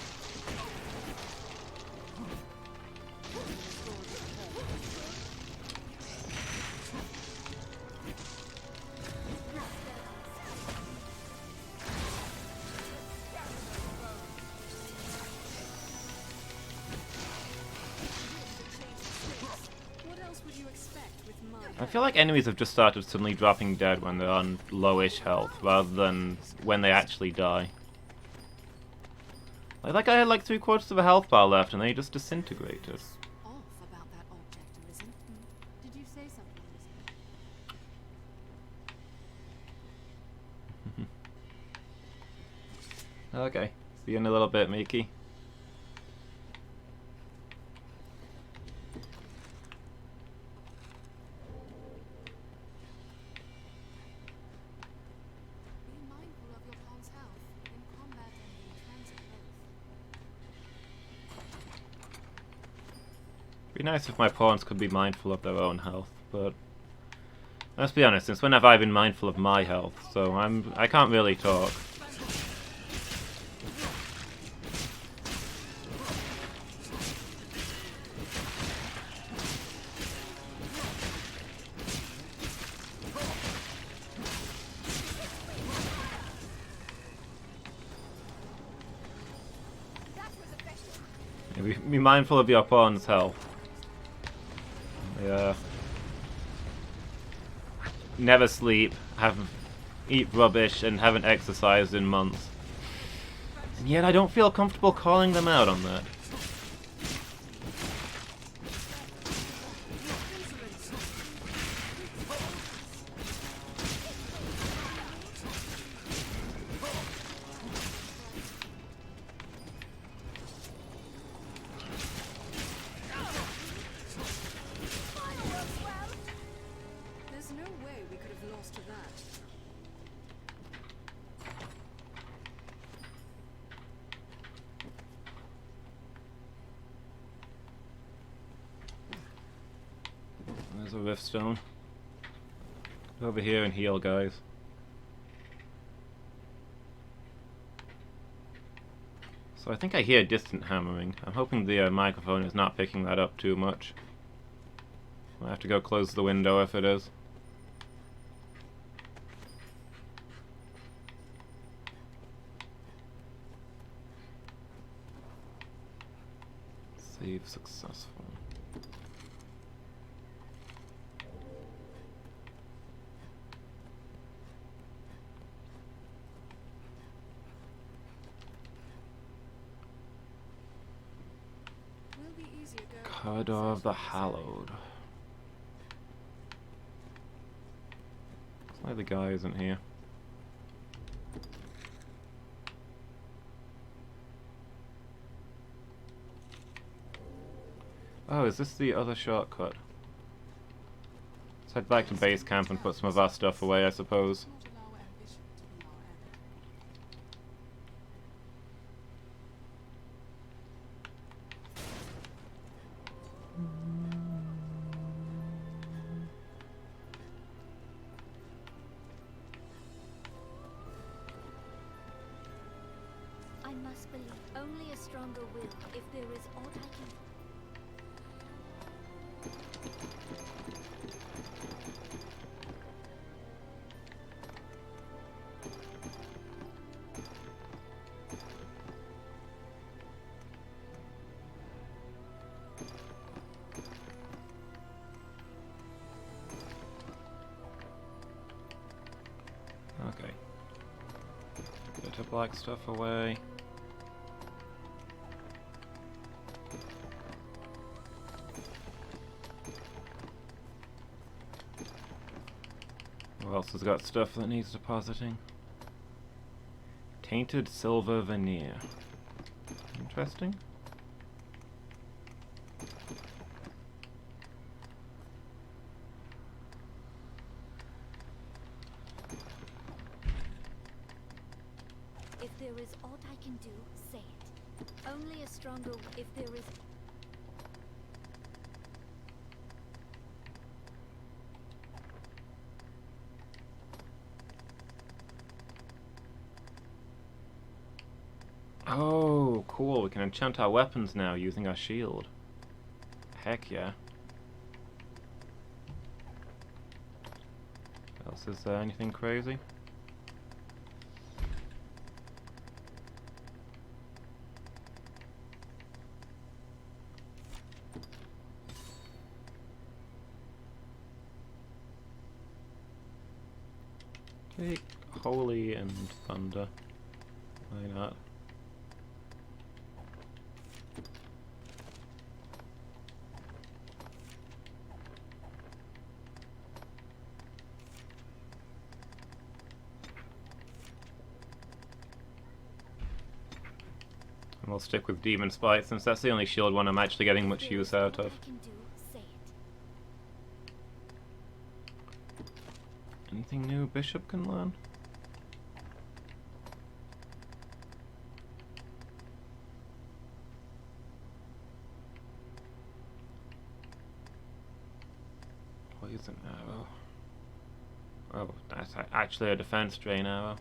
What else would you expect with my I feel like enemies have just started suddenly dropping dead when they're on lowish health, rather than when they actually die. Like that guy had like 3/4 of a health bar left, and then he just disintegrated. off about that object, Arisen? Did you say something, Arisen? Okay, see you in a little bit, Miki. Be mindful of your pawn's health in combat and in transit both. Be nice if my pawns could be mindful of their own health, but let's be honest, since when have I been mindful of my health? So I can't really talk. Be mindful of your pawn's health. Yeah. Never sleep, eat rubbish, and haven't exercised in months. And yet I don't feel comfortable calling them out on that. There's no way we could have lost to that. There's a rift stone. Go over here and heal, guys. So I think I hear distant hammering. I'm hoping the microphone is not picking that up too much. I'll have to go close the window if it is. Save successful. Will be easier going Card of the Hallowed. Looks like the guy isn't here. Oh, is this the other shortcut? Let's head back to base camp and put some of our stuff away, I suppose. not allow ambition to be our end. I must believe only a stronger will if there is aught I can. Okay. Get the black stuff away. Who else has got stuff that needs depositing? Tainted silver veneer. Interesting. If there is aught I can do, say it. Only a stronger if there is Oh, cool. We can enchant our weapons now using our shield. Heck yeah. What else is there? Anything crazy? Take Holy and Thunder. Why not? And we'll stick with Demon Spite since that's the only shield one I'm actually getting much use out of. Anything new Bishop can learn? Poison arrow. Oh, that's actually a defense drain arrow.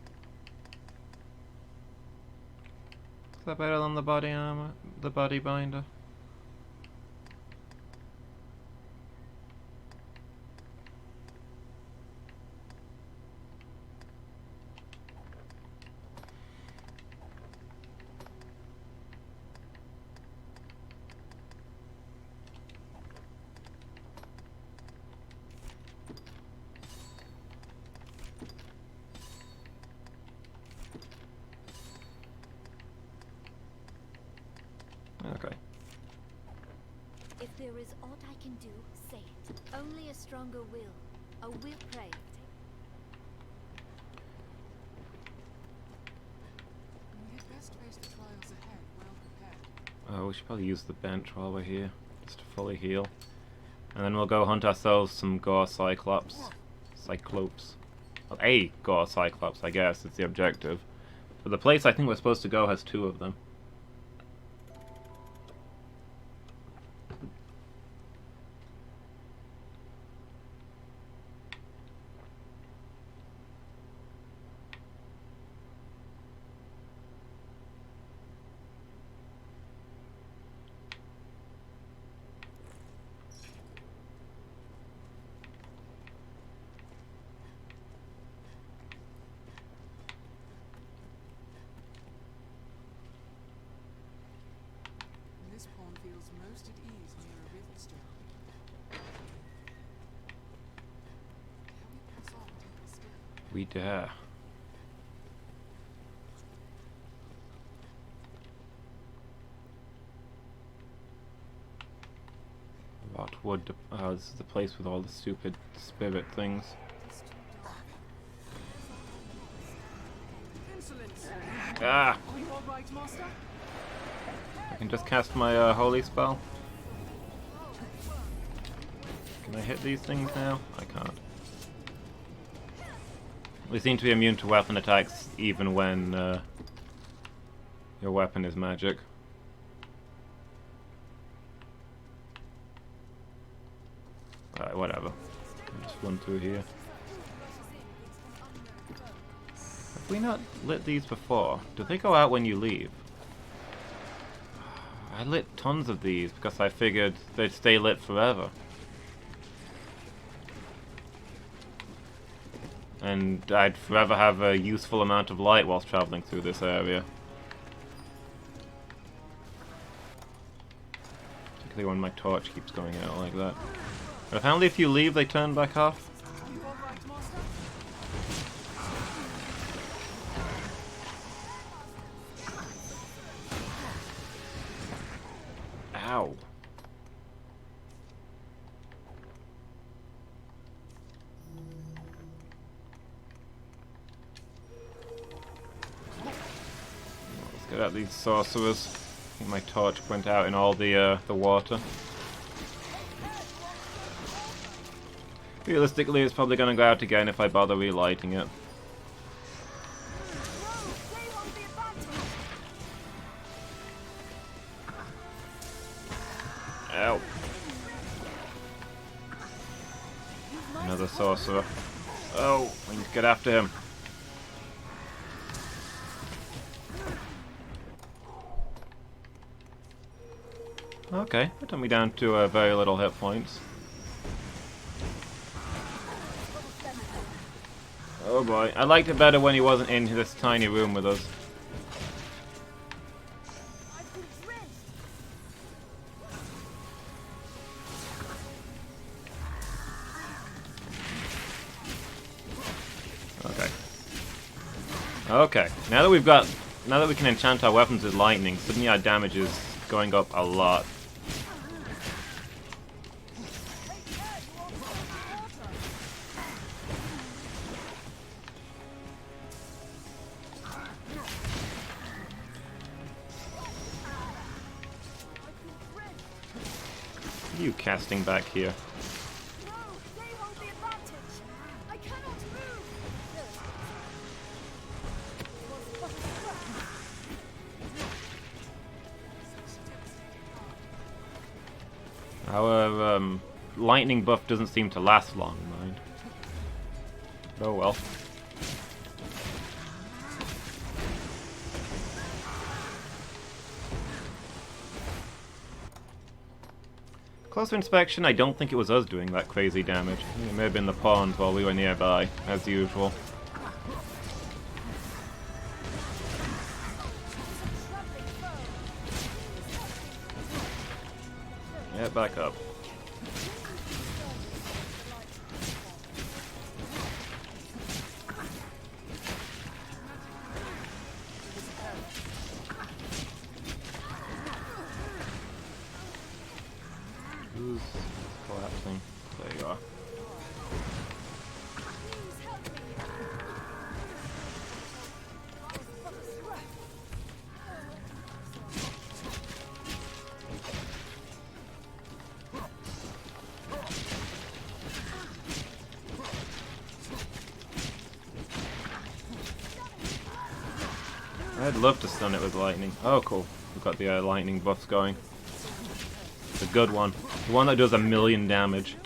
Is that better than the body armor? The body binder? Okay. If there is aught I can do, say it. Only a stronger will. A will pray. We had best face the trials ahead, well prepared. Oh, we should probably use the bench while we're here, just to fully heal. And then we'll go hunt ourselves some Gore Cyclops. Well, a Gore Cyclops, I guess, is the objective. But the place I think we're supposed to go has 2 of them. This pawn feels most at ease near a riverstone. Can we pass on to the stone? We dare. Rotwood. Oh, this is the place with all the stupid spirit things. Insolence! Ah! Are you all right, master? I can just cast my holy spell. Can I hit these things now? I can't. They seem to be immune to weapon attacks even when your weapon is magic. Alright, whatever. I'll just run through here. Have we not lit these before? Do they go out when you leave? I lit tons of these because I figured they'd stay lit forever. And I'd forever have a useful amount of light whilst traveling through this area. Particularly when my torch keeps going out like that. But apparently if you leave, they turn back off. Are you all right, master? Ow. Let's get at these sorcerers. I think my torch went out in all the water. Realistically, it's probably going to go out again if I bother relighting it. Ow. Another sorcerer. Oh, we need to get after him. Okay, that took me down to very little hit points. Oh boy, I liked it better when he wasn't in this tiny room with us. Okay. Okay, now that we can enchant our weapons with lightning, suddenly our damage is going up a lot. What are you casting back here? No, they hold the advantage. I cannot move. Our lightning buff doesn't seem to last long, mind. Oh well. Closer inspection, I don't think it was us doing that crazy damage. I think it may have been the pawns while we were nearby, as usual. Get back up. Who's collapsing? There you are. I'd love to stun it with lightning. Oh, cool. We've got the lightning buffs going. It's a good one. The one that does 1,000,000 damage.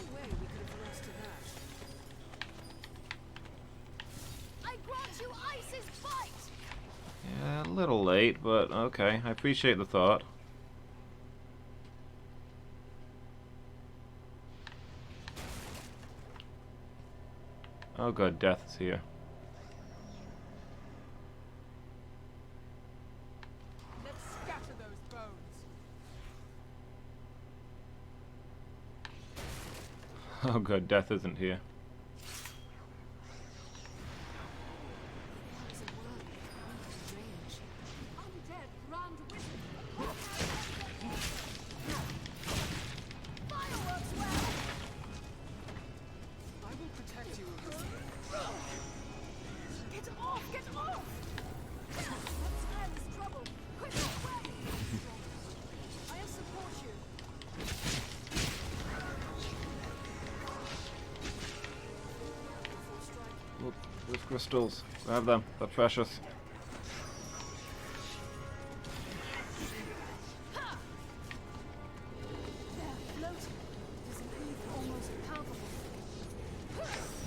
I grant you Ice's fight. Yeah, a little late, but okay. I appreciate the thought. Oh god, death is here. Let's scatter those bones. Oh god, death isn't here. Undead grand wizard. Fireworks well. I will protect you, Elizabeth. Get off! Get off! Let's end this trouble. Quick, away! I will support you. Look, those crystals. Grab them. They're precious.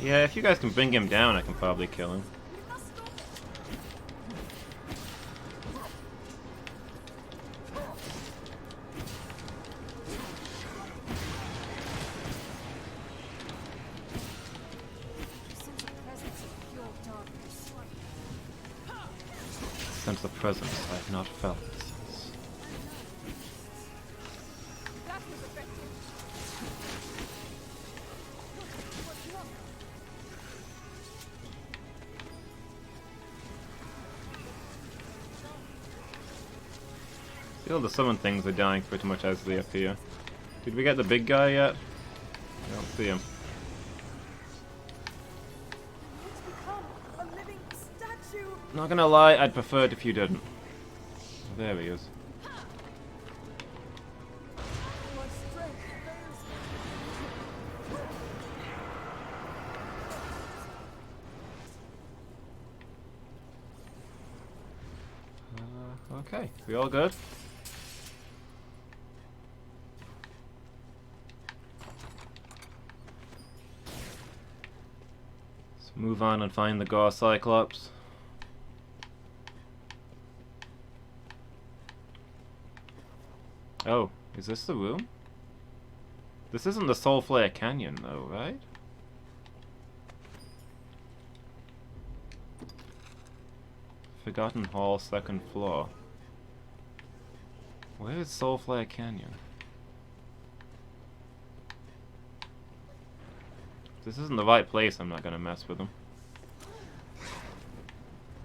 Yeah, if you guys can bring him down, I can probably kill him. Sense the presence I've not felt since. That was effective. Feel the summon things are dying pretty much as they appear. Did we get the big guy yet? I don't see him. It's become a living statue. Not gonna lie, I'd prefer it if you didn't. There he is. My strength fails Okay, we all good? Let's move on and find the Gore Cyclops. Oh, Is this the room? This isn't the Soulflare Canyon though, right? Forgotten Hall, 2nd floor. Where is Soulflare Canyon? If this isn't the right place, I'm not gonna mess with them.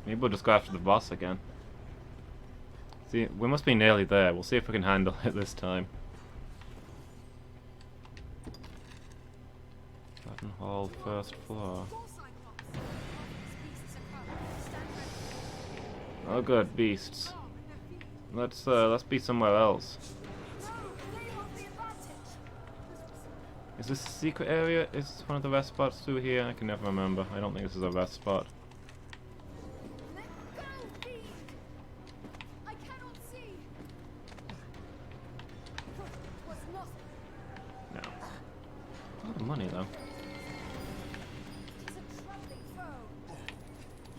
Maybe we'll just go after the boss again. See, we must be nearly there. We'll see if we can handle it this time. Forgotten Hall, 1st floor. Oh good, beasts. Let's be somewhere else. Is this a secret area? Is this one of the rest spots through here? I can never remember. I don't think this is a rest spot. No. A lot of money though.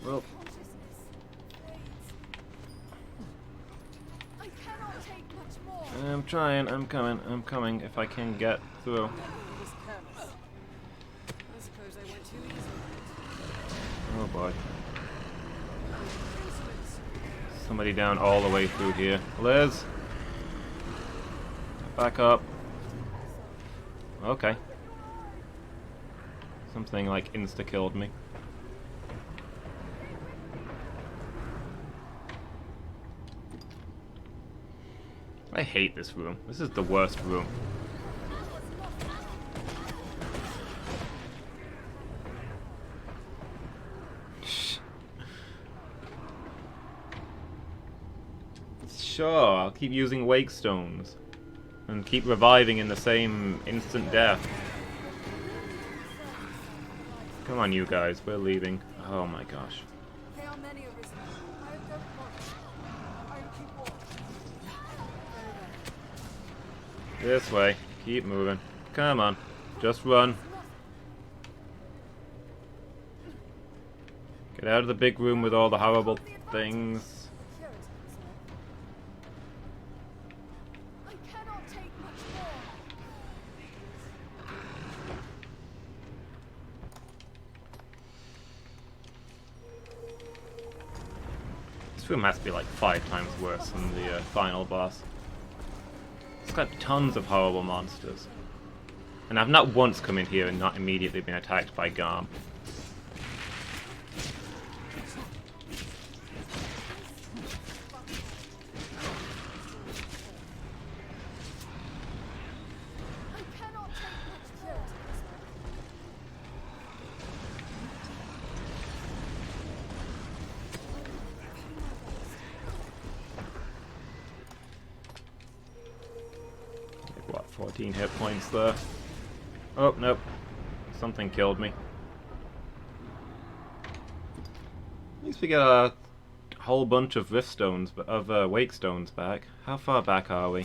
Well. I'm trying, I'm coming if I can get through. Oh boy. Somebody down all the way through here. Liz! Back up. Okay. Something like insta-killed me. I hate this room. This is the worst room. Sure, I'll keep using wake stones. And keep reviving in the same instant death. Come on you guys, we're leaving. Oh my gosh. There are many of us. I don't want. I keep walking. This way. Keep moving. Come on. Just run. Get out of the big room with all the horrible things. I cannot take much more. This room has to be like 5 times worse than the final boss. It's got tons of horrible monsters. And I've not once come in here and not immediately been attacked by Garm. What, 14 hit points there? Oh, nope. Something killed me. At least we get a whole bunch of rift stones, of wake stones back. How far back are we?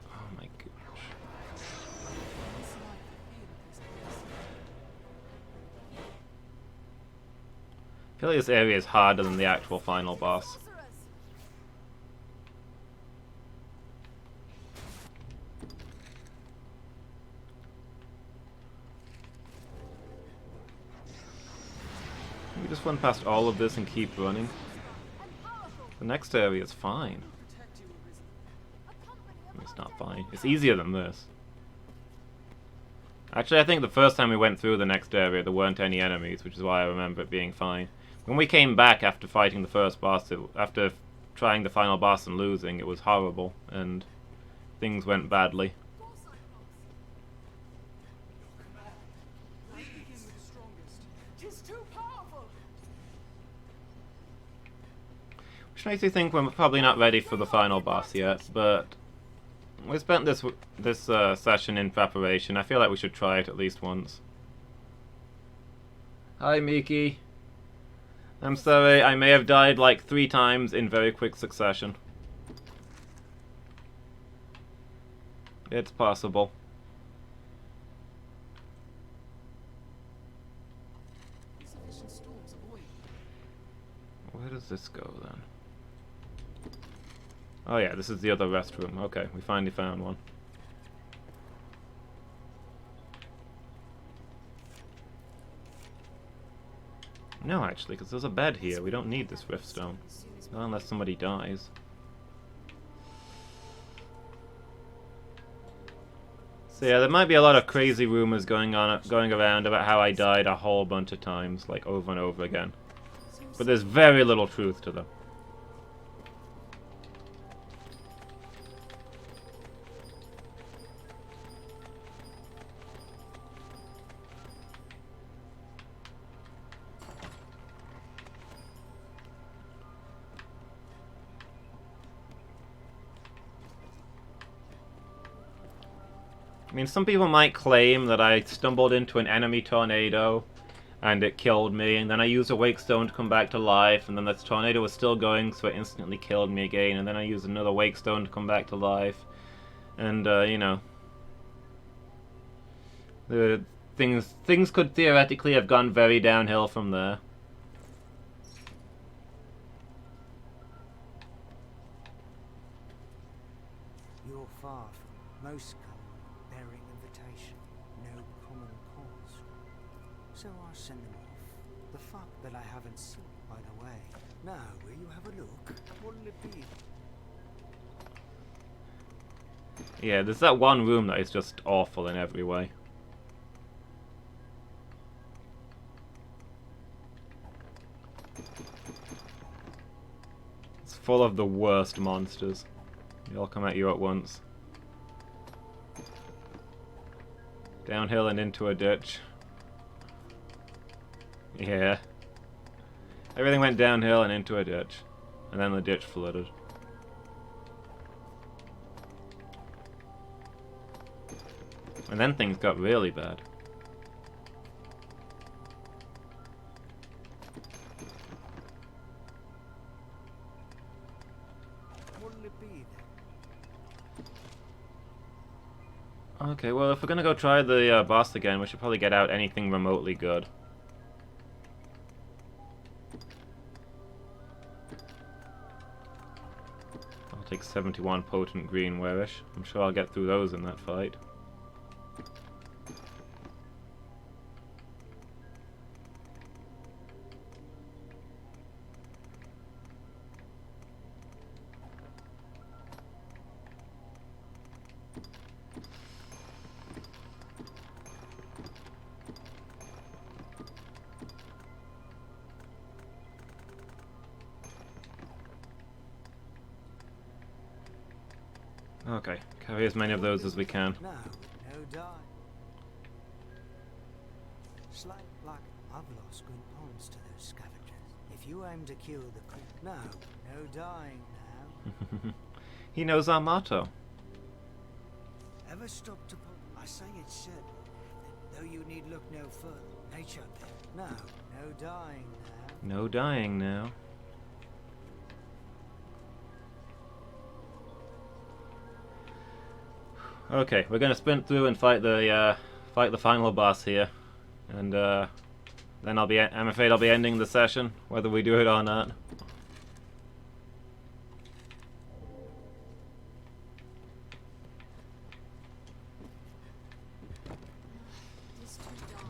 Oh my gosh. I feel like this area is harder than the actual final boss. We just run past all of this and keep running. The next area is fine. It's not fine. It's easier than this. Actually, I think the first time we went through the next area, there weren't any enemies, which is why I remember it being fine. When we came back after fighting the first boss, after trying the final boss and losing, it was horrible, and things went badly. Which makes me think we're probably not ready for the final boss yet, but we spent this session in preparation. I feel like we should try it at least once. Hi, Miki. I'm sorry, I may have died like 3 times in very quick succession. It's possible. Where does this go then? Oh yeah, this is the other restroom. Okay, we finally found one. No, actually, because there's a bed here. We don't need this riftstone. Not unless somebody dies. So yeah, there might be a lot of crazy rumors going around about how I died a whole bunch of times, like over and over again. But there's very little truth to them. I mean, some people might claim that I stumbled into an enemy tornado and it killed me, and then I used a wake stone to come back to life, and then this tornado was still going, so it instantly killed me again, and then I used another wake stone to come back to life, and you know, the things could theoretically have gone very downhill from there. You're far from most bearing invitation, no common cause. So I send them off. The fact that I haven't seen, by the way. Now, will you have a look? What'll it be? Yeah, there's that one room that is just awful in every way. It's full of the worst monsters. They all come at you at once. Downhill and into a ditch. Yeah. Everything went downhill and into a ditch. And then the ditch flooded. And then things got really bad. What'll it be then? Okay, well, if we're gonna go try the boss again, we should probably get out anything remotely good. I'll take 71 potent green warish. I'm sure I'll get through those in that fight. Okay, carry as many of those as we can. No, no die. Slight luck. I've lost good points to those scavengers. If you aim to kill the no, no dying now. He knows our motto. Ever stop to I say it's certain, though you need look no further. Nature there. No, no dying now. No dying now. Okay, we're gonna sprint through and fight the final boss here, and then I'm afraid I'll be ending the session, whether we do it or not.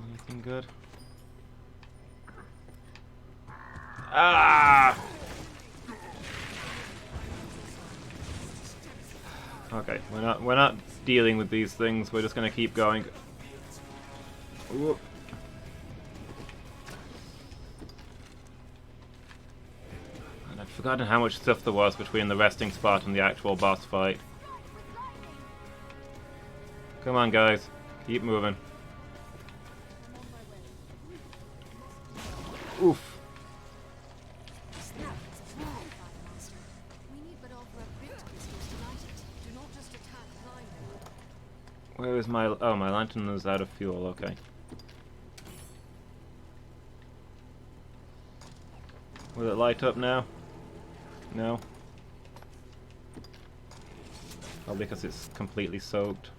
Anything good? Ah! Okay, we're not dealing with these things. We're just gonna keep going. Ooh. And I've forgotten how much stuff there was between the resting spot and the actual boss fight. Come on, guys, keep moving. Oof. Where is my... Oh, my lantern is out of fuel, okay. Will it light up now? No? Oh, because it's completely soaked.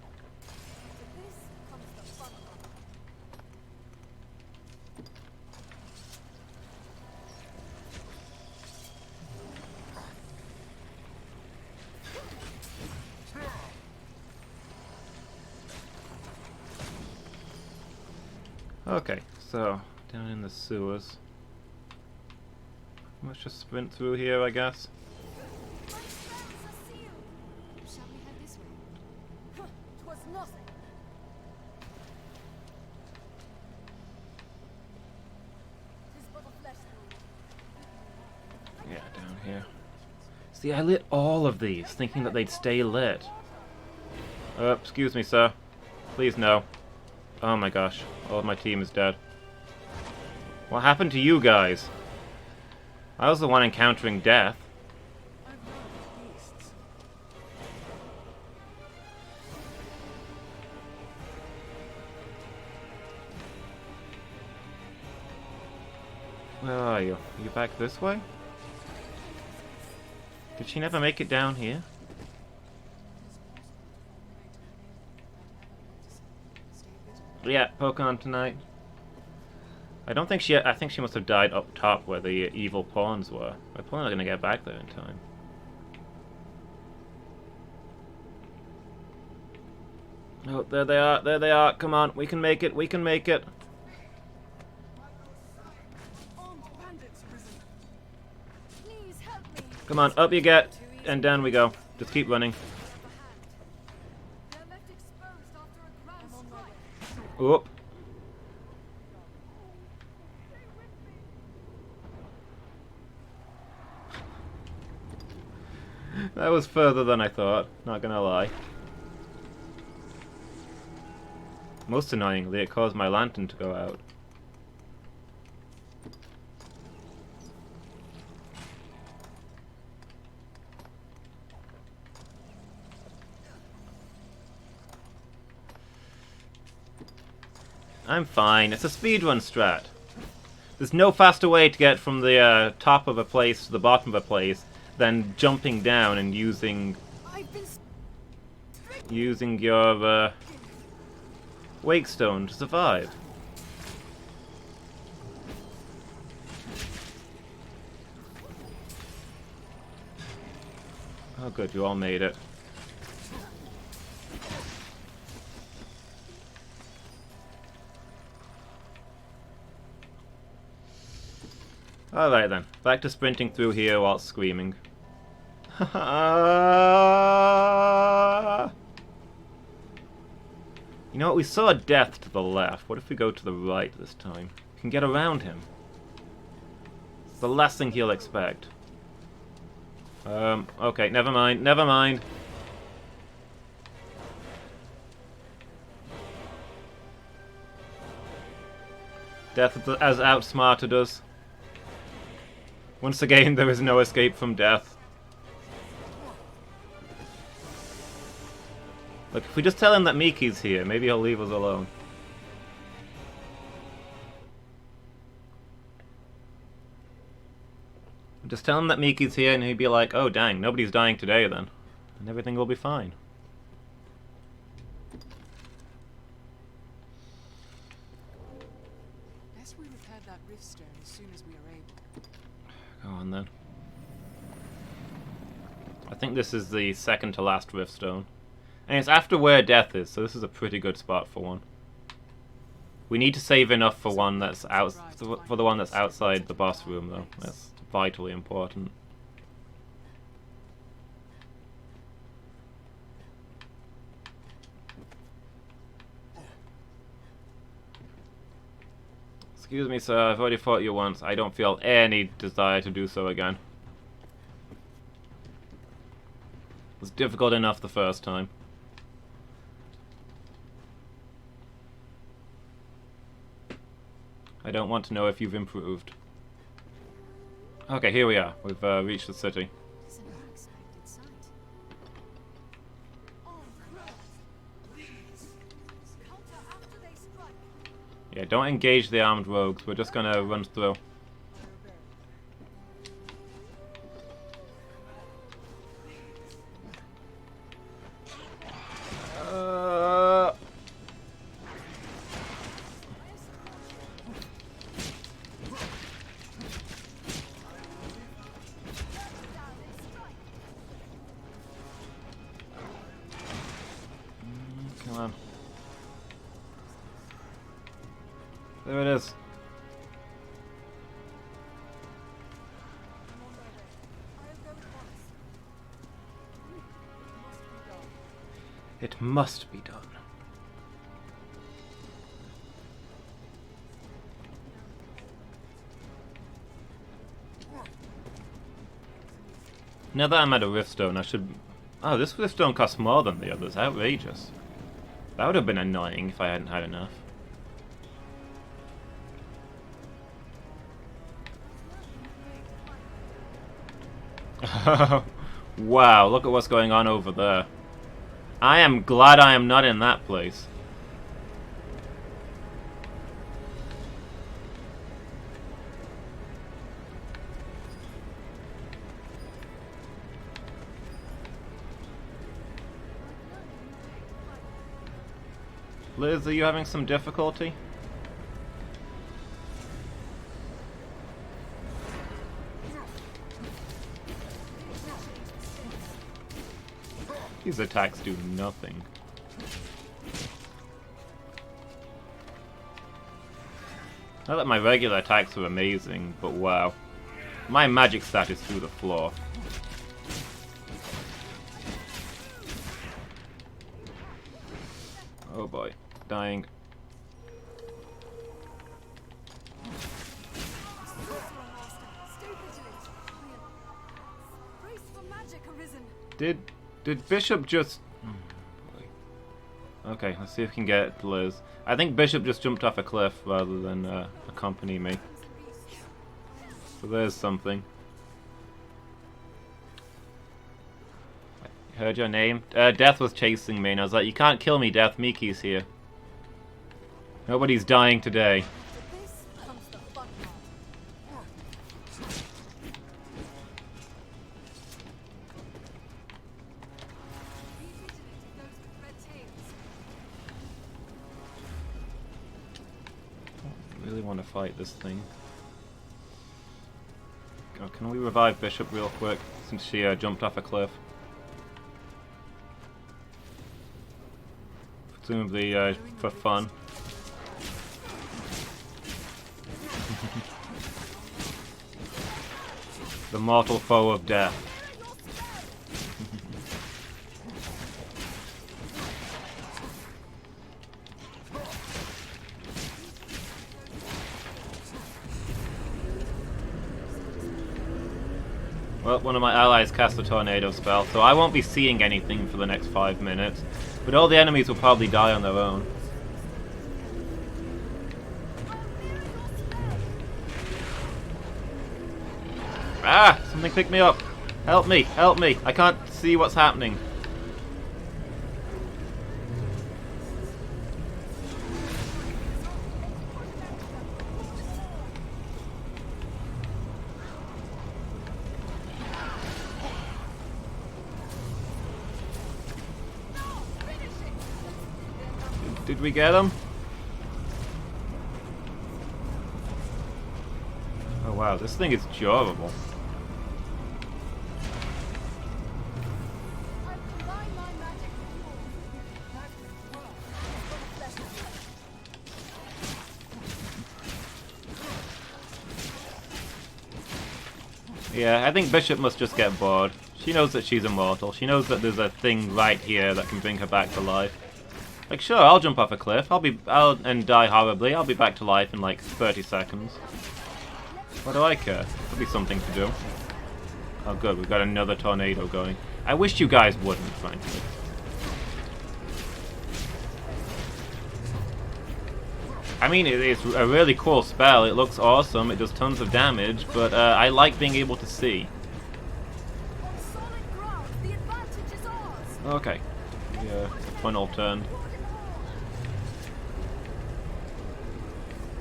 Okay, so down in the sewers. Let's just sprint through here, I guess. My spells are sealed. Shall we head this way? 'Twas nothing. Tis but a flesh wound. Yeah, down here. See, I lit all of these, thinking that they'd stay lit. Excuse me, sir. Please, no. Oh my gosh, all of my team is dead. What happened to you guys? I was the one encountering death. I've known beasts. Where are you? Are you back this way? Did she never make it down here? Yeah, Pokemon tonight. I don't think I think she must have died up top where the evil pawns were. We're probably not gonna get back there in time. Oh, there they are, there they are. Come on, we can make it, we can make it. Armed bandits risen. Please help me. Come on, up you get, and down we go. Just keep running. They're left exposed after a grand strike. Oop. That was further than I thought, not gonna lie. Most annoyingly, it caused my lantern to go out. I'm fine, it's a speedrun strat. There's no faster way to get from the top of a place to the bottom of a place than jumping down and using your wake stone to survive. Oh good, you all made it. Alright then, back to sprinting through here while screaming. You know what, we saw a death to the left. What if we go to the right this time? We can get around him. It's the last thing he'll expect. Okay, never mind, never mind. Death has outsmarted us. Once again, there is no escape from death. Look, if we just tell him that Miki's here, maybe he'll leave us alone. Just tell him that Miki's here and he'd be like, oh dang, nobody's dying today then. And everything will be fine. Best we repair that rift stone as soon as we are able. Go on then. I think this is the second to last rift stone. And it's after where death is, so this is a pretty good spot for one. We need to save enough for one that's for the one that's outside the boss room though. That's vitally important. Excuse me, sir, I've already fought you once. I don't feel any desire to do so again. It was difficult enough the first time. I don't want to know if you've improved. Okay, here we are. We've reached the city. It's an unexpected sight. Counter after they strike. Yeah, don't engage the armed rogues. We're just gonna run through. Come on. There it is. I'm on my way. I'll go at once. It must be done. It must be done. Now that I'm at a Riftstone, I should... Oh, this Riftstone costs more than the others. Outrageous. That would have been annoying if I hadn't had enough. Wow, look at what's going on over there. I am glad I am not in that place. Liz, are you having some difficulty? These attacks do nothing. Not that my regular attacks were amazing, but wow. My magic stat is through the floor. Oh boy. Dying. Stay vigilant. Brace for magic arisen. Did Bishop just... Oh, boy. Okay, let's see if we can get Liz. I think Bishop just jumped off a cliff rather than accompany me. So there's something. I heard your name. Death was chasing me and I was like, you can't kill me, Death. Miki's here. Nobody's dying today. To this comes the fun part. Be vigilant of those with red tails. I really want to fight this thing. Oh, can we revive Bishop real quick since she jumped off a cliff? Presumably for fun. The mortal foe of death. Well, one of my allies cast a tornado spell, so I won't be seeing anything for the next 5 minutes. But all the enemies will probably die on their own. Ah! Something pick me up! Help me! Help me! I can't see what's happening. Did we get him? Oh wow, this thing is durable. I've combined my magic with yours. Yeah, I think Bishop must just get bored. She knows that she's immortal. She knows that there's a thing right here that can bring her back to life. Like, sure, I'll jump off a cliff. And die horribly. I'll be back to life in like 30 seconds. What do I care? Could be something to do. Oh good, we've got another tornado going. I wish you guys wouldn't, frankly. I mean, it's a really cool spell. It looks awesome. It does tons of damage, but I like being able to see. On solid ground, the advantage is ours. Okay. Yeah, funnel turn.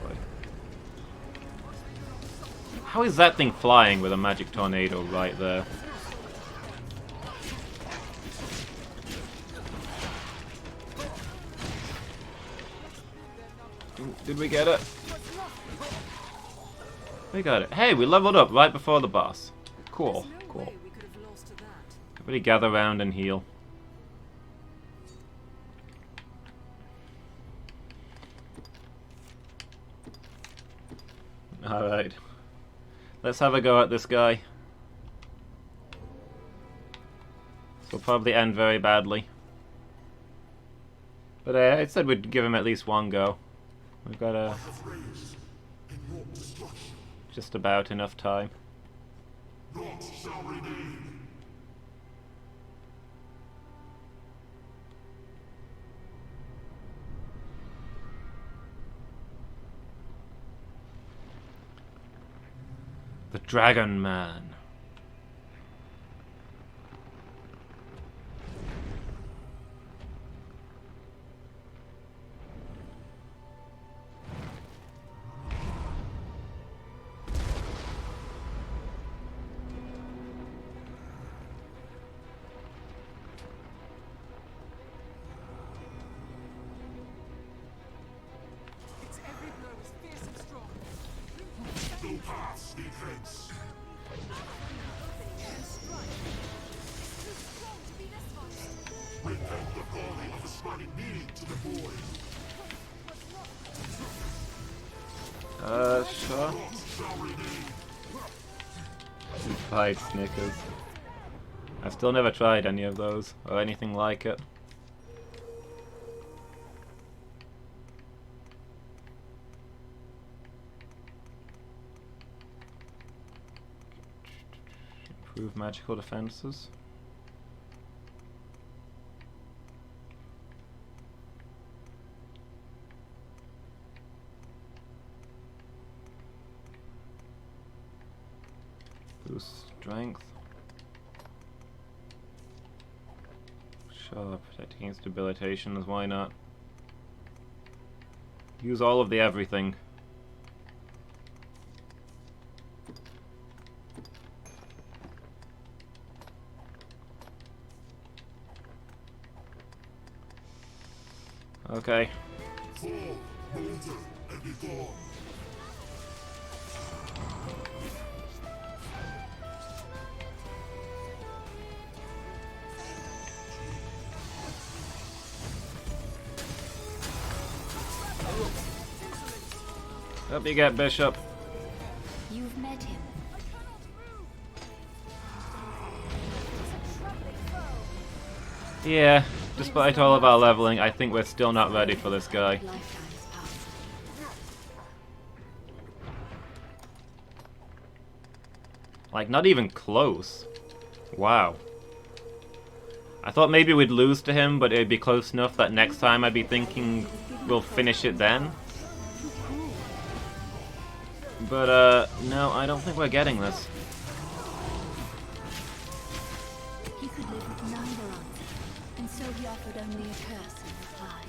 Boy. How is that thing flying with a magic tornado right there? Did we get it? We got it. Hey, we leveled up right before the boss. Cool, There's no cool. way we could have lost to that. Everybody gather around and heal. Alright. Let's have a go at this guy. This will probably end very badly. But I said we'd give him at least one go. We've got just about enough time. The Dragon Man. Its every blow is fierce and strong. Sure. Fight Snickers. I've still never tried any of those, or anything like it. Improve magical defenses. Boost strength. Sure, protect against debilitations, why not? Use all of the everything. Okay. Up you get, Bishop. You've met him. I cannot move. It's a trembling foe. Yeah, despite all of our leveling, I think we're still not ready for this guy. Lifetime has passed. Like, not even close. Wow. I thought maybe we'd lose to him, but it'd be close enough that next time I'd be thinking we'll finish it then. But, no, I don't think we're getting this. He could live with neither answer, and so he offered only a curse in reply.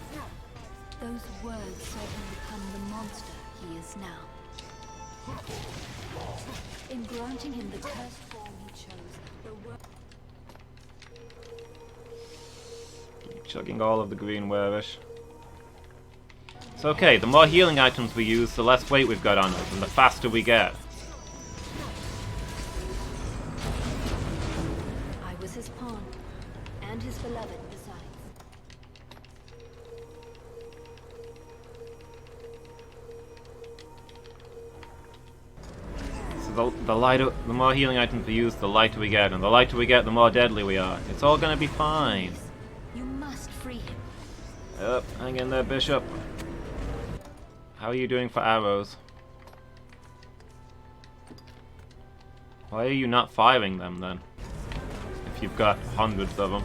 Those words saw him become the monster he is now. In granting him the cursed form he chose, the word Chugging all of the green wearish. It's okay, the more healing items we use, the less weight we've got on us, and the faster we get. I was his pawn, and his beloved besides. So the more healing items we use, the lighter we get, and the lighter we get, the more deadly we are. It's all gonna be fine. You must free him. Yep, hang in there, Bishop. How are you doing for arrows? Why are you not firing them then? If you've got hundreds of them.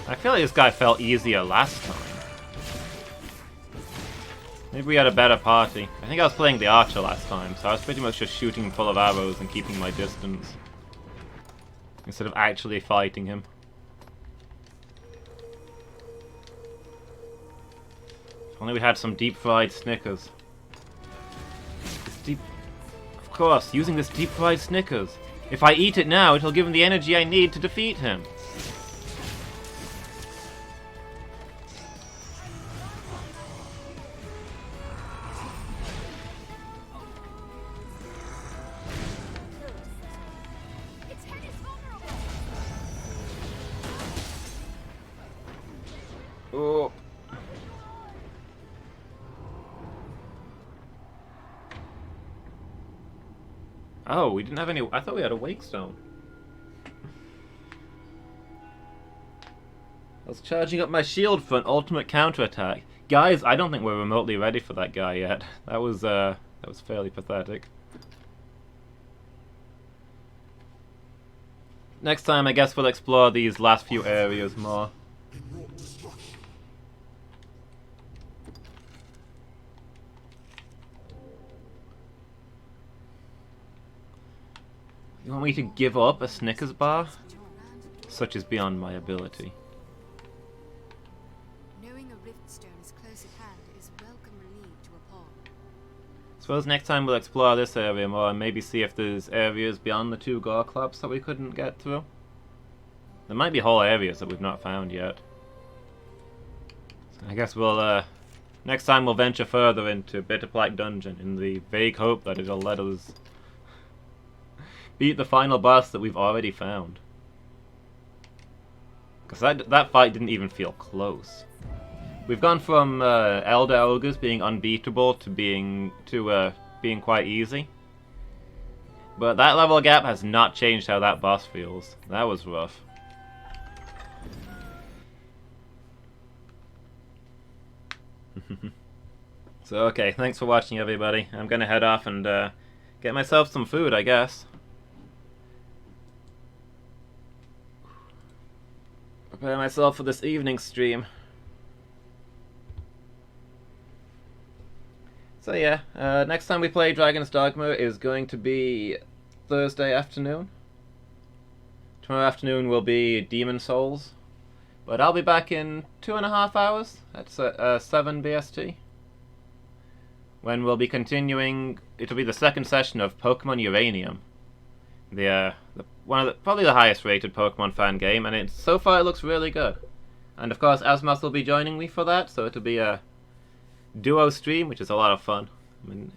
I feel like this guy felt easier last time. Maybe we had a better party. I think I was playing the archer last time, so I was pretty much just shooting him full of arrows and keeping my distance. Instead of actually fighting him. If only we had some deep-fried Snickers. It's deep... Of course, using this deep-fried Snickers. If I eat it now, it'll give him the energy I need to defeat him. Its head is vulnerable. Oh. Oh, we didn't have any... I thought we had a Wake Stone. I was charging up my shield for an ultimate counterattack. Guys, I don't think we're remotely ready for that guy yet. That was fairly pathetic. Next time, I guess we'll explore these last few areas more. You want me to give up a Snickers bar? Such is beyond my ability. Knowing a rift stone is close at hand is welcome relief to a pawn. Suppose next time we'll explore this area more and maybe see if there's areas beyond the 2 Gore clubs that we couldn't get through. There might be whole areas that we've not found yet. So I guess we'll, next time we'll venture further into Bitterplack Dungeon in the vague hope that it'll let us beat the final boss that we've already found. Because that fight didn't even feel close. We've gone from Elder Ogres being unbeatable to being quite easy. But that level gap has not changed how that boss feels. That was rough. So okay, thanks for watching everybody. I'm gonna head off and get myself some food, I guess. Prepare myself for this evening stream. So yeah, next time we play Dragon's Dogma is going to be Thursday afternoon. Tomorrow afternoon will be Demon Souls. But I'll be back in 2.5 hours. That's 7 BST. When we'll be continuing, it'll be the second session of Pokemon Uranium. Probably the highest rated Pokemon fan game, and so far it looks really good. And of course Asmus will be joining me for that, so it'll be a duo stream, which is a lot of fun. I mean,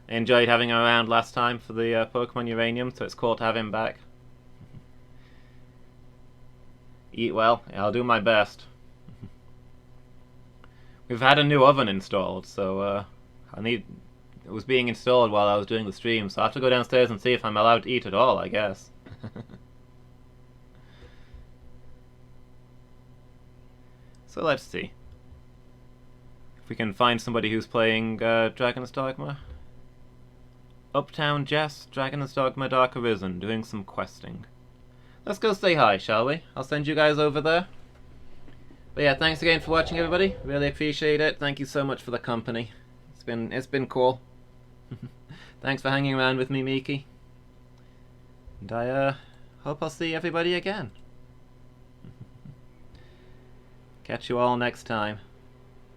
I enjoyed having him around last time for the Pokemon Uranium, so it's cool to have him back. Eat well, I'll do my best. We've had a new oven installed, so it was being installed while I was doing the stream, so I have to go downstairs and see if I'm allowed to eat at all, I guess. So let's see if we can find somebody who's playing Dragon's Dogma. Uptown Jess, Dragon's Dogma Dark Arisen, doing some questing. Let's go say hi, shall we? I'll send you guys over there. But yeah, thanks again for watching, everybody. Really appreciate it. Thank you so much for the company. It's been cool. Thanks for hanging around with me, Miki. And I hope I'll see everybody again. Catch you all next time.